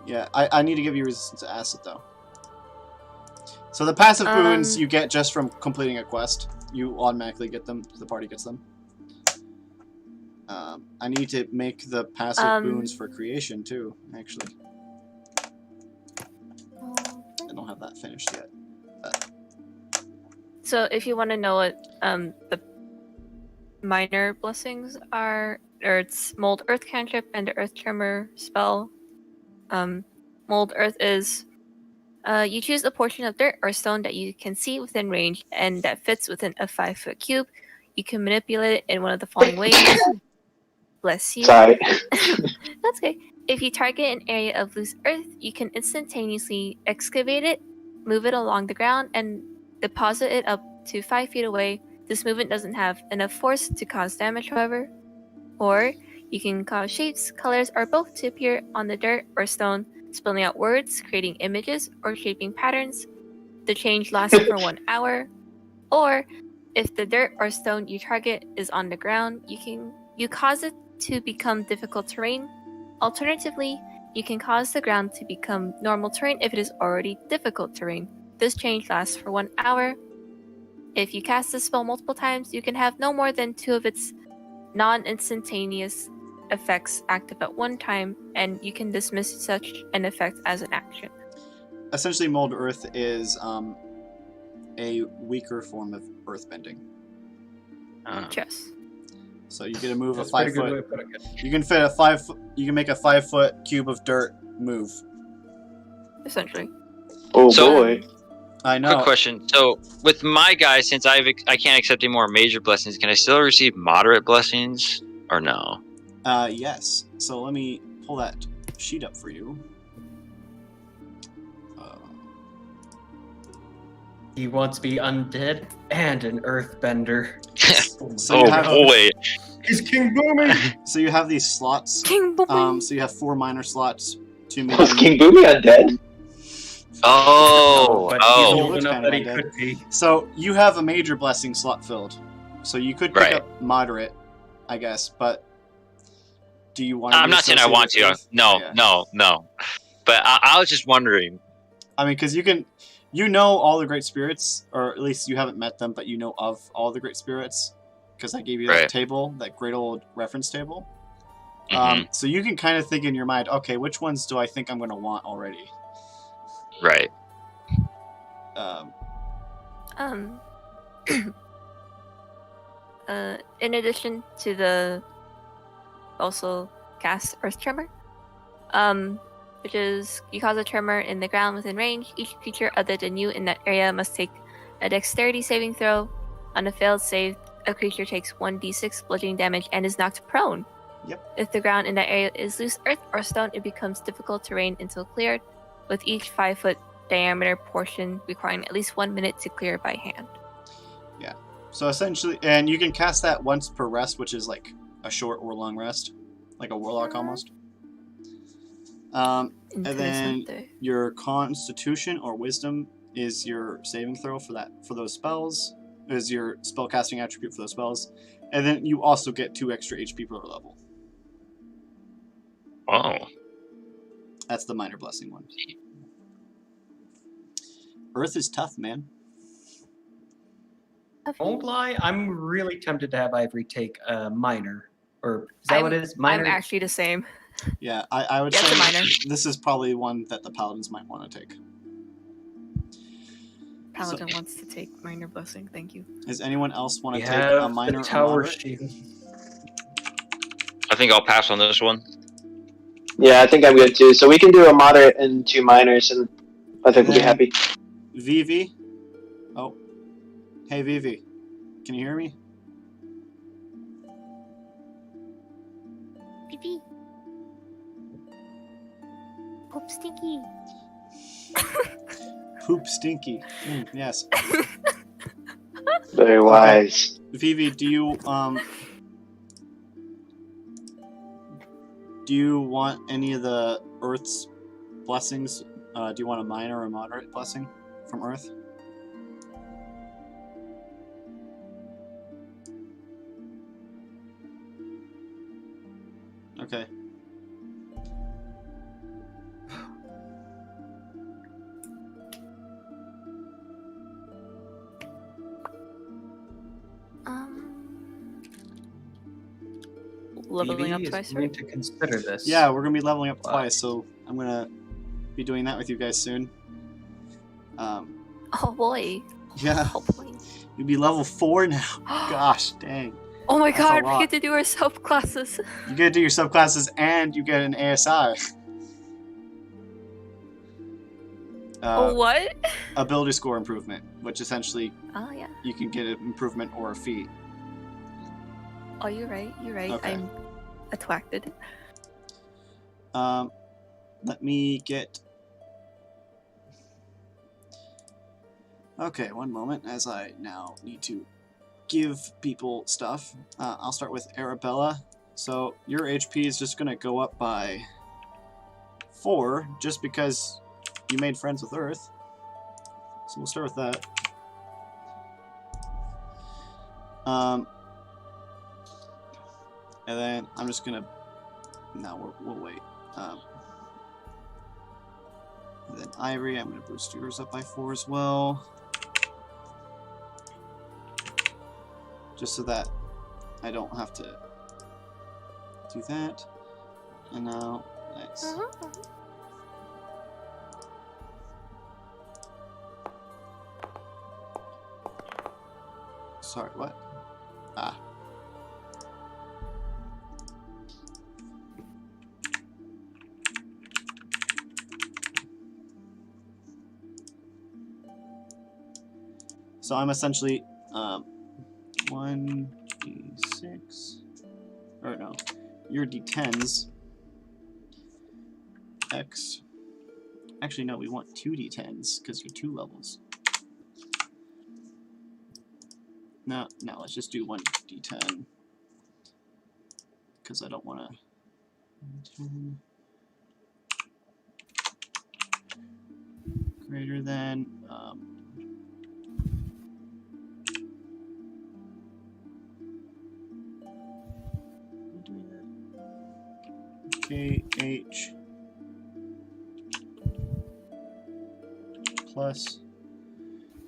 Speaker 3: Yeah, I need to give you resistance to acid though. So the passive boons you get just from completing a quest. You automatically get them. The party gets them. I need to make the passive boons for creation too. Actually, I don't have that finished yet.
Speaker 8: So if you want to know what the minor blessings are, or it's Mold Earth cantrip and the Earth Tremor spell. Mold Earth is you choose a portion of dirt or stone that you can see within range and that fits within a 5-foot cube. You can manipulate it in one of the following ways. Bless you.
Speaker 10: Sorry.
Speaker 8: That's okay. If you target an area of loose earth, you can instantaneously excavate it, move it along the ground, and deposit it up to 5 feet away. This movement doesn't have enough force to cause damage, however. Or you can cause shapes, colors, or both to appear on the dirt or stone, spelling out words, creating images, or shaping patterns. The change lasts for 1 hour. Or if the dirt or stone you target is on the ground, you cause it to become difficult terrain. Alternatively, you can cause the ground to become normal terrain if it is already difficult terrain. This change lasts for 1 hour. If you cast the spell multiple times, you can have no more than 2 of its non-instantaneous effects active at one time, and you can dismiss such an effect as an action.
Speaker 3: Essentially, Mold Earth is a weaker form of earthbending.
Speaker 8: Yes.
Speaker 3: So you get to move
Speaker 1: That's
Speaker 3: a 5
Speaker 1: pretty good way
Speaker 3: foot.
Speaker 1: of putting it.
Speaker 3: You can fit a 5 foot. You can make a 5 foot cube of dirt move.
Speaker 8: Essentially.
Speaker 10: Oh
Speaker 4: So-
Speaker 10: boy.
Speaker 3: I know.
Speaker 4: Quick question. So with my guy, since I can't accept any more major blessings, can I still receive moderate blessings or no?
Speaker 3: Yes. So let me pull that sheet up for you.
Speaker 1: He wants to be undead and an earthbender.
Speaker 3: So you have,
Speaker 4: boy.
Speaker 1: He's King Boomy!
Speaker 3: so you have these slots.
Speaker 8: King Boomy.
Speaker 3: So you have 4 minor slots, 2
Speaker 10: Was
Speaker 3: medium.
Speaker 10: King Boomy undead?
Speaker 4: Oh,
Speaker 1: but
Speaker 4: oh.
Speaker 1: he's old
Speaker 3: Looks
Speaker 1: enough
Speaker 3: kinda
Speaker 1: that he
Speaker 3: undead.
Speaker 1: could be.
Speaker 3: So you have a major blessing slot filled. So you could pick
Speaker 4: Right.
Speaker 3: up moderate, I guess, but do you want?
Speaker 4: I'm not saying I want to. No,
Speaker 3: Yeah.
Speaker 4: no. But I was just wondering.
Speaker 3: I mean, because you know all the great spirits, or at least you haven't met them, but you know of all the great spirits, because I gave you that
Speaker 4: Right.
Speaker 3: table, that great old reference table.
Speaker 4: Mhm.
Speaker 3: So you can kind of think in your mind, okay, which ones do I think I'm going to want already?
Speaker 4: Right.
Speaker 8: In addition to the also cast Earth Tremor, which is you cause a tremor in the ground within range. Each creature other than you in that area must take a dexterity saving throw. On a failed save, a creature takes 1d6 bludgeoning damage and is knocked prone.
Speaker 3: Yep.
Speaker 8: If the ground in that area is loose earth or stone, it becomes difficult terrain until cleared, with each 5-foot diameter portion requiring at least 1 minute to clear by hand.
Speaker 3: So essentially, and you can cast that once per rest, which is like a short or long rest, like a warlock almost. And then
Speaker 8: Interesante.
Speaker 3: your Constitution or Wisdom is your saving throw for those spells. Is your spellcasting attribute for those spells, and then you also get 2 extra HP per level.
Speaker 4: Oh.
Speaker 3: That's the minor blessing one. Earth is tough, man.
Speaker 1: Won't lie, I'm really tempted to have Ivory take a minor. Or is that what it is? Minor?
Speaker 8: I'm actually the same.
Speaker 3: Yeah, I would
Speaker 8: Yeah, it's
Speaker 3: say
Speaker 8: a minor.
Speaker 3: this is probably one that the paladins might want to take.
Speaker 8: Paladin wants to take minor blessing. Thank you.
Speaker 3: Does anyone else want
Speaker 1: We
Speaker 3: to take
Speaker 1: have
Speaker 3: a minor
Speaker 1: the
Speaker 3: or
Speaker 1: tower
Speaker 3: moderate?
Speaker 1: shield.
Speaker 4: I think I'll pass on this one.
Speaker 10: Yeah, I think I'm good too. So we can do a moderate and 2 minors, and I think we'll be happy.
Speaker 3: Vivi? Oh. Hey, Vivi. Can you hear me?
Speaker 7: Pee-pee. Poop stinky.
Speaker 3: Poop stinky. Yes.
Speaker 10: Very wise.
Speaker 3: Vivi, do you want any of the Earth's blessings? Do you want a minor or moderate blessing from Earth? Okay.
Speaker 8: Leveling up
Speaker 1: BB is
Speaker 8: twice,
Speaker 1: going
Speaker 8: right?
Speaker 1: to consider this.
Speaker 3: Yeah, we're gonna be leveling up
Speaker 1: Wow.
Speaker 3: twice, so I'm gonna be doing that with you guys soon.
Speaker 8: Oh boy.
Speaker 3: Yeah,
Speaker 8: Oh boy.
Speaker 3: you'll be level 4 now. Gosh, dang.
Speaker 8: Oh my
Speaker 3: That's a
Speaker 8: god, we
Speaker 3: lot.
Speaker 8: get to do our subclasses.
Speaker 3: You get to do your subclasses and you get an ASI.
Speaker 8: What?
Speaker 3: Ability score improvement, which essentially
Speaker 8: Oh yeah.
Speaker 3: you can get an improvement or a feat.
Speaker 8: Oh, you're right. You're right.
Speaker 3: Okay.
Speaker 8: I'm attracted.
Speaker 3: Let me get. Okay, one moment, as I now need to give people stuff. I'll start with Arabella. So your HP is just gonna go up by 4, just because you made friends with Earth. So we'll start with that. And then I'm just gonna. No, we'll wait. And then Ivory, I'm gonna boost yours up by 4 as well. Just so that I don't have to do that. And now, nice. Sorry, what? Ah. So I'm essentially 1d6, or no, your d10s. X. Actually, no, we want 2d10s because you're 2 levels. No, let's just do 1d10. Because I don't want to. Greater than. KH plus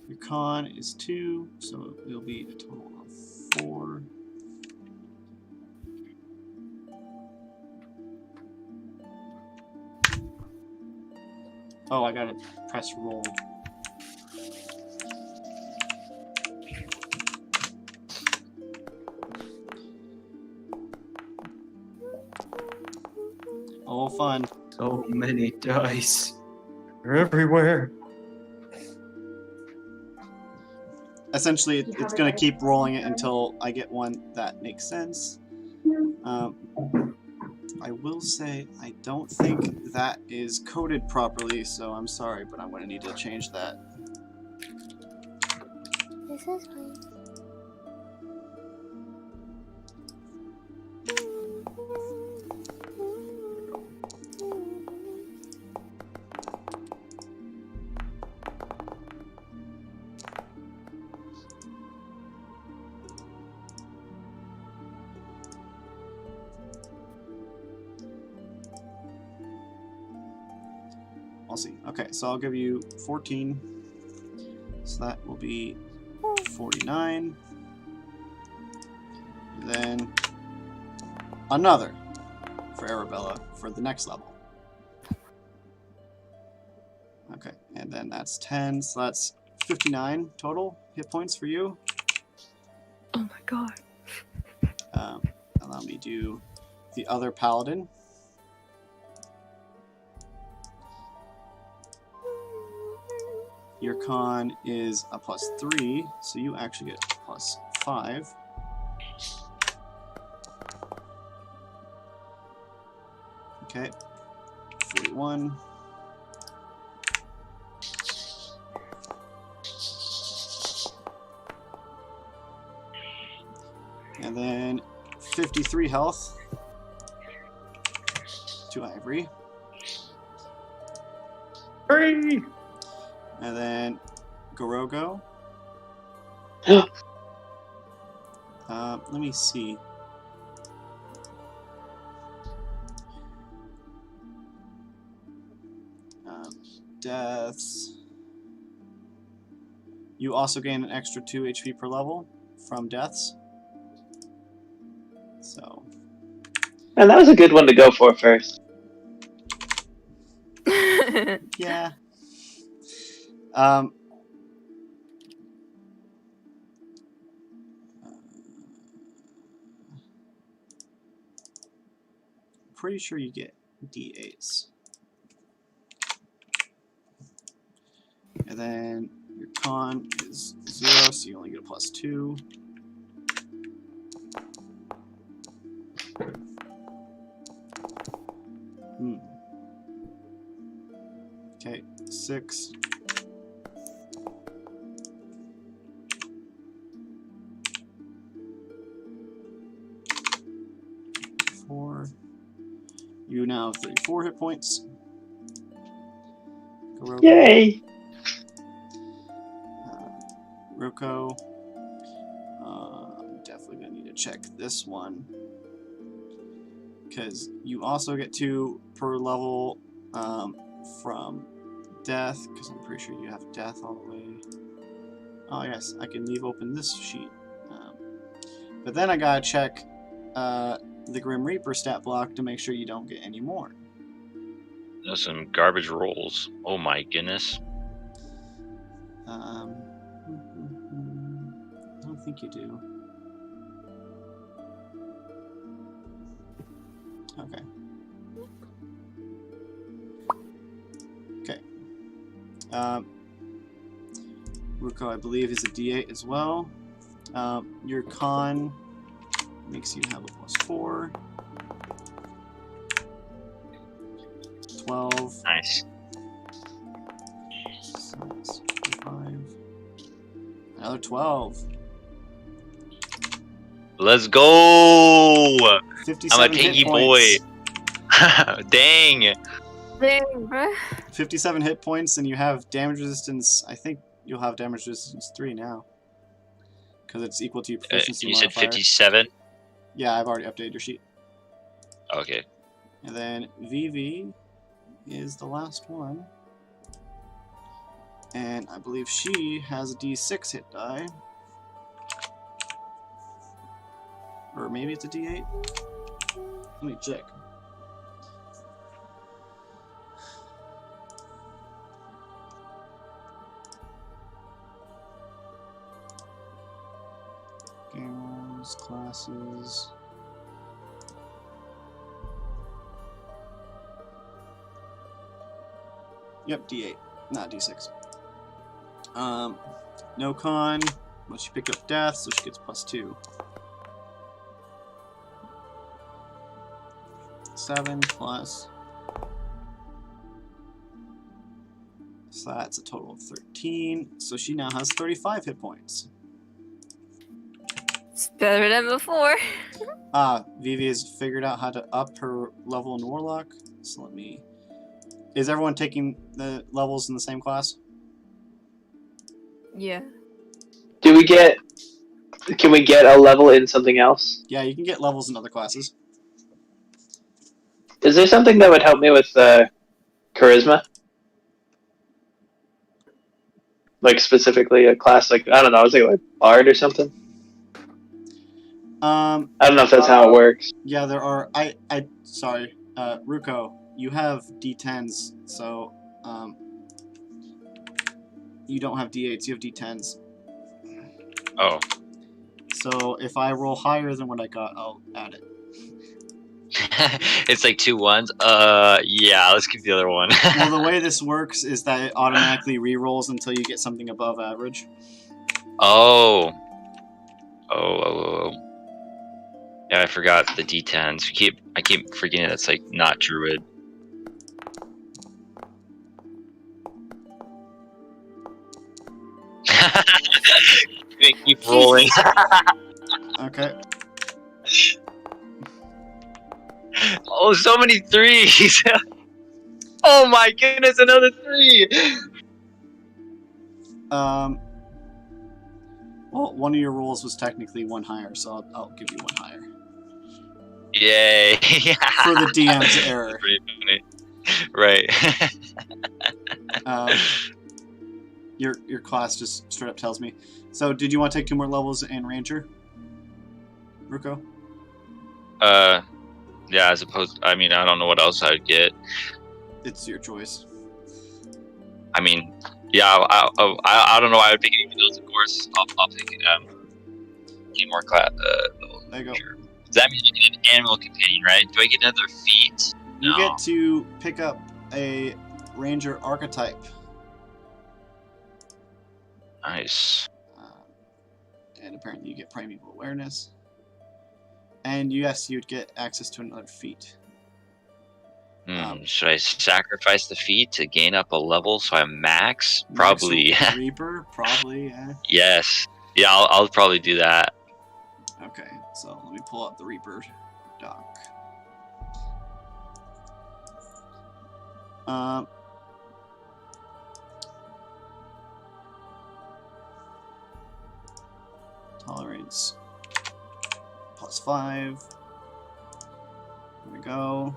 Speaker 3: your con is 2, so it'll be a total of 4. Oh, I gotta press roll. Oh, fun.
Speaker 1: So many dice. They're everywhere.
Speaker 3: Essentially, it's going to keep rolling it until I get one that makes sense. I will say I don't think that is coded properly, so I'm sorry, but I'm going to need to change that.
Speaker 7: This is fine.
Speaker 3: I'll see. Okay, so I'll give you 14. So that will be 49. And then another for Arabella for the next level. Okay, and then that's 10, so that's 59 total hit points for you.
Speaker 8: Oh my god.
Speaker 3: Allow me to do the other paladin. Your con is a +3, so you actually get +5. Okay, 41. And then 53 health to Ivory.
Speaker 1: Hurry!
Speaker 3: And then Gorogo. Let me see. Deaths. You also gain an extra 2 HP per level from deaths. So.
Speaker 10: And that was a good one to go for first.
Speaker 3: Yeah. Pretty sure you get D8s. And then your con is 0, so you only get a +2. Okay, 6. You now have 34 hit points. Gorogo.
Speaker 10: Yay!
Speaker 3: Roko. I'm definitely going to need to check this one. Because you also get 2 per level from death. Because I'm pretty sure you have death all the way. Oh, yes, I can leave open this sheet. But then I got to check the Grim Reaper stat block to make sure you don't get any more.
Speaker 4: Those some garbage rolls. Oh my goodness.
Speaker 3: I don't think you do. Okay. Okay. Ruko, I believe, is a D8 as well. Your con makes you have a +4. 12.
Speaker 4: Nice.
Speaker 3: 6, 5. Another 12.
Speaker 4: Let's go!
Speaker 3: 57
Speaker 4: I'm a tanky
Speaker 3: hit points.
Speaker 4: boy. Dang.
Speaker 8: Dang, bruh.
Speaker 3: 57 hit points, and you have damage resistance. I think you'll have damage resistance 3 now. Because it's equal to your proficiency
Speaker 4: You said
Speaker 3: modifier.
Speaker 4: 57?
Speaker 3: Yeah, I've already updated your sheet.
Speaker 4: Okay.
Speaker 3: And then Vivi is the last one. And I believe she has a D6 hit die. Or maybe it's a D8? Let me check. Games, classes. Yep, D8, not D6. No con, but she picked up death, so she gets +2. 7 plus. So that's a total of 13. So she now has 35 hit points.
Speaker 8: It's better than before.
Speaker 3: Vivi has figured out how to up her level in Warlock. So let me... Is everyone taking the levels in the same class?
Speaker 8: Yeah.
Speaker 10: Can we get a level in something else?
Speaker 3: Yeah, you can get levels in other classes.
Speaker 10: Is there something that would help me with charisma? Like specifically a class like, I don't know, is it like Bard or something? I don't know if that's how it works.
Speaker 3: Yeah, there are. Sorry, Ruko, you have D10s, so you don't have D8s. You have D10s.
Speaker 4: Oh.
Speaker 3: So if I roll higher than what I got, I'll add it.
Speaker 4: It's like 2 1s. Yeah, let's keep the other one.
Speaker 3: Well, the way this works is that it automatically re-rolls until you get something above average.
Speaker 4: Oh. Yeah, I forgot the D10s. I keep forgetting that's like not druid. Keep rolling.
Speaker 3: Okay.
Speaker 4: Oh, so many 3s. Oh my goodness, another 3.
Speaker 3: Well, one of your rolls was technically 1 higher, so I'll give you 1 higher.
Speaker 4: Yay.
Speaker 3: For the DM's error.
Speaker 4: Pretty funny. Right.
Speaker 3: Your class just straight up tells me. So, did you want to take 2 more levels in Ranger? Ruko?
Speaker 4: Yeah, as opposed, I mean, I don't know what else I would get.
Speaker 3: It's your choice.
Speaker 4: I mean, yeah, I don't know why I would pick any of those, of course. I'll pick get more class.
Speaker 3: There you go.
Speaker 4: Does that mean I get an animal companion, right? Do I get another feat?
Speaker 3: You
Speaker 4: No.
Speaker 3: get to pick up a Ranger archetype.
Speaker 4: Nice.
Speaker 3: And apparently you get primeval awareness. And yes, you'd get access to another feat.
Speaker 4: Should I sacrifice the feat to gain up a level so I'm max? Probably.
Speaker 3: Max Reaper? Probably, yeah.
Speaker 4: Yes. Yeah, I'll probably do that.
Speaker 3: Okay, so let me pull up the Reaper doc. Tolerance +5. There we go.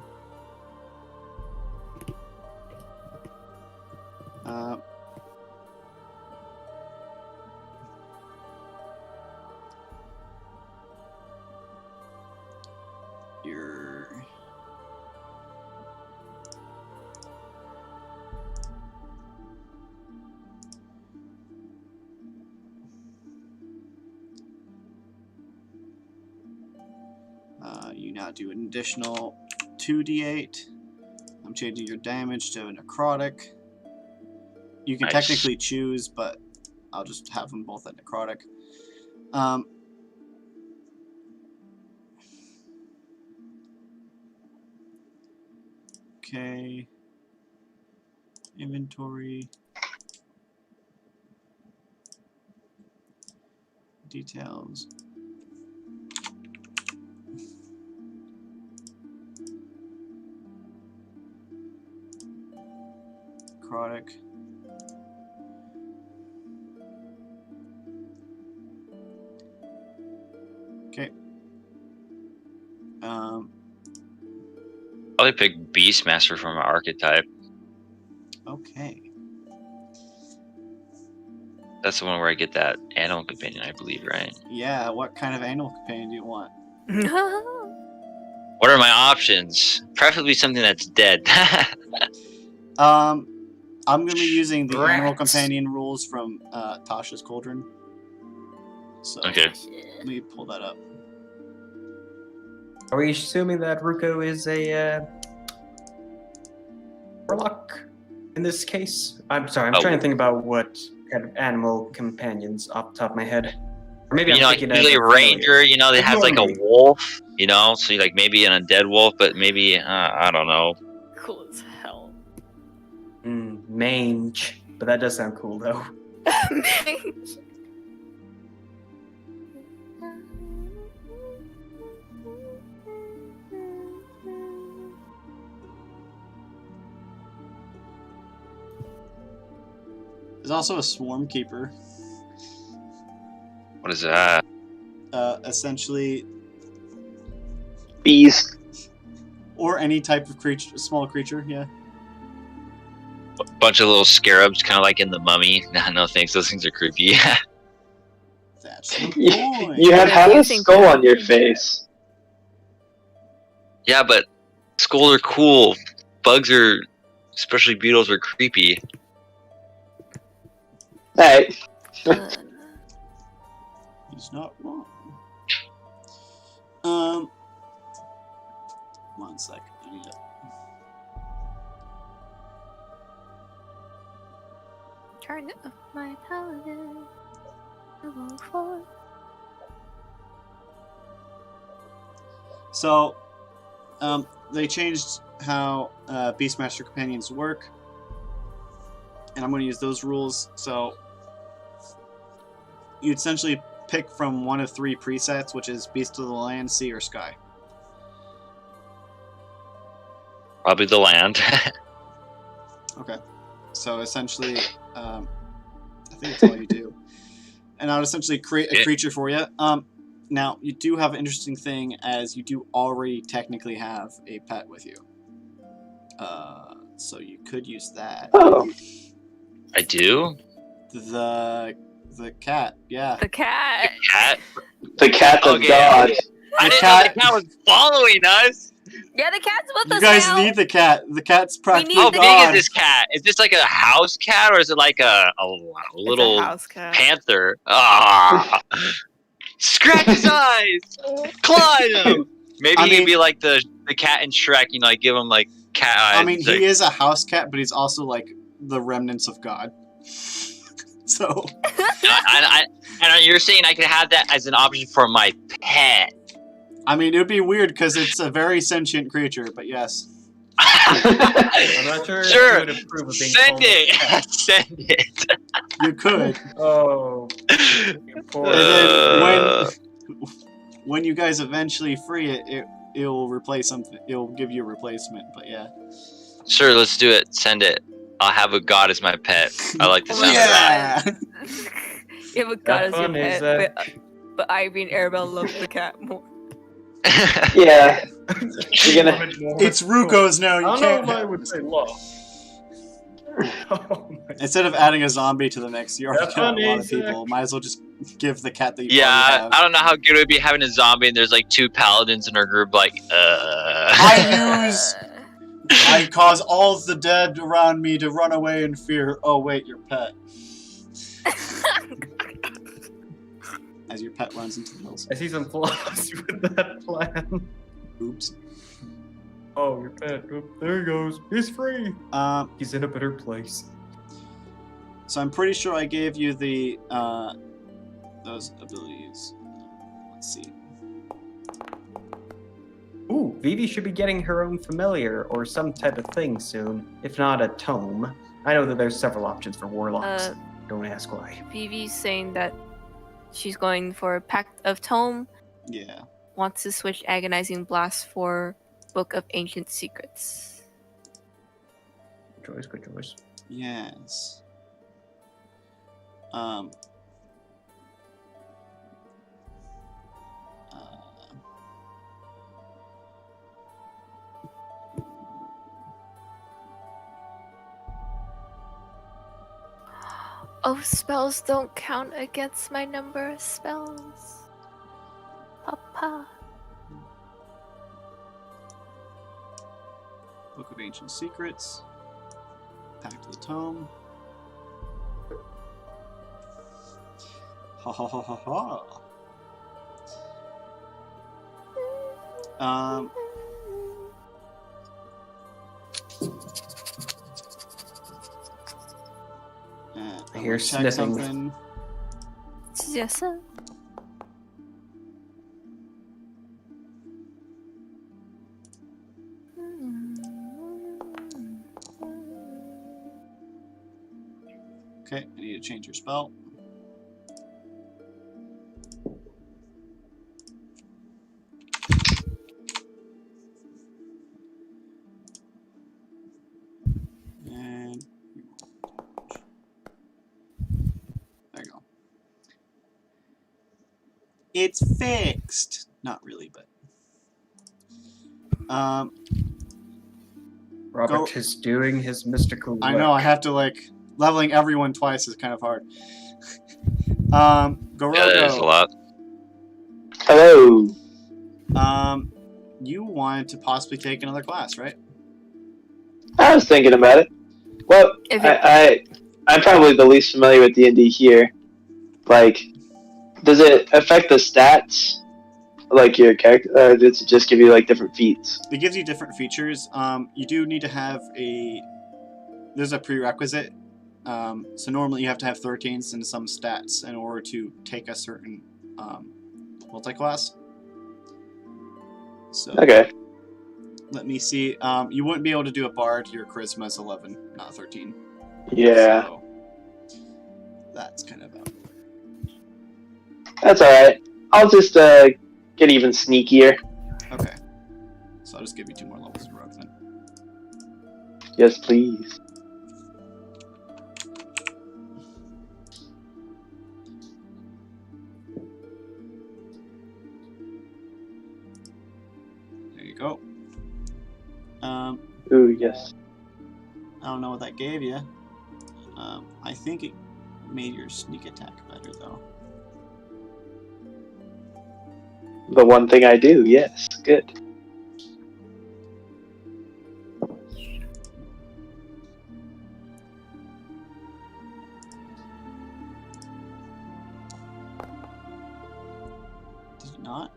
Speaker 3: Your you now do an additional 2d8. I'm changing your damage to a necrotic. You can
Speaker 4: Nice.
Speaker 3: technically choose, but I'll just have them both at necrotic. Okay. Inventory. Details. necrotic. Okay.
Speaker 4: Probably pick Beastmaster from our archetype.
Speaker 3: Okay.
Speaker 4: That's the one where I get that animal companion, I believe, right?
Speaker 3: Yeah, what kind of animal companion do you want?
Speaker 4: What are my options? Preferably something that's dead.
Speaker 3: I'm gonna be using the animal
Speaker 1: Rats.
Speaker 3: companion rules from Tasha's Cauldron. So
Speaker 4: Okay.
Speaker 3: let me pull that up.
Speaker 1: Are we assuming that Ruko is a warlock in this case? I'm sorry, I'm
Speaker 4: Oh.
Speaker 1: trying to think about what kind of animal companions off the top of my head. Or maybe
Speaker 4: You
Speaker 1: I'm
Speaker 4: know,
Speaker 1: thinking
Speaker 4: usually a
Speaker 1: of
Speaker 4: ranger, you know, they have like a
Speaker 1: Normally.
Speaker 4: wolf, you know, so like maybe an undead wolf, but maybe, I don't know.
Speaker 8: Cool as hell.
Speaker 1: mange, but that does sound cool though.
Speaker 3: There's also a swarm keeper.
Speaker 4: What is that?
Speaker 3: Essentially,
Speaker 10: Bees.
Speaker 3: or any type of creature, small creature. Yeah.
Speaker 4: Bunch of little scarabs, kind of like in the Mummy. No thanks, those things are creepy.
Speaker 3: That's the
Speaker 10: You,
Speaker 3: point.
Speaker 10: you have
Speaker 8: Yeah,
Speaker 10: had
Speaker 8: you
Speaker 10: a
Speaker 8: think
Speaker 10: skull
Speaker 8: that.
Speaker 10: on your face.
Speaker 4: Yeah, but skulls are cool. Bugs are, especially beetles, are creepy.
Speaker 10: Alright.
Speaker 3: He's not wrong. One second. I need it.
Speaker 8: Turn up my paladin. Level 4.
Speaker 3: So, they changed how Beastmaster companions work, and I'm going to use those rules. So, you essentially pick from one of 3 presets, which is Beast of the Land, Sea, or Sky.
Speaker 4: Probably the land.
Speaker 3: Okay. So essentially, I think that's all you do. And I would essentially create a
Speaker 4: Yeah.
Speaker 3: creature for you. Now, you do have an interesting thing, as you do already technically have a pet with you. So you could use that.
Speaker 10: Oh.
Speaker 4: I do?
Speaker 3: The cat, yeah.
Speaker 8: The cat.
Speaker 4: Cat?
Speaker 10: The cat of
Speaker 4: Okay.
Speaker 10: God.
Speaker 4: I didn't
Speaker 3: cat-
Speaker 4: know the cat was following us!
Speaker 8: Yeah, the cat's with
Speaker 3: You
Speaker 8: us
Speaker 3: guys
Speaker 8: now.
Speaker 3: need the cat. The cat's practically
Speaker 8: need
Speaker 4: How
Speaker 8: the
Speaker 4: big
Speaker 3: God.
Speaker 4: is this cat? Is this like a house cat or is it like a
Speaker 8: It's
Speaker 4: little
Speaker 8: a house cat.
Speaker 4: panther? Ah! Scratch his eyes! Claw him! Maybe
Speaker 3: I
Speaker 4: he'd
Speaker 3: mean-
Speaker 4: be like the cat in Shrek, you know, I give him like cat eyes.
Speaker 3: I mean,
Speaker 4: It's
Speaker 3: he
Speaker 4: like,
Speaker 3: is a house cat, but he's also like the remnants of God. So,
Speaker 4: and you're saying I could have that as an option for my pet.
Speaker 3: I mean, it would be weird because it's a very sentient creature, but yes.
Speaker 1: I'm not sure.
Speaker 4: Sure.
Speaker 1: If you would approve of being
Speaker 4: Send
Speaker 1: called a cat.
Speaker 4: it! Send it!
Speaker 3: You could.
Speaker 1: Oh. you poor-
Speaker 3: And then
Speaker 4: Uh,
Speaker 3: when you guys eventually free it, it'll replace something. It'll give you a replacement, but yeah.
Speaker 4: Sure, let's do it. Send it. I'll have a god as my pet. I like the
Speaker 8: Oh
Speaker 4: sound
Speaker 8: my
Speaker 4: of that.
Speaker 3: Yeah!
Speaker 8: You have a god as your
Speaker 1: fun is,
Speaker 8: pet, but Ivy and Arabelle love the cat more.
Speaker 10: Yeah. You're gonna.
Speaker 3: It's Ruko's now.
Speaker 1: I
Speaker 3: You
Speaker 1: don't know
Speaker 3: can't.
Speaker 1: if I would say love. Oh my-
Speaker 3: Instead of adding a zombie to the mix, you already
Speaker 1: That's
Speaker 3: got a
Speaker 1: funny,
Speaker 3: lot of
Speaker 1: Zach.
Speaker 3: people. Might as well just give the cat that you already
Speaker 4: Yeah,
Speaker 3: have.
Speaker 4: I don't know how good it would be having a zombie and there's like 2 paladins in our group, like,
Speaker 3: I cause all the dead around me to run away in fear. Oh wait, your pet. As your pet runs into the hills.
Speaker 1: I see some flaws with that plan.
Speaker 3: Oops.
Speaker 1: Oh, your pet. Oh, there he goes. He's free.
Speaker 3: Um,
Speaker 1: He's in a better place.
Speaker 3: so I'm pretty sure I gave you the those abilities. Let's see.
Speaker 1: Ooh, Vivi should be getting her own familiar or some type of thing soon. If not a tome. I know that there's several options for warlocks. Don't ask why.
Speaker 8: Vivi's saying that she's going for Pact of Tome,
Speaker 3: Yeah.
Speaker 8: wants to switch Agonizing Blast for Book of Ancient Secrets.
Speaker 1: Good choice, good choice.
Speaker 3: Yes.
Speaker 7: Oh, spells don't count against my number of spells. Papa.
Speaker 3: Book of Ancient Secrets. Pact of the Tome. Ha ha ha ha ha.
Speaker 1: I hear
Speaker 3: check
Speaker 1: sniffing.
Speaker 3: something.
Speaker 7: Yes, sir.
Speaker 3: Okay, I need to change your spell. And there you go. It's fixed. Not really, but
Speaker 1: Robert is doing his mystical work.
Speaker 3: I know I have to leveling everyone twice is kind of hard. Gorogo.
Speaker 4: Yeah, there's a lot.
Speaker 10: Hello.
Speaker 3: You wanted to possibly take another class, right?
Speaker 10: I was thinking about it. Well, I'm probably the least familiar with D&D here. Like, does it affect the stats, like your character, or does it just give you different feats?
Speaker 3: It gives you different features. You do need to have there's a prerequisite. So normally you have to have 13s and some stats in order to take a certain multi-class. So
Speaker 10: Okay.
Speaker 3: let me see. You wouldn't be able to do a bard. Your charisma is 11, not 13.
Speaker 10: Yeah.
Speaker 3: So that's kind of out.
Speaker 10: That's alright. I'll just get even sneakier.
Speaker 3: Okay. So I'll just give you 2 more levels of rogue then.
Speaker 10: Yes, please.
Speaker 3: There you go.
Speaker 10: Ooh, yes.
Speaker 3: I don't know what that gave you. I think it made your sneak attack better though.
Speaker 10: The one thing I do, yes. Good.
Speaker 3: Did you not?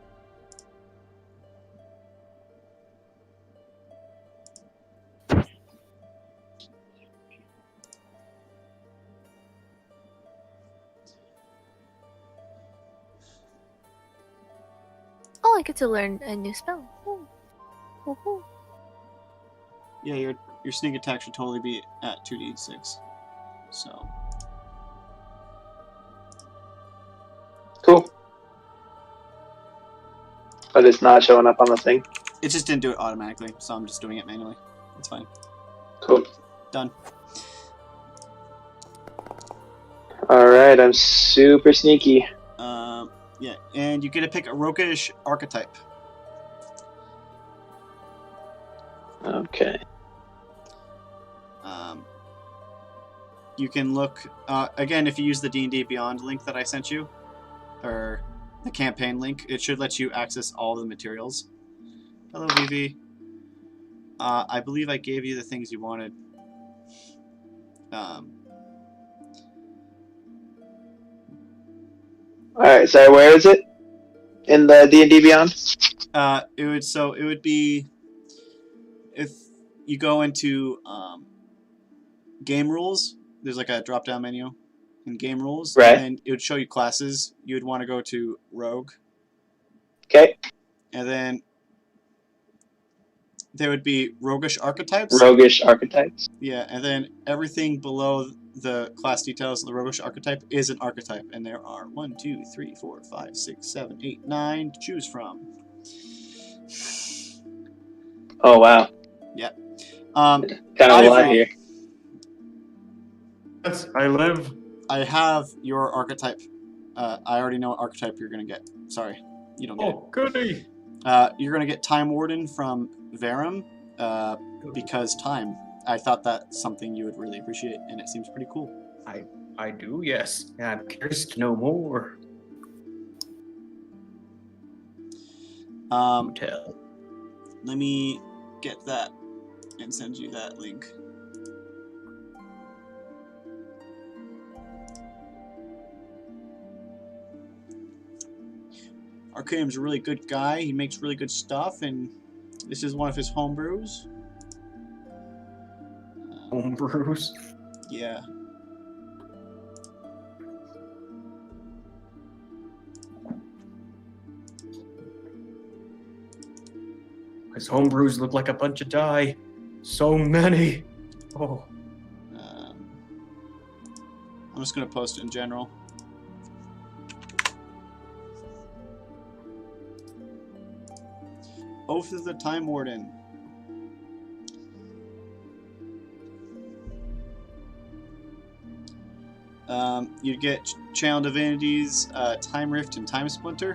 Speaker 7: Oh, I get to learn a new spell. Ooh. Ooh, ooh.
Speaker 3: Yeah, your sneak attack should totally be at 2d6. So
Speaker 10: Cool. But it's not showing up on the thing.
Speaker 3: it just didn't do it automatically, so I'm just doing it manually. It's fine.
Speaker 10: Cool.
Speaker 3: Done.
Speaker 10: Alright, I'm super sneaky.
Speaker 3: Yeah, and you get to pick a roguish archetype.
Speaker 10: Okay.
Speaker 3: You can look again if you use the D&D Beyond link that I sent you, or the campaign link. It should let you access all the materials. Hello, Vivi. I believe I gave you the things you wanted.
Speaker 10: Alright, so where is it? In the D&D Beyond?
Speaker 3: It would be if you go into game rules. There's a drop down menu in game rules,
Speaker 10: right?
Speaker 3: And it would show you classes. You would want to go to Rogue.
Speaker 10: Okay.
Speaker 3: And then there would be Roguish archetypes.
Speaker 10: Roguish archetypes.
Speaker 3: Yeah, and then everything below the class details of the Roguish archetype is an archetype, and there are 1, 2, 3, 4, 5, 6, 7, 8, 9 to choose from.
Speaker 10: Oh wow.
Speaker 3: Yeah.
Speaker 10: Kind of a lot here.
Speaker 1: Yes, I live.
Speaker 3: I have your archetype. I already know what archetype you're gonna get. Sorry, you don't get it.
Speaker 1: Oh, goody.
Speaker 3: You're gonna get Time Warden from Verum, because time. I thought that's something you would really appreciate, and it seems pretty cool.
Speaker 1: I do, yes. I'm curious to know more. Hotel.
Speaker 3: Let me get that and send you that link. Arcadium's a really good guy. He makes really good stuff, and this is one of his homebrews.
Speaker 1: Homebrews.
Speaker 3: Yeah.
Speaker 1: His homebrews look like a bunch of dye. So many. Oh.
Speaker 3: I'm just gonna post it in general. Oath of the Time Warden. You get Channel Divinities, Time Rift, and Time Splinter,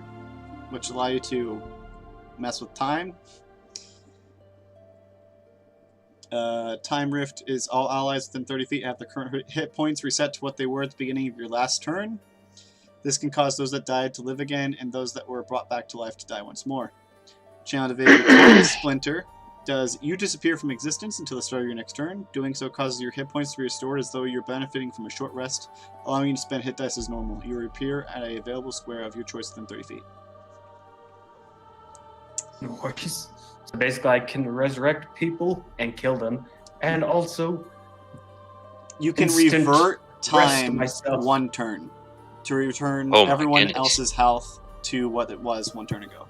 Speaker 3: which allow you to mess with time. Time Rift is all allies within 30 feet have the current hit points reset to what they were at the beginning of your last turn. This can cause those that died to live again, and those that were brought back to life to die once more. Channel Divinity Time Splinter does you disappear from existence until the start of your next turn. Doing so causes your hit points to be restored as though you're benefiting from a short rest, allowing you to spend hit dice as normal. You reappear at a available square of your choice within 30 feet.
Speaker 1: Nice. So basically, I can resurrect people and kill them, and also
Speaker 3: you can
Speaker 1: instant
Speaker 3: revert
Speaker 1: rest
Speaker 3: time
Speaker 1: myself.
Speaker 3: one turn to return
Speaker 4: Oh my
Speaker 3: everyone
Speaker 4: goodness.
Speaker 3: else's health to what it was one turn ago.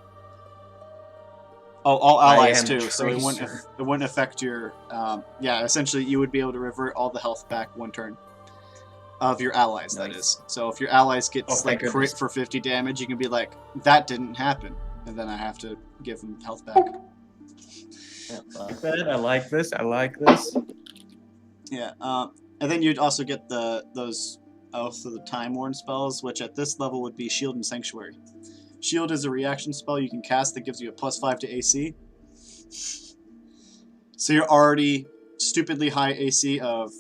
Speaker 3: Oh, all allies
Speaker 1: am
Speaker 3: too, so it
Speaker 1: Tracer.
Speaker 3: wouldn't affect your. Yeah, essentially, you would be able to revert all the health back one turn of your allies. That
Speaker 1: Nice.
Speaker 3: is. So if your allies get
Speaker 1: Oh, thank
Speaker 3: crit
Speaker 1: goodness.
Speaker 3: for 50 damage, you can be like, "That didn't happen," and then I have to give them health back.
Speaker 1: I like that. I like this. I like this.
Speaker 3: Yeah, and then you'd also get those Oath of the Time Worn spells, which at this level would be Shield and Sanctuary. Shield is a reaction spell you can cast that gives you a +5 to AC. So you're already stupidly high AC of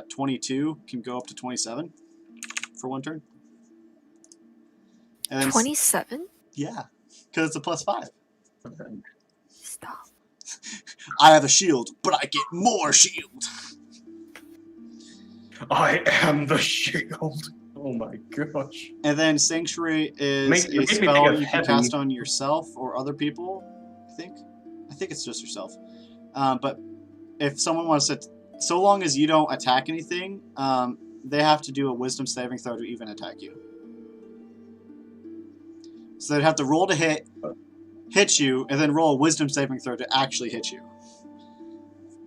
Speaker 3: 22, can go up to 27 for one turn. And then
Speaker 8: 27?
Speaker 3: yeah, because it's a +5.
Speaker 8: Stop.
Speaker 3: I have a shield, but I get more shield.
Speaker 1: I am the shield. Oh my gosh.
Speaker 3: And then Sanctuary is
Speaker 1: Make me
Speaker 3: a
Speaker 1: think
Speaker 3: spell
Speaker 1: of
Speaker 3: you can
Speaker 1: heavy.
Speaker 3: cast on yourself or other people, I think. I think it's just yourself. But if someone wants to... So long as you don't attack anything, they have to do a Wisdom saving throw to even attack you. So they'd have to roll to hit you, and then roll a Wisdom saving throw to actually hit you.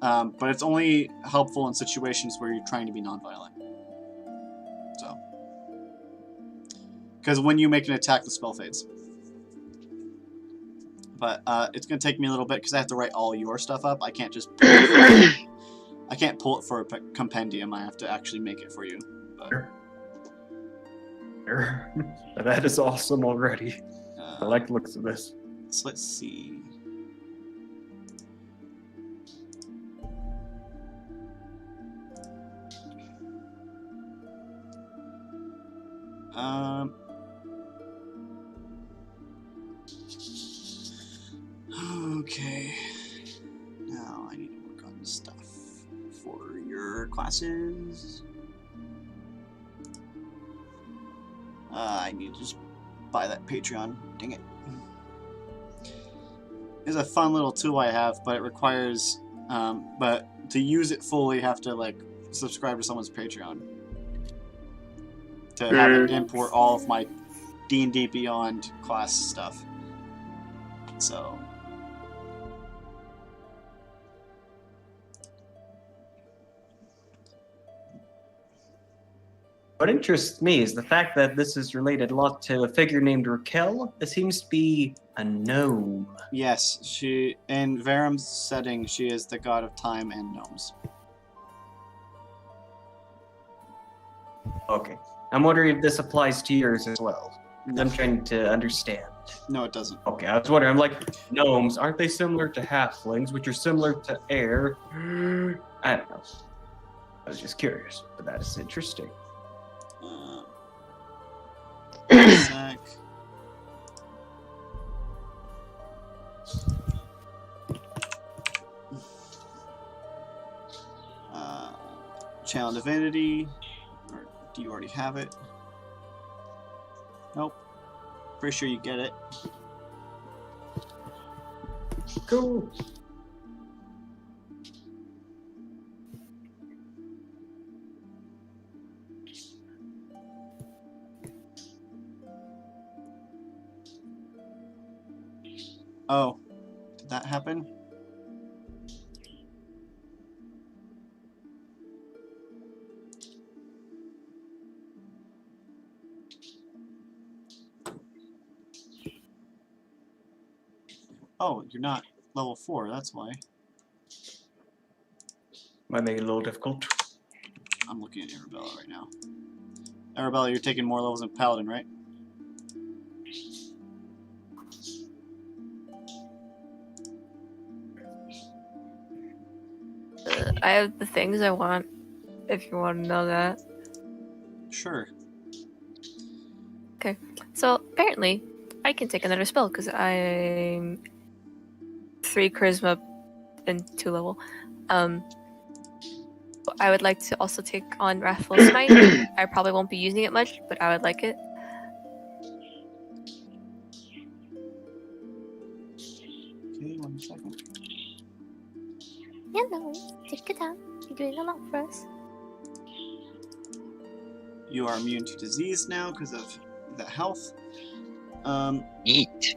Speaker 3: But it's only helpful in situations where you're trying to be nonviolent. So... Because when you make an attack, the spell fades. But it's going to take me a little bit because I have to write all your stuff up. I can't just pull it I can't pull it for a compendium. I have to actually make it for you. But,
Speaker 1: That is awesome already. I like the looks of this.
Speaker 3: so let's see. Okay. Now I need to work on stuff for your classes. I need to just buy that Patreon. Dang it. It's a fun little tool I have, but it requires, but to use it fully, you have to like subscribe to someone's Patreon to have it import all of my D&D Beyond class stuff. So.
Speaker 1: What interests me is the fact that this is related a lot to a figure named Raquel. It seems to be a gnome.
Speaker 3: Yes, she in Verum's setting, she is the god of time and gnomes.
Speaker 1: Okay. I'm wondering if this applies to yours as well.
Speaker 3: No,
Speaker 1: I'm trying to understand.
Speaker 3: no, it doesn't.
Speaker 1: Okay, I was wondering. I'm like, gnomes, aren't they similar to halflings, which are similar to air? I don't know. I was just curious, but that is interesting.
Speaker 3: Sec. Channel Divinity, or do you already have it? Nope. Pretty sure you get it.
Speaker 1: Cool.
Speaker 3: Oh, did that happen? Oh, you're not level 4, that's why.
Speaker 1: Might make it a little difficult.
Speaker 3: I'm looking at Arabella right now. Arabella, you're taking more levels than Paladin, right?
Speaker 8: I have the things I want, if you want to know that.
Speaker 3: Sure.
Speaker 8: So apparently, I can take another spell because I'm 3 charisma and 2 level. I would like to also take on Wrathful Smite. I probably won't be using it much, but I would like it.
Speaker 3: Okay, 1 second.
Speaker 7: Yeah, no worries. Take it down. You're doing a lot for us.
Speaker 3: You are immune to disease now because of the health.
Speaker 4: Eat.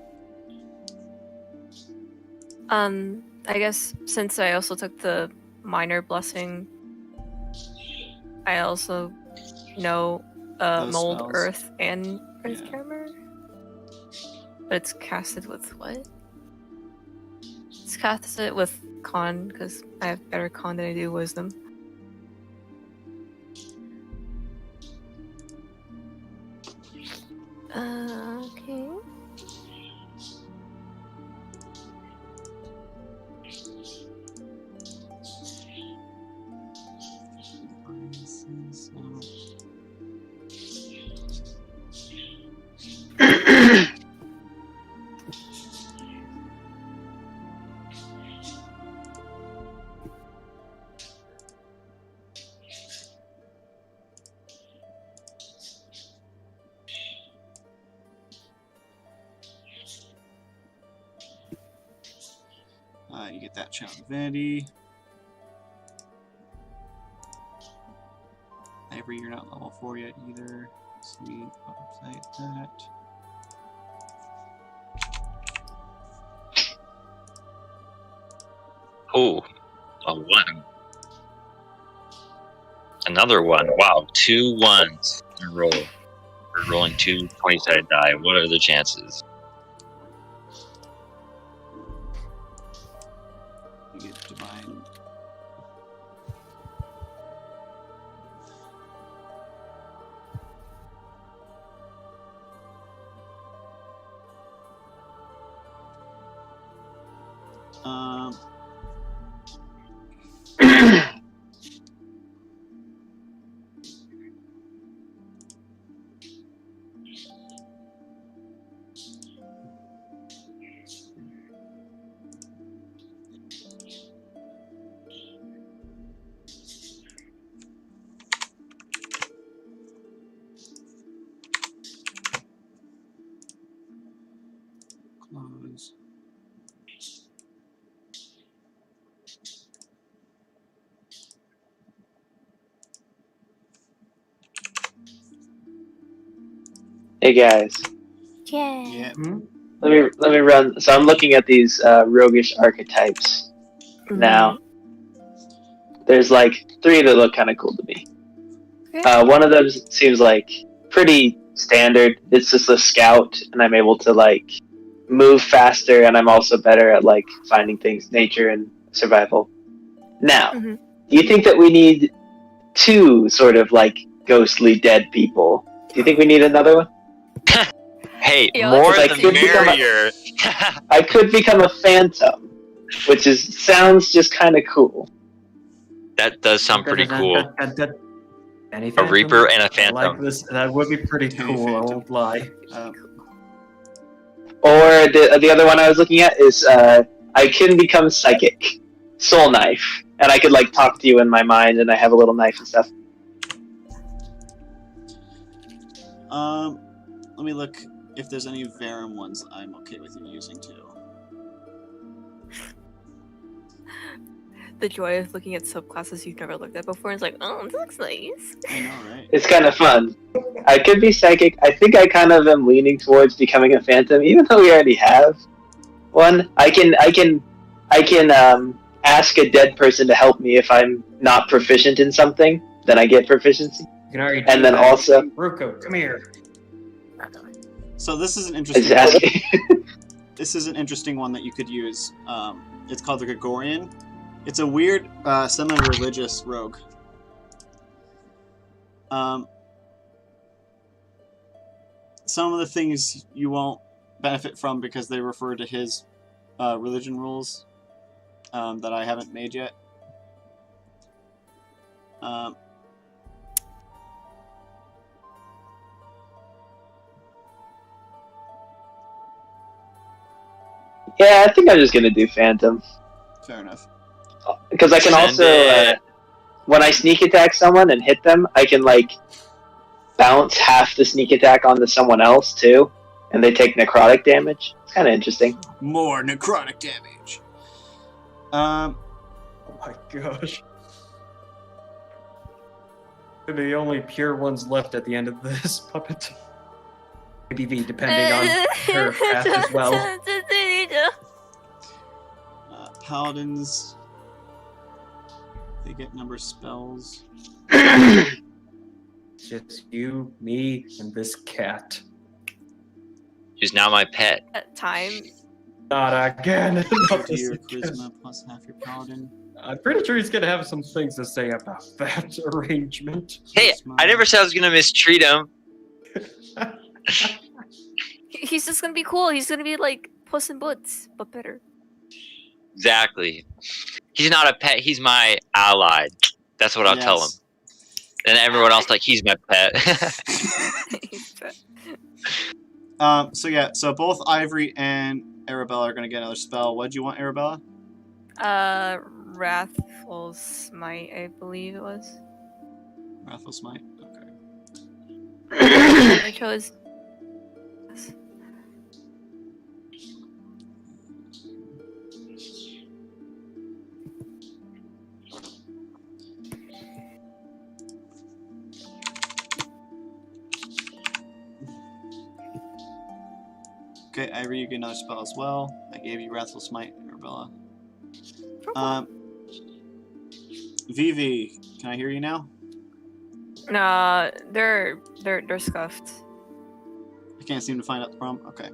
Speaker 8: I guess since I also took the minor blessing, I also know
Speaker 3: Those
Speaker 8: mold,
Speaker 3: spells.
Speaker 8: earth, and earth
Speaker 3: Yeah.
Speaker 8: tremor. But it's casted with what? It's casted with con because I have better con than I do wisdom. Okay.
Speaker 3: You get that Channel Divinity. Avery, you're not level 4 yet either. Sweet, update that.
Speaker 4: Oh, a 1. Another 1. Wow, 2 1s in a row. We're rolling 2 20-sided die. What are the chances?
Speaker 3: You get Divine. Close.
Speaker 10: Hey guys,
Speaker 7: Yeah.
Speaker 3: Yeah.
Speaker 10: let me run. So I'm looking at these roguish archetypes now. There's like 3 that look kind of cool to me. One of them seems like pretty standard. It's just a scout, and I'm able to like move faster, and I'm also better at like finding things, nature and survival. Now,
Speaker 8: Mhm.
Speaker 10: do you think that we need 2 sort of like ghostly dead people. Do you think we need another one?
Speaker 4: Hey,
Speaker 8: Yeah,
Speaker 4: more
Speaker 10: let's-
Speaker 4: the
Speaker 10: I could become a-
Speaker 4: merrier.
Speaker 10: I could become a phantom, which sounds just kind of cool.
Speaker 4: That does sound pretty cool.
Speaker 1: Any
Speaker 4: A
Speaker 1: phantom?
Speaker 4: reaper and a
Speaker 1: I like
Speaker 4: phantom.
Speaker 1: this. That would be pretty
Speaker 3: Any
Speaker 1: cool. I
Speaker 3: phantom.
Speaker 1: won't lie.
Speaker 10: Or the other one I was looking at is I can become psychic, soul knife, and I could like talk to you in my mind, and I have a little knife and stuff.
Speaker 3: Let me look if there's any Verum ones I'm okay with you using too.
Speaker 8: The joy of looking at subclasses you've never looked at before is like, oh, this looks nice.
Speaker 3: I know, right?
Speaker 10: It's kind of fun. I could be psychic. I think I kind of am leaning towards becoming a phantom, even though we already have one. I can ask a dead person to help me if I'm not proficient in something. Then I get proficiency.
Speaker 1: You can already
Speaker 10: And
Speaker 1: do
Speaker 10: then
Speaker 1: that.
Speaker 10: also,
Speaker 1: Ruko, come here.
Speaker 3: So this is an
Speaker 10: I
Speaker 3: interesting.
Speaker 10: just ask.
Speaker 3: This is an interesting one that you could use. It's called the Gregorian. It's a weird, semi-religious rogue. Some of the things you won't benefit from because they refer to his religion rules that I haven't made yet.
Speaker 10: Yeah, I think I'm just gonna do phantom
Speaker 3: Fair enough.
Speaker 10: because I can
Speaker 4: Send
Speaker 10: also
Speaker 4: it.
Speaker 10: when I sneak attack someone and hit them, I can like bounce half the sneak attack onto someone else too, and they take necrotic damage. It's kind of interesting.
Speaker 3: More necrotic damage.
Speaker 1: Oh my gosh. They're the only pure ones left at the end of this puppet. Maybe V, depending on her path as well.
Speaker 3: Paladins. They get number of spells.
Speaker 1: It's just you, me, and this cat.
Speaker 4: Who's now my pet.
Speaker 8: At time,
Speaker 1: Not again. Not this
Speaker 3: Your
Speaker 1: again.
Speaker 3: charisma plus half your paladin.
Speaker 1: I'm pretty sure he's gonna have some things to say about that arrangement.
Speaker 4: Hey, I never said I was gonna mistreat him.
Speaker 8: he's just gonna be cool. He's gonna be like Puss in Boots, but better.
Speaker 4: Exactly. He's not a pet. He's my ally. That's what I'll tell him. And everyone else like he's my pet.
Speaker 3: So yeah, so both Ivory and Arabella are gonna get another spell. What do you want, Arabella?
Speaker 8: Wrathful Smite, I believe it was.
Speaker 3: Wrathful Smite. Okay.
Speaker 8: I chose.
Speaker 3: Okay, Ivory, you get another spell as well. I gave you Wrathful Smite, Arabella. Vivi, can I hear you now?
Speaker 8: Nah, they're scuffed.
Speaker 3: I can't seem to find out the problem. Okay.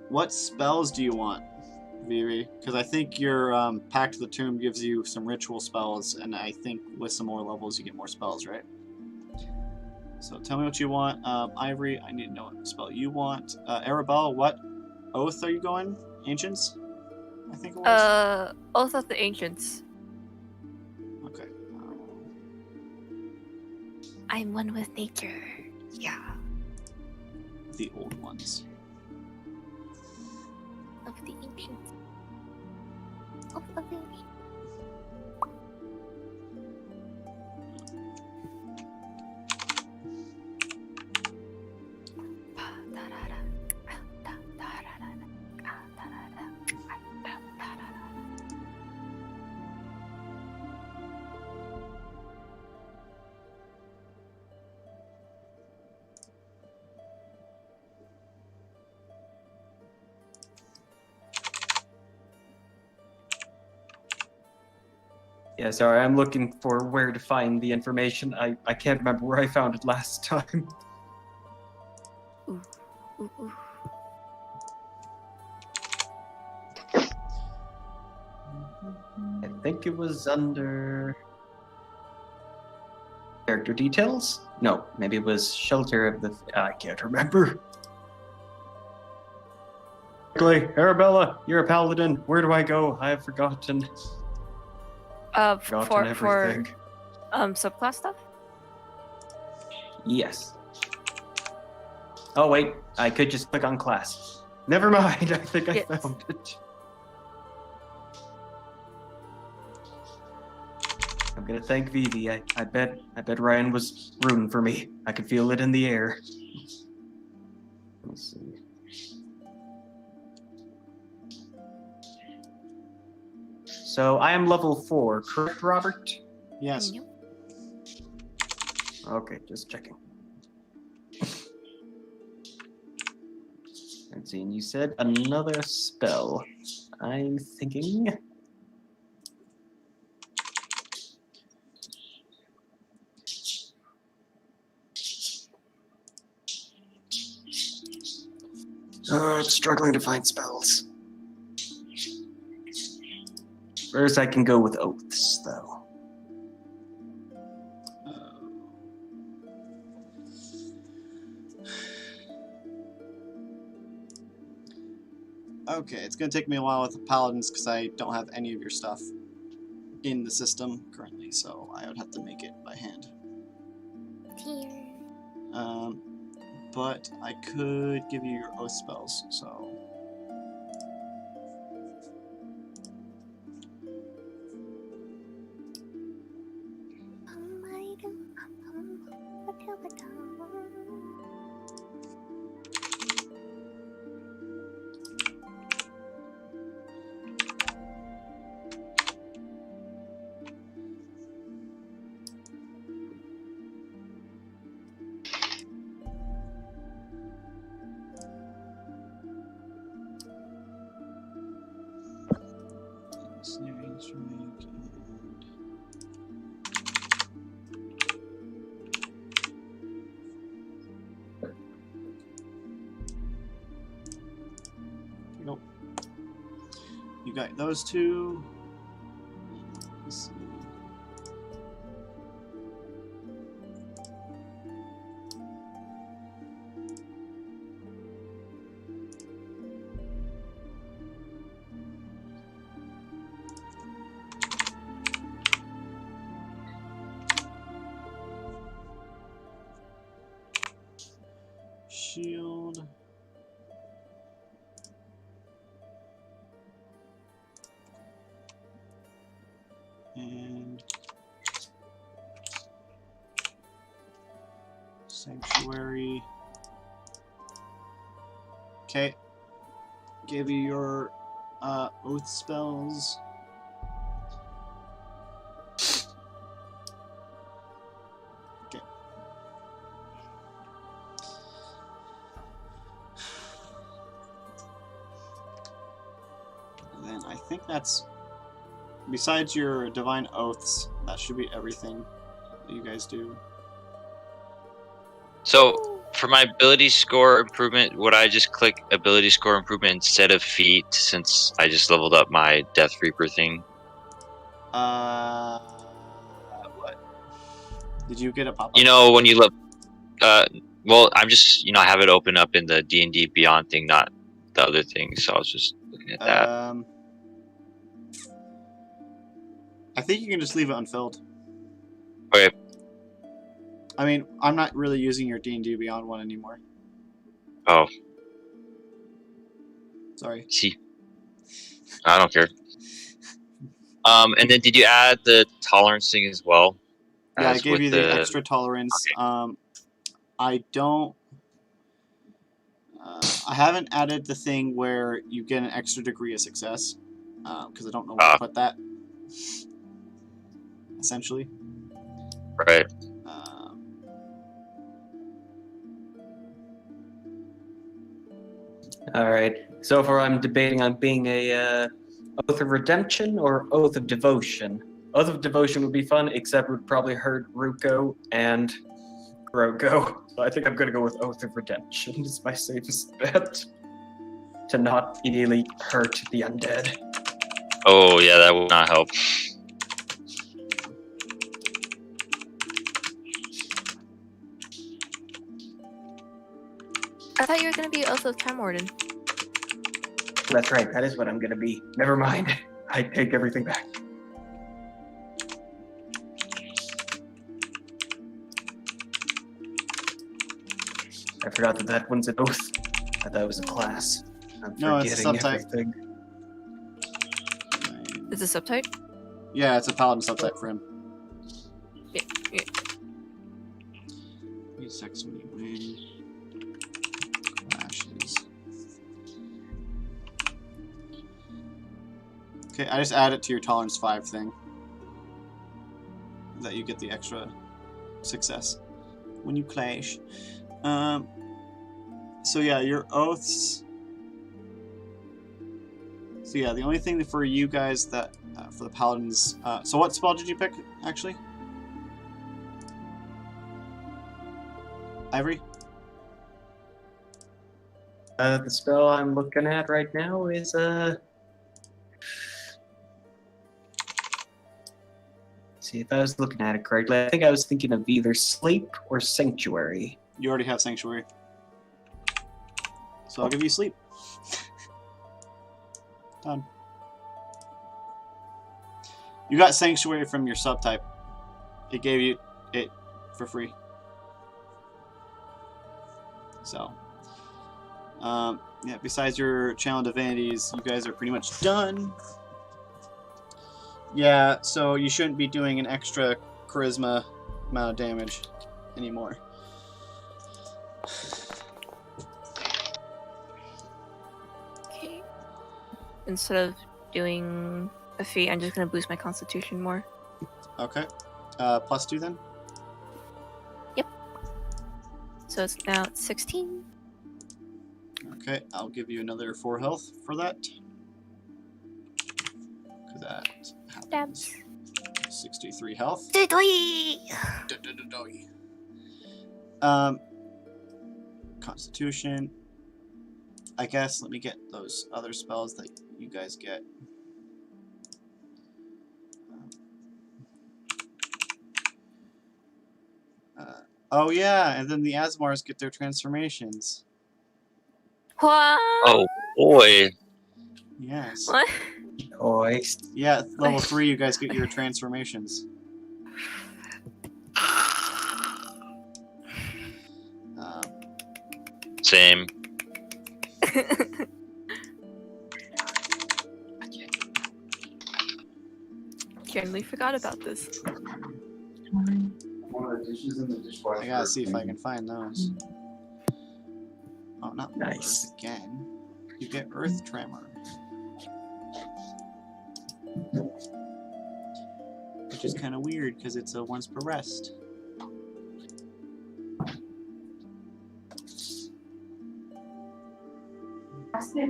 Speaker 3: What spells do you want, Vivi? Because I think your Pact of the Tomb gives you some ritual spells, and I think with some more levels you get more spells, right? So tell me what you want. Ivory, I need to know what spell you want. Arabella, what oath are you going? Ancients? I think it was.
Speaker 8: Oath of the Ancients.
Speaker 3: Okay.
Speaker 7: I'm one with nature. Yeah.
Speaker 3: The old ones.
Speaker 7: Of the ancients. Of the ancients.
Speaker 1: Yeah, sorry, I'm looking for where to find the information. I can't remember where I found it last time.
Speaker 8: Ooh, ooh.
Speaker 1: I think it was under... Character details? No, maybe it was Shelter of the... I can't remember. Quickly, Arabella, you're a paladin. Where do I go? I have forgotten. Forgotten everything.
Speaker 8: Subclass stuff.
Speaker 1: Yes. Oh wait, I could just click on class. Never mind, I think I
Speaker 8: Yes.
Speaker 1: found it. I'm gonna thank Vivi. I bet Ryan was rooting for me. I could feel it in the air. Let's see. So I am level 4, correct, Robert?
Speaker 3: Yes.
Speaker 8: Yep.
Speaker 1: Okay, just checking. Let's see, and you said another spell. I'm thinking. I'm struggling to find spells. First, I can go with oaths, though.
Speaker 3: Okay, it's gonna take me a while with the paladins because I don't have any of your stuff in the system currently, so I would have to make it by hand. But I could give you your oath spells, so. Snaring strike and nope. You got those two. Let's see. Shield. And Sanctuary. Okay. Give you your oath spells. Okay. And then I think that's, besides your divine oaths, that should be everything that you guys do.
Speaker 4: So for my ability score improvement, would I just click ability score improvement instead of feat since I just leveled up my Death Reaper thing?
Speaker 3: What? Did you get a pop-up?
Speaker 4: You know, when you look, well, I'm just, I have it open up in the D&D Beyond thing, not the other thing, so I was just looking at that.
Speaker 3: I think you can just leave it unfilled.
Speaker 4: Okay.
Speaker 3: I mean, I'm not really using your D&D Beyond one anymore.
Speaker 4: Oh,
Speaker 3: Sorry.
Speaker 4: see. I don't care. And then did you add the tolerance thing as well?
Speaker 3: Yeah, I
Speaker 4: As
Speaker 3: gave
Speaker 4: with
Speaker 3: you the extra tolerance.
Speaker 4: Okay.
Speaker 3: I don't... I haven't added the thing where you get an extra degree of success, because I don't know where to put that. Essentially.
Speaker 4: Right.
Speaker 1: All right. So far, I'm debating on being a Oath of Redemption or Oath of Devotion. Oath of Devotion would be fun, except it would probably hurt Ruko and Grogo. So I think I'm going to go with Oath of Redemption. It's my safest bet to not immediately hurt the undead.
Speaker 4: Oh, yeah, that will not help.
Speaker 8: you're gonna be Oath of Time Warden.
Speaker 1: That's right. That is what I'm gonna be. Never mind. I take everything back. I forgot that one's an oath. I thought it was a class. I'm
Speaker 3: No, it's a
Speaker 1: forgetting
Speaker 3: subtype.
Speaker 1: everything.
Speaker 8: Is it a subtype?
Speaker 3: Yeah, it's a paladin subtype for him.
Speaker 8: Yeah.
Speaker 3: Sex when you win. Clashes. Okay, I just added to your tolerance 5 thing. That you get the extra success when you clash. So yeah, your oaths. So yeah, the only thing for you guys that for the paladins. So what spell did you pick actually? Ivory?
Speaker 1: The spell I'm looking at right now is see if I was looking at it correctly. I think I was thinking of either Sleep or Sanctuary.
Speaker 3: You already have Sanctuary. So I'll give you Sleep. Done. You got Sanctuary from your subtype. It gave you it for free. So, yeah, besides your channel divinities, you guys are pretty much done. Yeah, so you shouldn't be doing an extra charisma amount of damage anymore.
Speaker 8: Okay. Instead of doing a feat, I'm just gonna boost my constitution more.
Speaker 3: Okay. +2 then?
Speaker 8: So it's now 16.
Speaker 3: Okay, I'll give you another 4 health for that. Because that happens. 63 health. Constitution. I guess let me get those other spells that you guys get. Oh yeah, and then the Asmars get their transformations.
Speaker 8: What?
Speaker 4: Oh boy.
Speaker 3: Yes.
Speaker 8: What?
Speaker 1: Nice.
Speaker 3: Yeah, level 3 you guys get your transformations.
Speaker 4: Same.
Speaker 8: Generally forgot about this.
Speaker 11: One of the dishes in the dishwasher.
Speaker 3: I gotta see if I can find those. Oh, not
Speaker 1: Nice.
Speaker 3: Earth again. You get Earth Tremor. Which is kind of weird because it's a once per rest.
Speaker 11: See,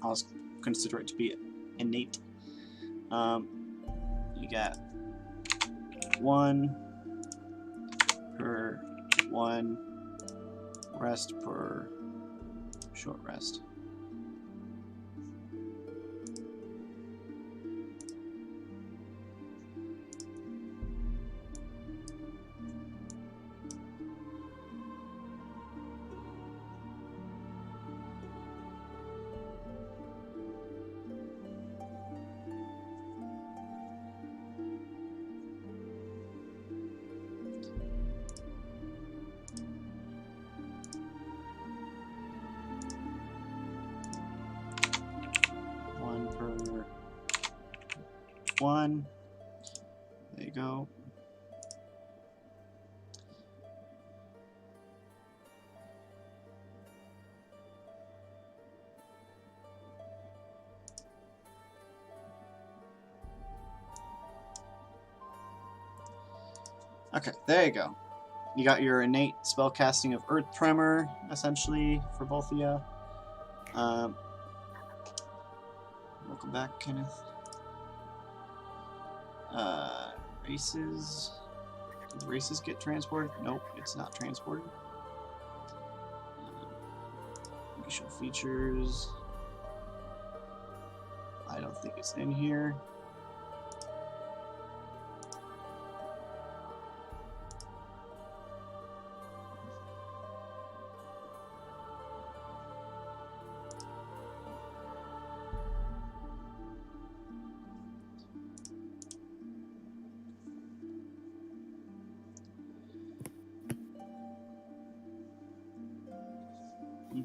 Speaker 3: I'll consider it to be innate. You got 1 per 1 rest per short rest. One. There you go. Okay, there you go. You got your innate spellcasting of Earth Tremor, essentially, for both of you. Welcome back, Kenneth. Races. Did races get transported? Nope, it's not transported. Racial features. I don't think it's in here.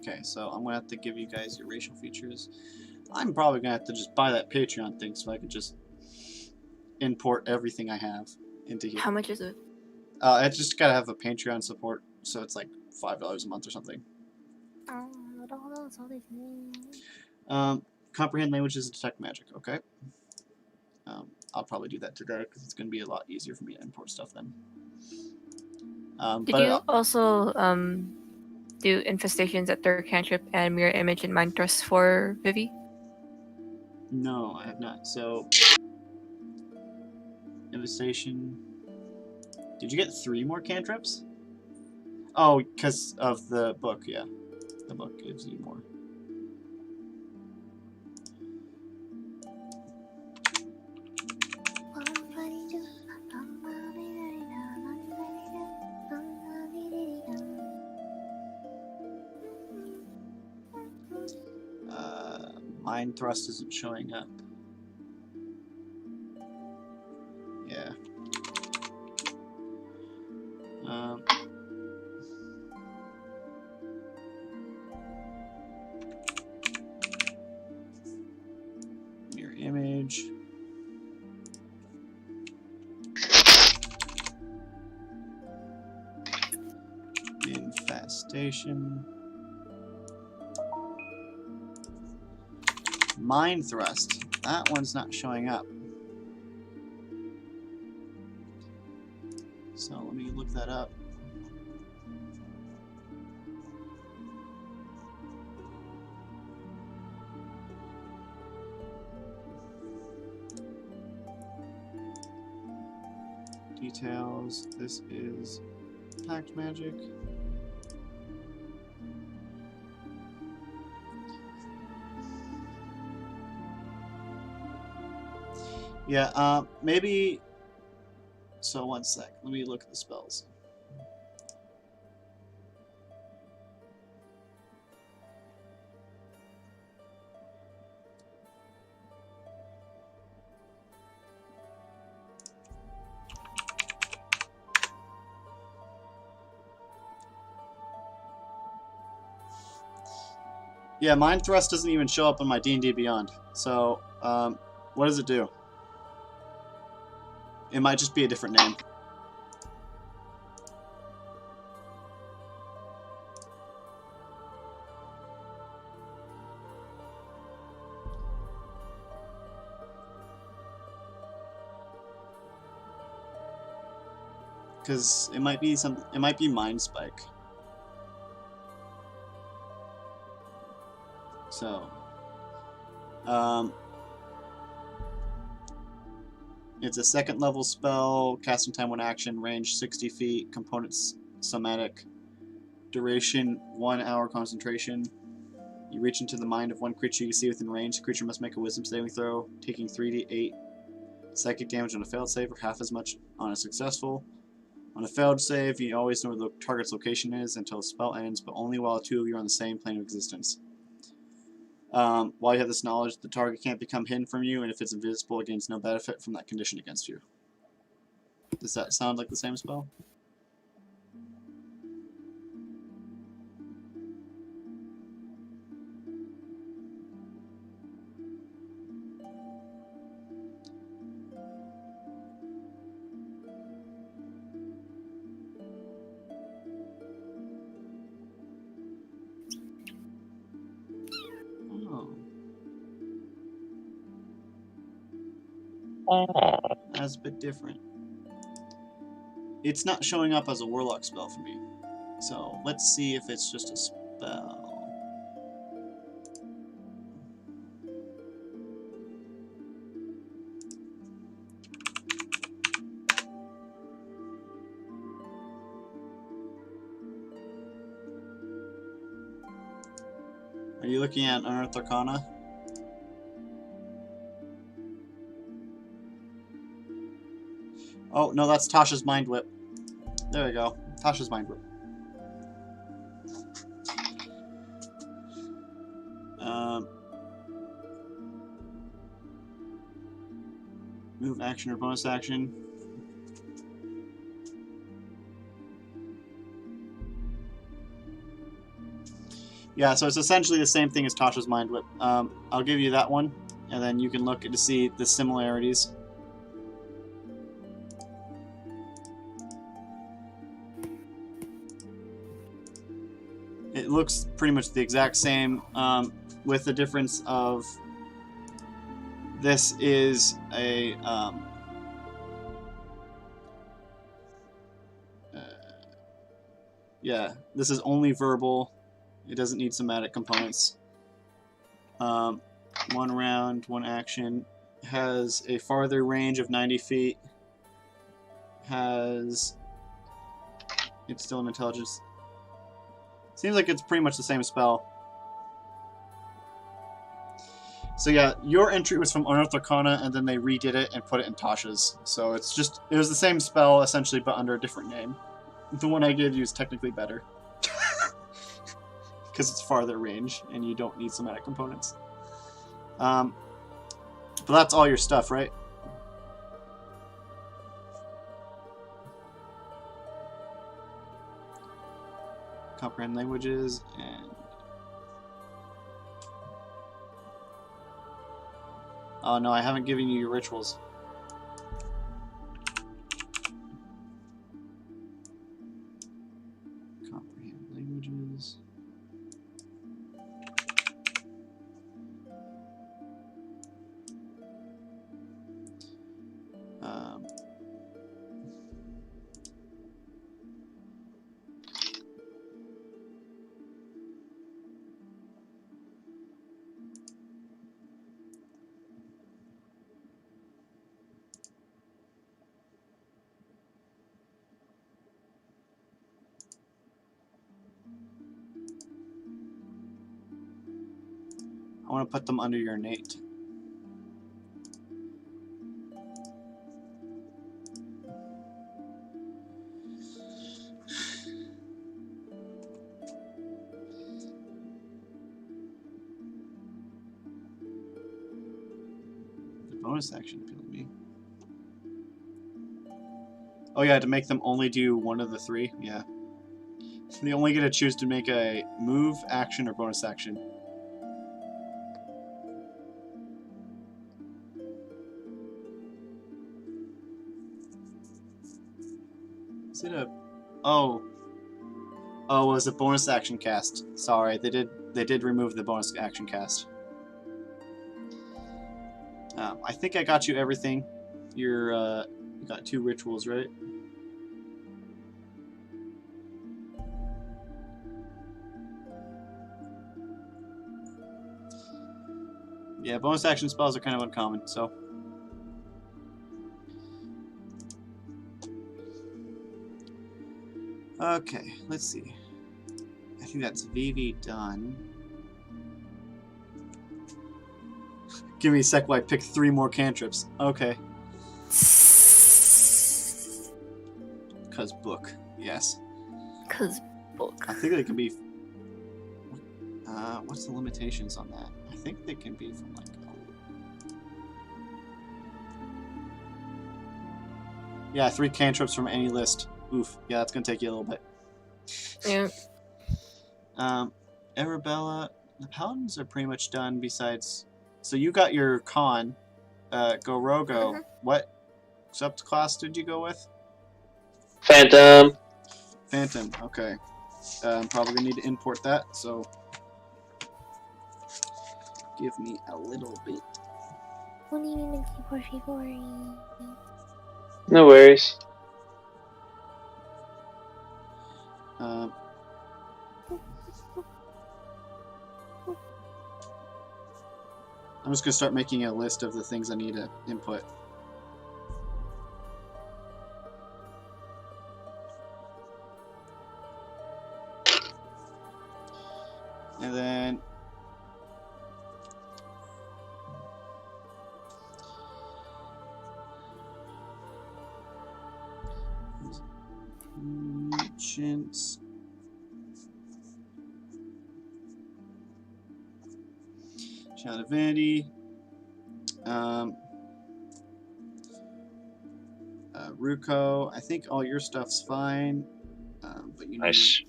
Speaker 3: Okay, so I'm gonna have to give you guys your racial features. I'm probably gonna have to just buy that Patreon thing so I can just import everything I have into here.
Speaker 8: How much is it?
Speaker 3: I just gotta have a Patreon support, so it's like $5 a month or something. Comprehend languages and detect magic. Okay. I'll probably do that today because it's gonna be a lot easier for me to import stuff then.
Speaker 8: Did
Speaker 3: But
Speaker 8: you also do infestations at third cantrip and mirror image and mind thrust for Vivi?
Speaker 3: no, I have not. So, devastation. Did you get 3 more cantrips? Oh, because of the book, yeah. The book gives you more. Mind thrust isn't showing up. Yeah. Mirror image. Infestation. Mind thrust. That one's not showing up. So let me look that up. Details. This is Pact Magic. Yeah, maybe. So, one sec. Let me look at the spells. Yeah, Mind Thrust doesn't even show up on my D&D Beyond. So, what does it do? It might just be a different name. Because it might be it might be Mind Spike. So, it's a 2nd level spell, casting time 1 action, range 60 feet, components somatic, duration 1 hour, concentration. You reach into the mind of one creature you see within range. The creature must make a wisdom saving throw, taking 3d8 psychic damage on a failed save, or half as much on a successful. On a failed save, you always know where the target's location is until the spell ends, but only while the 2 of you are on the same plane of existence. While you have this knowledge, the target can't become hidden from you, and if it's invisible, it gains no benefit from that condition against you. Does that sound like the same spell? That's a bit different. It's not showing up as a warlock spell for me. So let's see if it's just a spell. Are you looking at Unearthed Arcana? Oh, no, that's Tasha's Mind Whip. There we go. Tasha's Mind Whip. Move action or bonus action. Yeah, so it's essentially the same thing as Tasha's Mind Whip. I'll give you that one, and then you can look to see the similarities. It looks pretty much the exact same, with the difference of this is a yeah, this is only verbal. It doesn't need somatic components. One round, one action. Has a farther range of 90 feet. It's still an intelligence. Seems like it's pretty much the same spell. So yeah, your entry was from Unearthed Arcana, and then they redid it and put it in Tasha's. So it was the same spell, essentially, but under a different name. The one I gave you is technically better. Because it's farther range, and you don't need somatic components. But that's all your stuff, right? Comprehend languages, and... Oh no, I haven't given you your rituals. Comprehend languages. I want to put them under your innate. The bonus action appealed to me. Oh yeah, to make them only do one of the three? Yeah. They only get to choose to make a move, action, or bonus action. Is it a... Oh. Oh, it was a bonus action cast. Sorry, they did remove the bonus action cast. I think I got you everything. You got 2 rituals, right? Yeah, bonus action spells are kind of uncommon, so... Okay, let's see. I think that's VV done. Give me a sec while I pick 3 more cantrips. Okay. Cause book, yes.
Speaker 8: Cause book.
Speaker 3: I think they can be... what's the limitations on that? I think they can be from like... Yeah, 3 cantrips from any list. Oof. Yeah, that's gonna take you a little bit.
Speaker 8: Yeah.
Speaker 3: Arabella, the paladins are pretty much done besides... So you got your con. Gorogo.
Speaker 8: Mm-hmm.
Speaker 3: What subclass did you go with?
Speaker 10: Phantom.
Speaker 3: Phantom, okay. Probably gonna need to import that, so... Give me a little bit.
Speaker 10: No worries.
Speaker 3: I'm just gonna start making a list of the things I need to input. And then Merchants. Channel Divinity. Ruko, I think all your stuff's fine, but you
Speaker 4: Nice.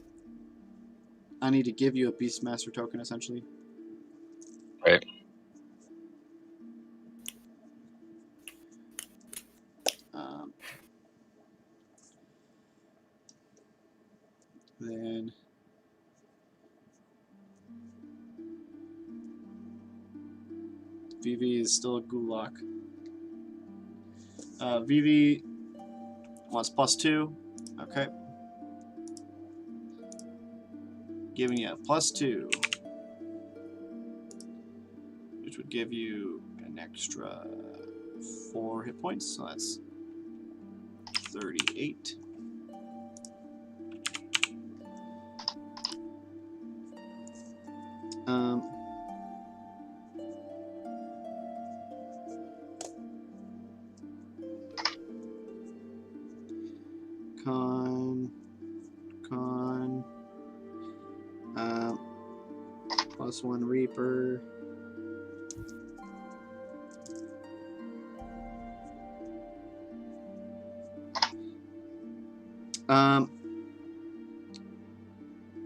Speaker 3: I need to give you a Beastmaster token, essentially.
Speaker 4: Right.
Speaker 3: Then Vivi is still a Gulak. Vivi wants +2. Okay. Giving you a +2. Which would give you an extra 4 hit points. So that's 38. +1 Reaper.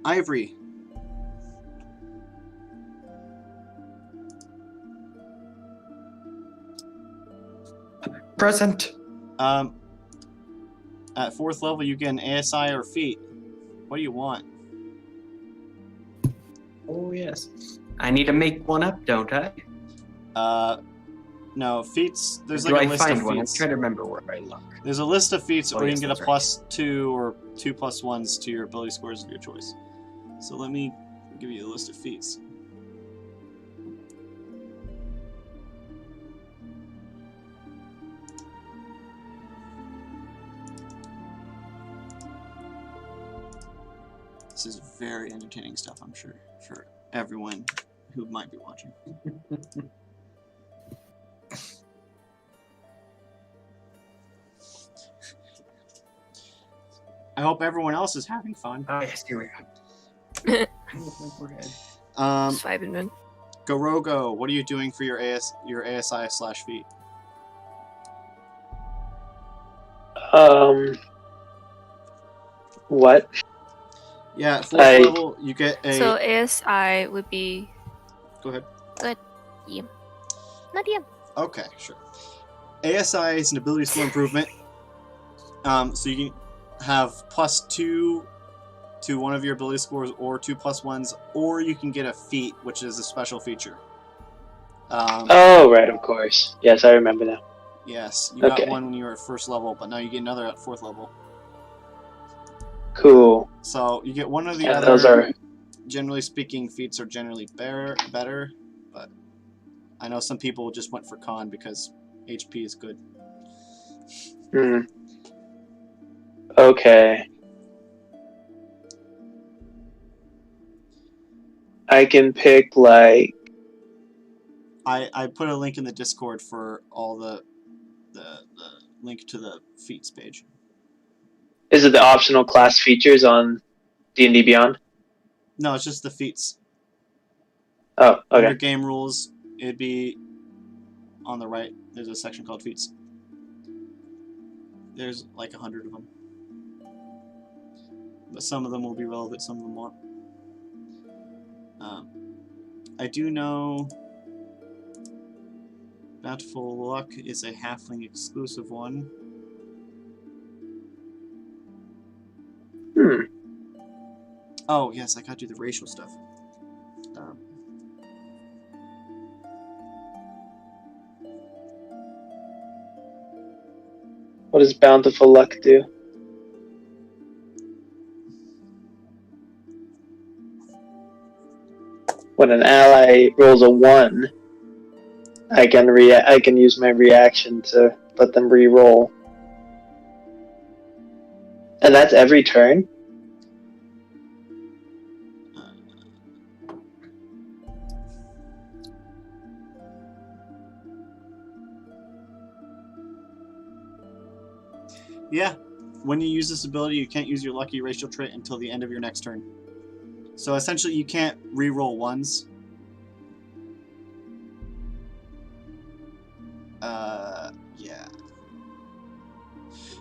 Speaker 3: Ivory.
Speaker 1: Present.
Speaker 3: At 4th level, you get an ASI or feat. What do you want?
Speaker 1: Oh yes. I need to make one up, don't I?
Speaker 3: No, feats. There's
Speaker 1: Do
Speaker 3: like
Speaker 1: I
Speaker 3: a list
Speaker 1: find
Speaker 3: of
Speaker 1: one? I'm
Speaker 3: feats.
Speaker 1: trying to remember where I look.
Speaker 3: There's a list of feats
Speaker 1: Oh,
Speaker 3: where you
Speaker 1: yes,
Speaker 3: can get a
Speaker 1: that's right.
Speaker 3: +2 or 2 +1s to your ability scores of your choice. So let me give you a list of feats. This is very entertaining stuff, I'm sure, for everyone who might be watching. I hope everyone else is having fun.
Speaker 1: Oh yes, here we go.
Speaker 8: Just vibing, man.
Speaker 3: Gorogo, what are you doing for your ASI/feat?
Speaker 10: What?
Speaker 3: Yeah, at 4th level, you get a...
Speaker 8: So ASI would be.
Speaker 3: Go ahead.
Speaker 8: Good. Yeah. Not yet.
Speaker 3: Okay, sure. ASI is an ability skill improvement. So you can have +2 to one of your ability scores, or 2 +1s, or you can get a feat, which is a special feature.
Speaker 10: Oh, right, of course. Yes, I remember now.
Speaker 3: Yes, you got
Speaker 10: Okay.
Speaker 3: one when you were at 1st level, but now you get another at 4th level.
Speaker 10: Cool.
Speaker 3: So you get one or the
Speaker 10: Yeah,
Speaker 3: other.
Speaker 10: those are.
Speaker 3: Generally speaking, feats are generally better, but I know some people just went for con because HP is good.
Speaker 10: Hmm. Okay. I can pick like.
Speaker 3: I put a link in the Discord for all the link to the feats page.
Speaker 10: Is it the optional class features on D&D Beyond?
Speaker 3: No, it's just the feats.
Speaker 10: Oh,
Speaker 3: Under
Speaker 10: okay.
Speaker 3: game rules, it'd be on the right. There's a section called feats. There's like 100 of them. But some of them will be relevant, some of them won't. I do know Bountiful Luck is a halfling exclusive one.
Speaker 10: Hmm.
Speaker 3: Oh, yes, I gotta do the racial stuff.
Speaker 10: What does Bountiful Luck do? When an ally rolls a 1, I can use my reaction to let them re-roll. And that's every turn?
Speaker 3: Yeah. when you use this ability, you can't use your lucky racial trait until the end of your next turn. So essentially, you can't re-roll ones. Yeah.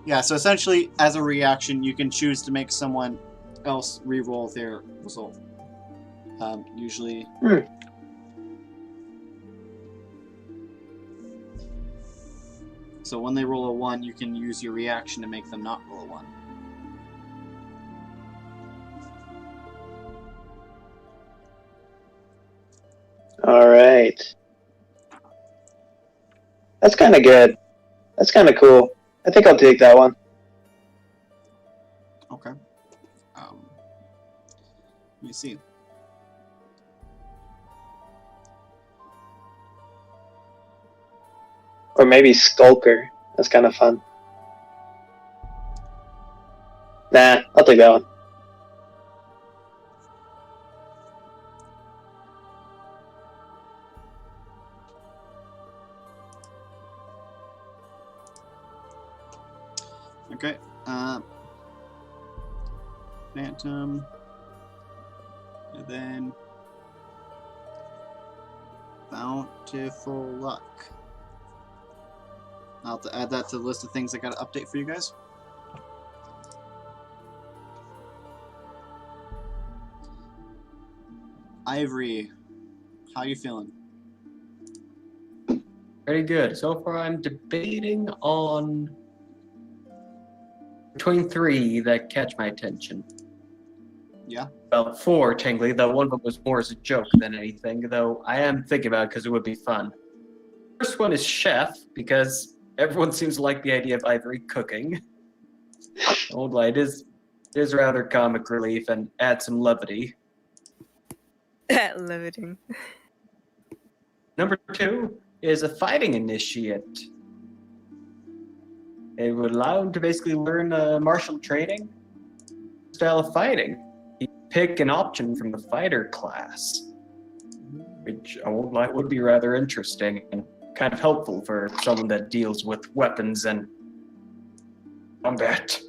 Speaker 3: Yeah, so essentially, as a reaction, you can choose to make someone else re-roll their result. Usually... So when they roll a 1, you can use your reaction to make them not roll a 1.
Speaker 10: Alright. That's kind of good. That's kind of cool. I think I'll take that one.
Speaker 3: Okay. Let me see.
Speaker 10: Or maybe Skulker. That's kind of fun. Nah, I'll take that one.
Speaker 3: Okay. Phantom. And then Bountiful Luck. I'll have to add that to the list of things I got to update for you guys. Ivory, how you feeling?
Speaker 1: Pretty good. So far, I'm debating on between 3 that catch my attention.
Speaker 3: Yeah.
Speaker 1: Well, 4 technically, though one of them was more as a joke than anything, though I am thinking about it because it would be fun. First one is Chef, because everyone seems to like the idea of Ivory cooking. Old light is rather comic relief and adds some levity.
Speaker 8: Levity.
Speaker 1: Number 2 is a fighting initiate. It would allow him to basically learn martial training style of fighting. He'd pick an option from the fighter class, which I won't lie would be rather interesting and kind of helpful for someone that deals with weapons and combat.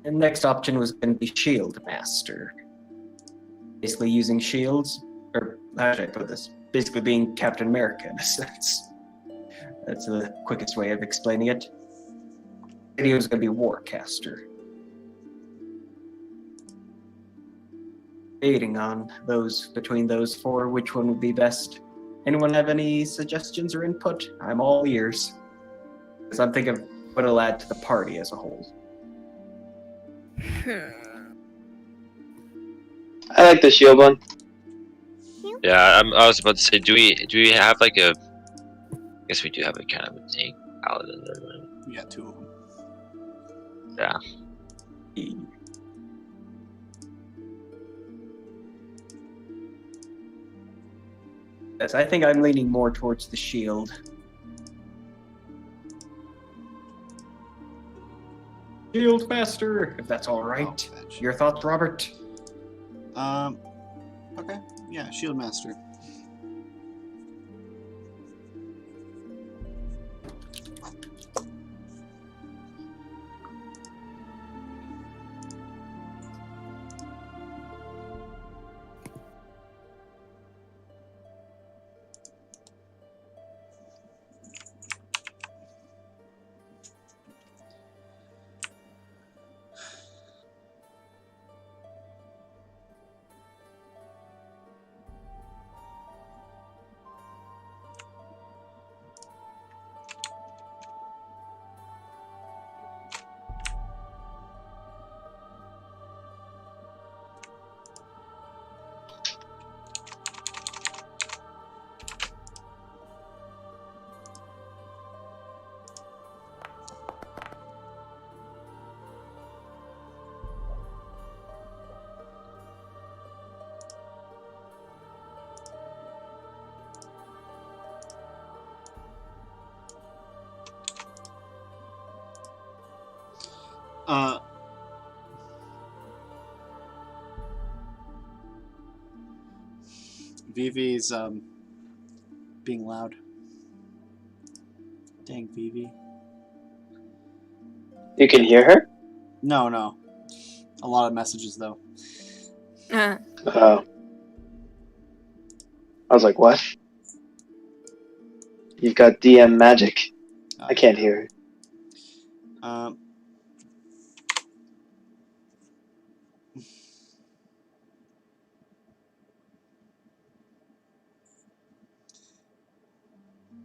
Speaker 1: And next option was going to be Shield Master. Basically using shields, or how should I put this? Basically being Captain America in a sense. That's the quickest way of explaining it. Video is going to be Warcaster. Debating on those between those 4, which one would be best. Anyone have any suggestions or input? I'm all ears. Because I'm thinking of what it'll add to the party as a whole.
Speaker 10: I like the shield one.
Speaker 4: Yeah, I was about to say, do we have like a? I guess we do have a kind of a tank paladin there. Right?
Speaker 3: We got 2 of them.
Speaker 4: Yeah.
Speaker 1: Yes, I think I'm leaning more towards the shield. Shield Master, if that's all right. Your thoughts, Robert?
Speaker 3: Okay. Yeah, Shield Master. Vivi's being loud. Dang, Vivi.
Speaker 10: You can hear her?
Speaker 3: No, no. A lot of messages though.
Speaker 10: Oh. I was like, what? You've got DM magic. I can't hear her.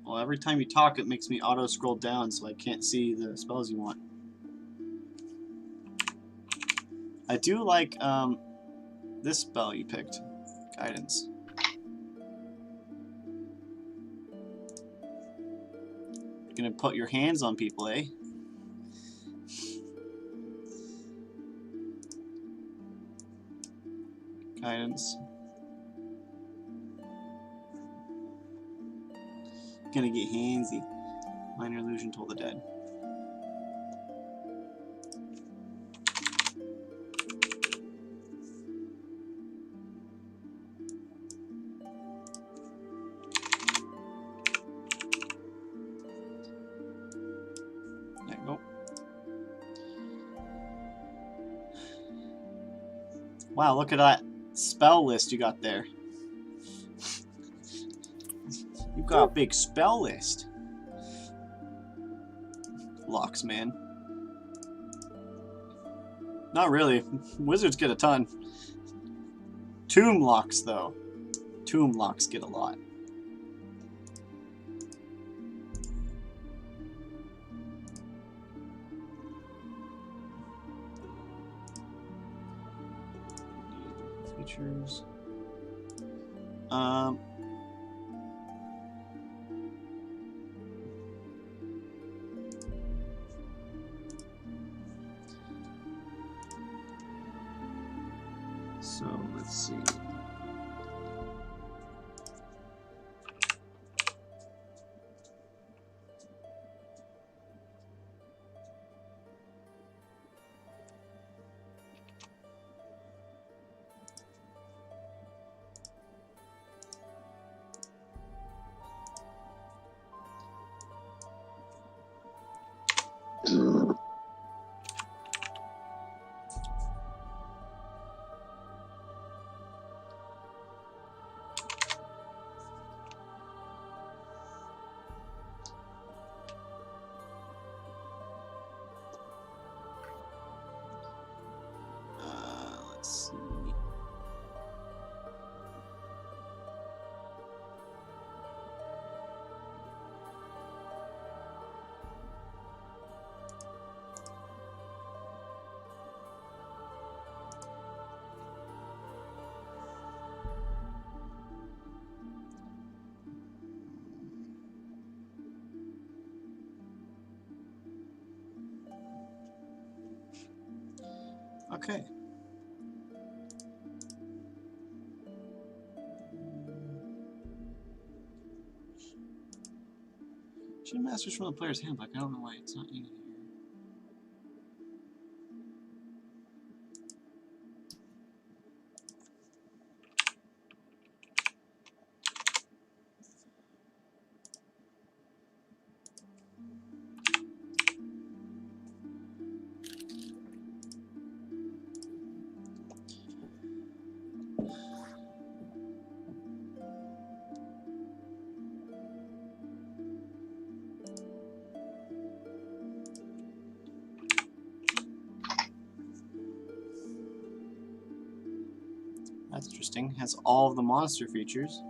Speaker 3: Well, every time you talk, it makes me auto scroll down, so I can't see the spells you want. I do like this spell you picked, Guidance. Gonna put your hands on people, eh? Guidance. Gonna get handsy. Minor illusion told the dead. There you go. Wow, look at that spell list you got there. You got a big spell list. Locks, man. Not really. Wizards get a ton. Tomb locks, though. Tomb locks get a lot. Features. So let's see. Let's see. Okay. Should masters from the player's handbook. I don't know why it's not in here. That's interesting. Has all of the monster features.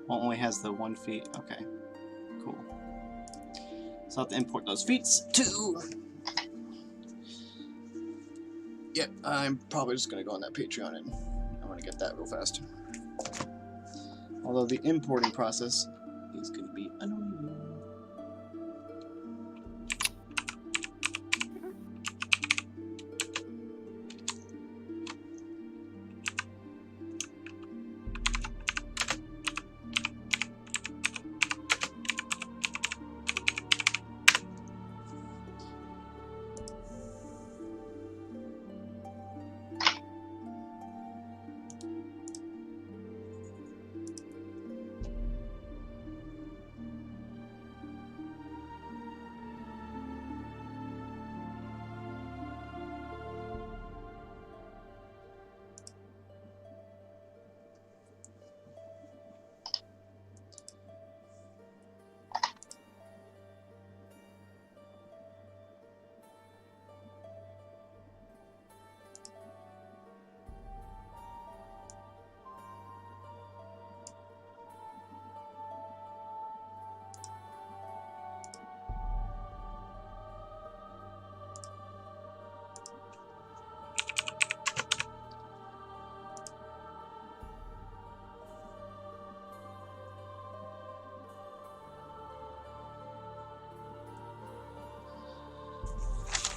Speaker 3: Well, only has the 1 feat. Okay, cool. So I'll have to import those feats too. Yep, I'm probably just gonna go on that Patreon and I want to get that real fast. Although the importing process is gonna be annoying.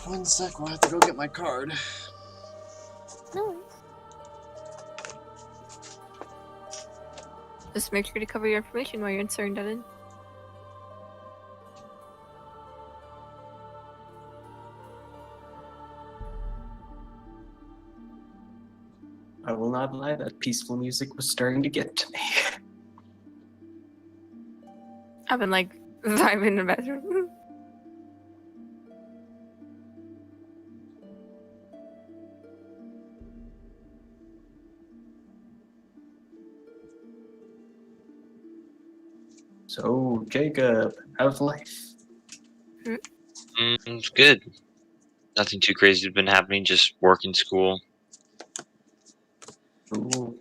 Speaker 3: 1 sec, we'll have to go get my card.
Speaker 8: No worries. Just make sure to cover your information while you're inserting that in.
Speaker 1: I will not lie, that peaceful music was starting to get to me.
Speaker 8: I've been like vibing in the bathroom.
Speaker 1: So, Jacob, how's life?
Speaker 4: It's good. Nothing too crazy has been happening. Just work and school.
Speaker 1: Ooh.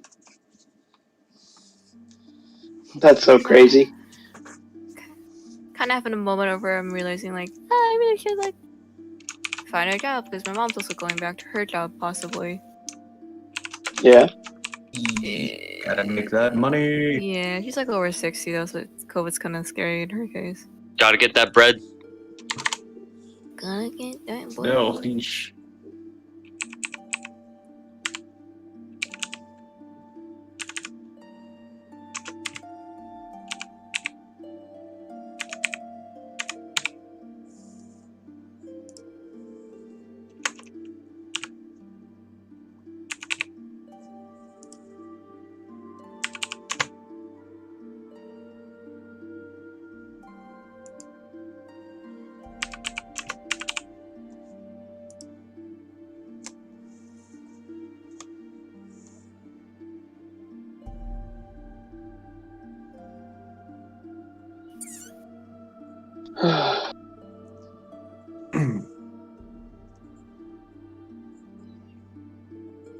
Speaker 10: That's so crazy.
Speaker 8: Kind of having a moment over. I'm realizing like I really should like find a job because my mom's also going back to her job possibly.
Speaker 10: Yeah.
Speaker 1: Gotta make that money.
Speaker 8: Yeah, she's like over 60 though, so COVID's kind of scary in her case.
Speaker 4: Gotta get that bread.
Speaker 8: Gonna get that boy.
Speaker 1: No, yeesh.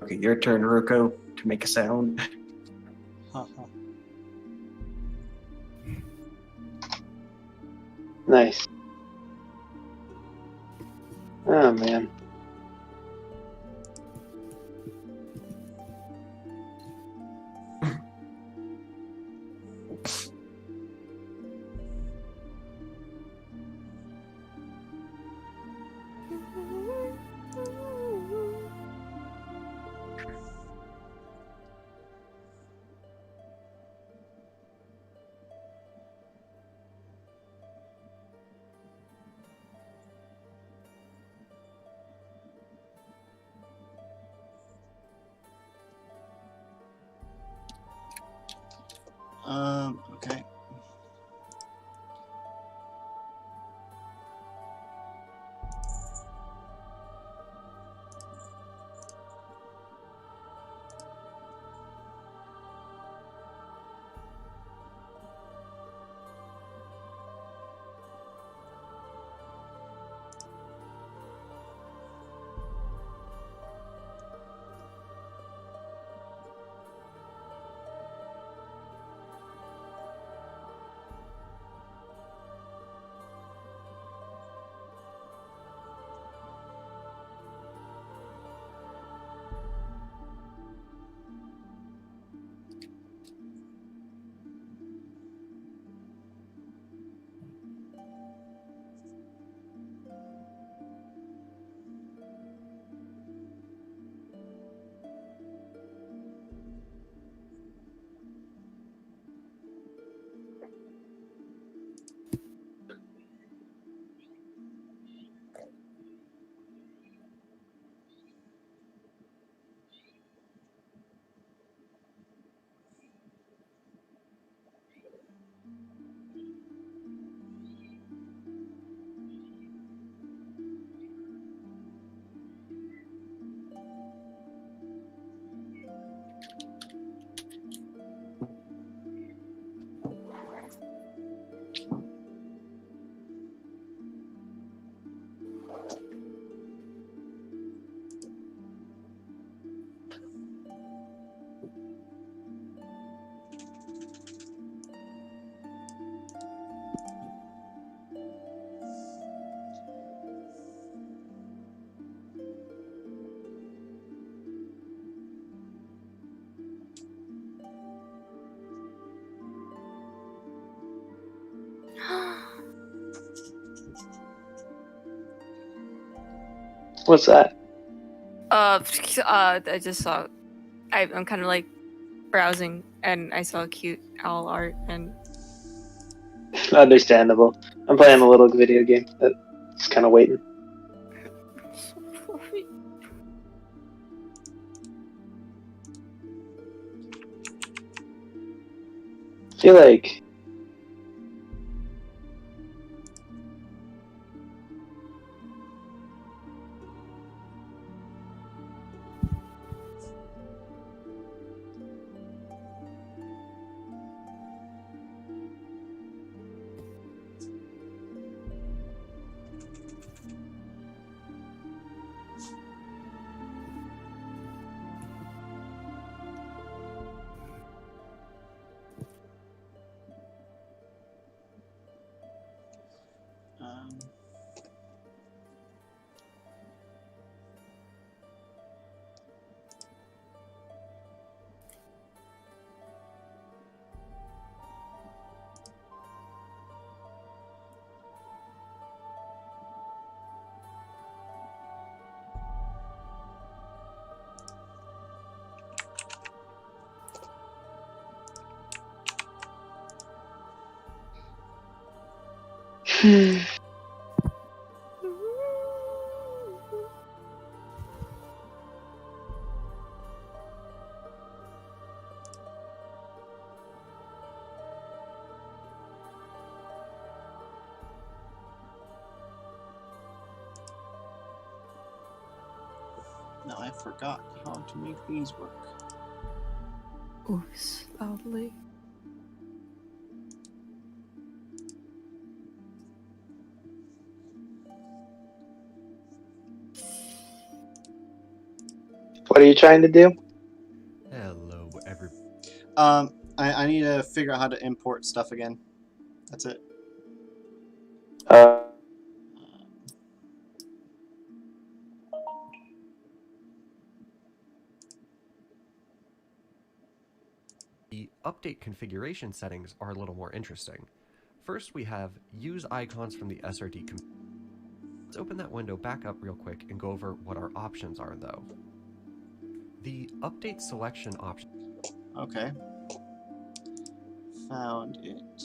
Speaker 1: Okay, your turn, Ruko, to make a sound.
Speaker 10: Nice. Oh man. What's that?
Speaker 8: I just saw. I'm kind of like browsing, and I saw cute owl art, and
Speaker 10: Understandable. I'm playing a little video game. Just kind of waiting. I feel like
Speaker 3: Now I forgot how to make these work.
Speaker 8: oops, loudly.
Speaker 10: What are you trying to do?
Speaker 12: Hello, everybody.
Speaker 3: I need to figure out how to import stuff again. That's it.
Speaker 12: The update configuration settings are a little more interesting. First, we have use icons from the SRD. Let's open that window back up real quick and go over what our options are, though. The update selection option.
Speaker 3: Okay. Found it.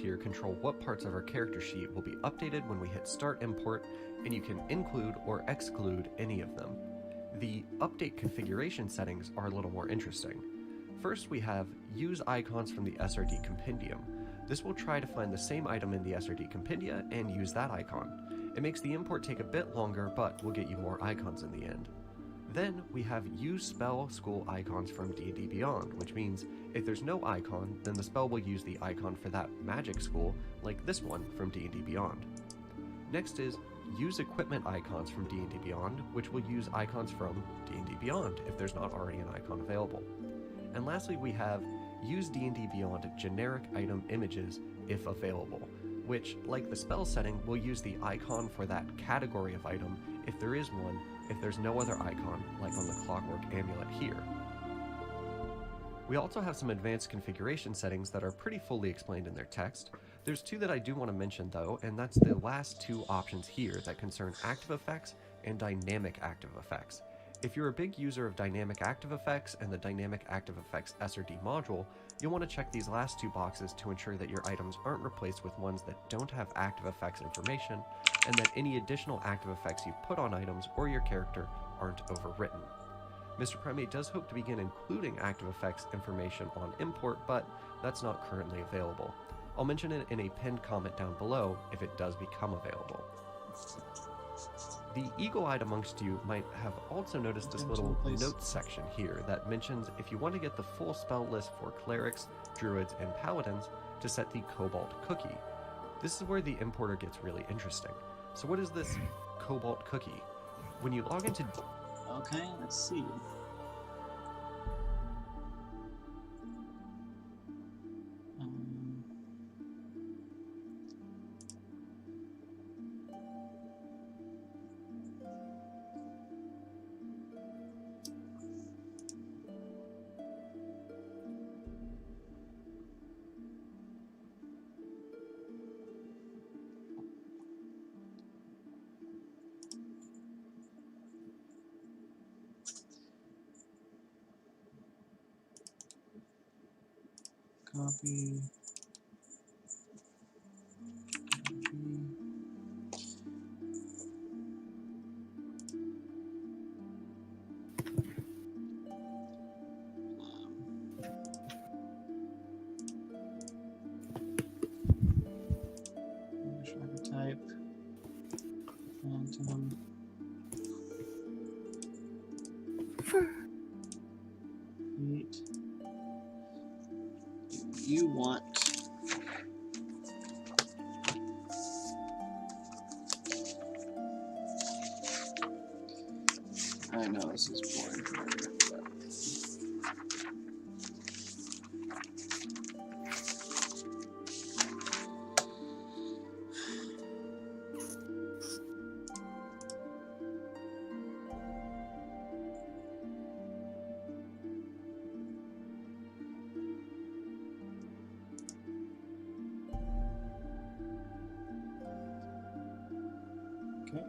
Speaker 12: Here control what parts of our character sheet will be updated when we hit start import, and you can include or exclude any of them. The update configuration settings are a little more interesting. First, we have use icons from the SRD compendium. This will try to find the same item in the SRD compendia and use that icon. It makes the import take a bit longer, but will get you more icons in the end. Then we have use spell school icons from D&D Beyond, which means if there's no icon, then the spell will use the icon for that magic school, like this one from D&D Beyond. Next is use equipment icons from D&D Beyond, which will use icons from D&D Beyond if there's not already an icon available. And lastly, we have use D&D Beyond generic item images if available, which, like the spell setting, will use the icon for that category of item if there is one, if there's no other icon, like on the Clockwork Amulet here. We also have some advanced configuration settings that are pretty fully explained in their text. There's two that I do want to mention though, and that's the last two options here that concern active effects and dynamic active effects. If you're a big user of dynamic active effects and the dynamic active effects SRD module, you'll want to check these last two boxes to ensure that your items aren't replaced with ones that don't have active effects information, and that any additional active effects you put on items or your character aren't overwritten. Mr. Primate does hope to begin including active effects information on import, but that's not currently available. I'll mention it in a pinned comment down below if it does become available. The eagle-eyed amongst you might have also noticed this little notes section here that mentions if you want to get the full spell list for clerics, druids, and paladins, to set the Cobalt Cookie. This is where the importer gets really interesting. So what is this Cobalt Cookie? When you log into...
Speaker 3: Okay, let's see. Copy. Type. Phantom. Eight. You want I know this is boring. Okay.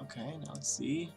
Speaker 3: Okay, now let's see.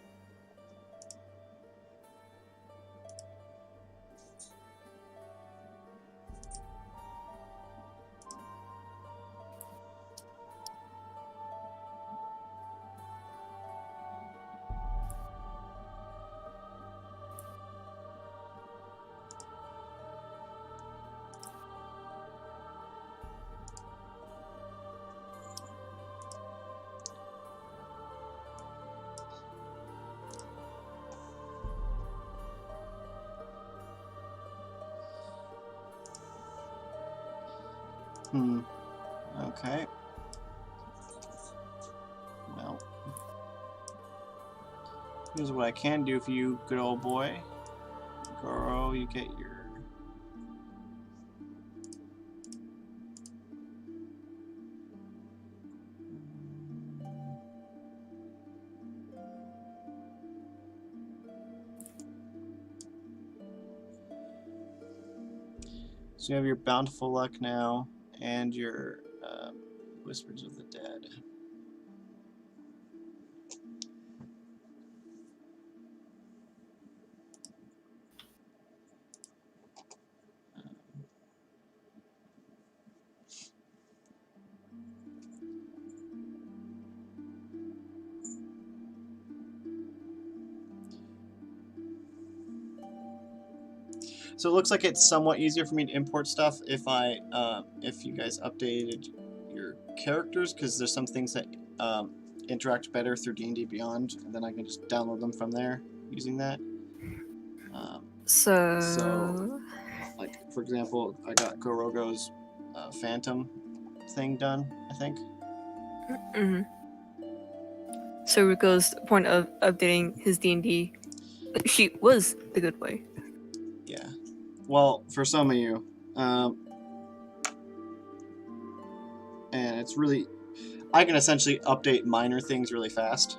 Speaker 3: Okay. Well, here's what I can do for you, good old boy. Goro, you get your... So you have your Bountiful Luck now, and your Whispers of the Dead. So it looks like it's somewhat easier for me to import stuff if if you guys updated your characters, because there's some things that interact better through D&D Beyond, and then I can just download them from there using that. So, like, for example, I got Gorogo's Phantom thing done, I think.
Speaker 8: Mm-hmm. So Rico's point of updating his D&D sheet was the good way.
Speaker 3: Yeah. Well, for some of you, and it's really, I can essentially update minor things really fast.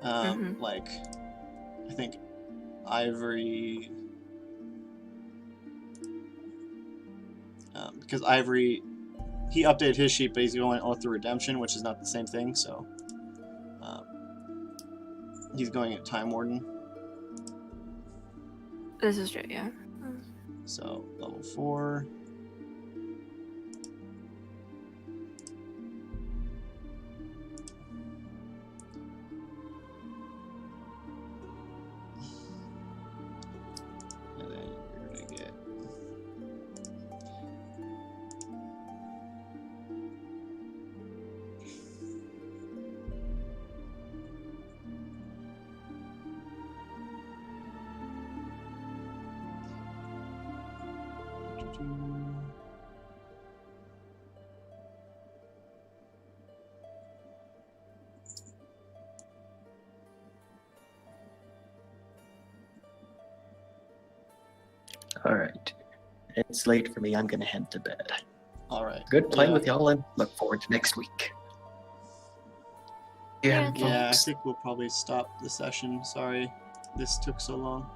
Speaker 3: Like, I think Ivory, because Ivory he updated his sheet, but he's going Oath of Redemption, which is not the same thing. So he's going at Time Warden.
Speaker 8: This is true, yeah.
Speaker 3: So level 4. And then you're gonna get
Speaker 1: All right. It's late for me. I'm gonna head to bed.
Speaker 3: all right.
Speaker 1: Good playing
Speaker 3: Yeah.
Speaker 1: with y'all, and look forward to next week.
Speaker 7: Yeah,
Speaker 3: Yeah, I
Speaker 1: folks.
Speaker 3: think we'll probably stop the session. Sorry, this took so long.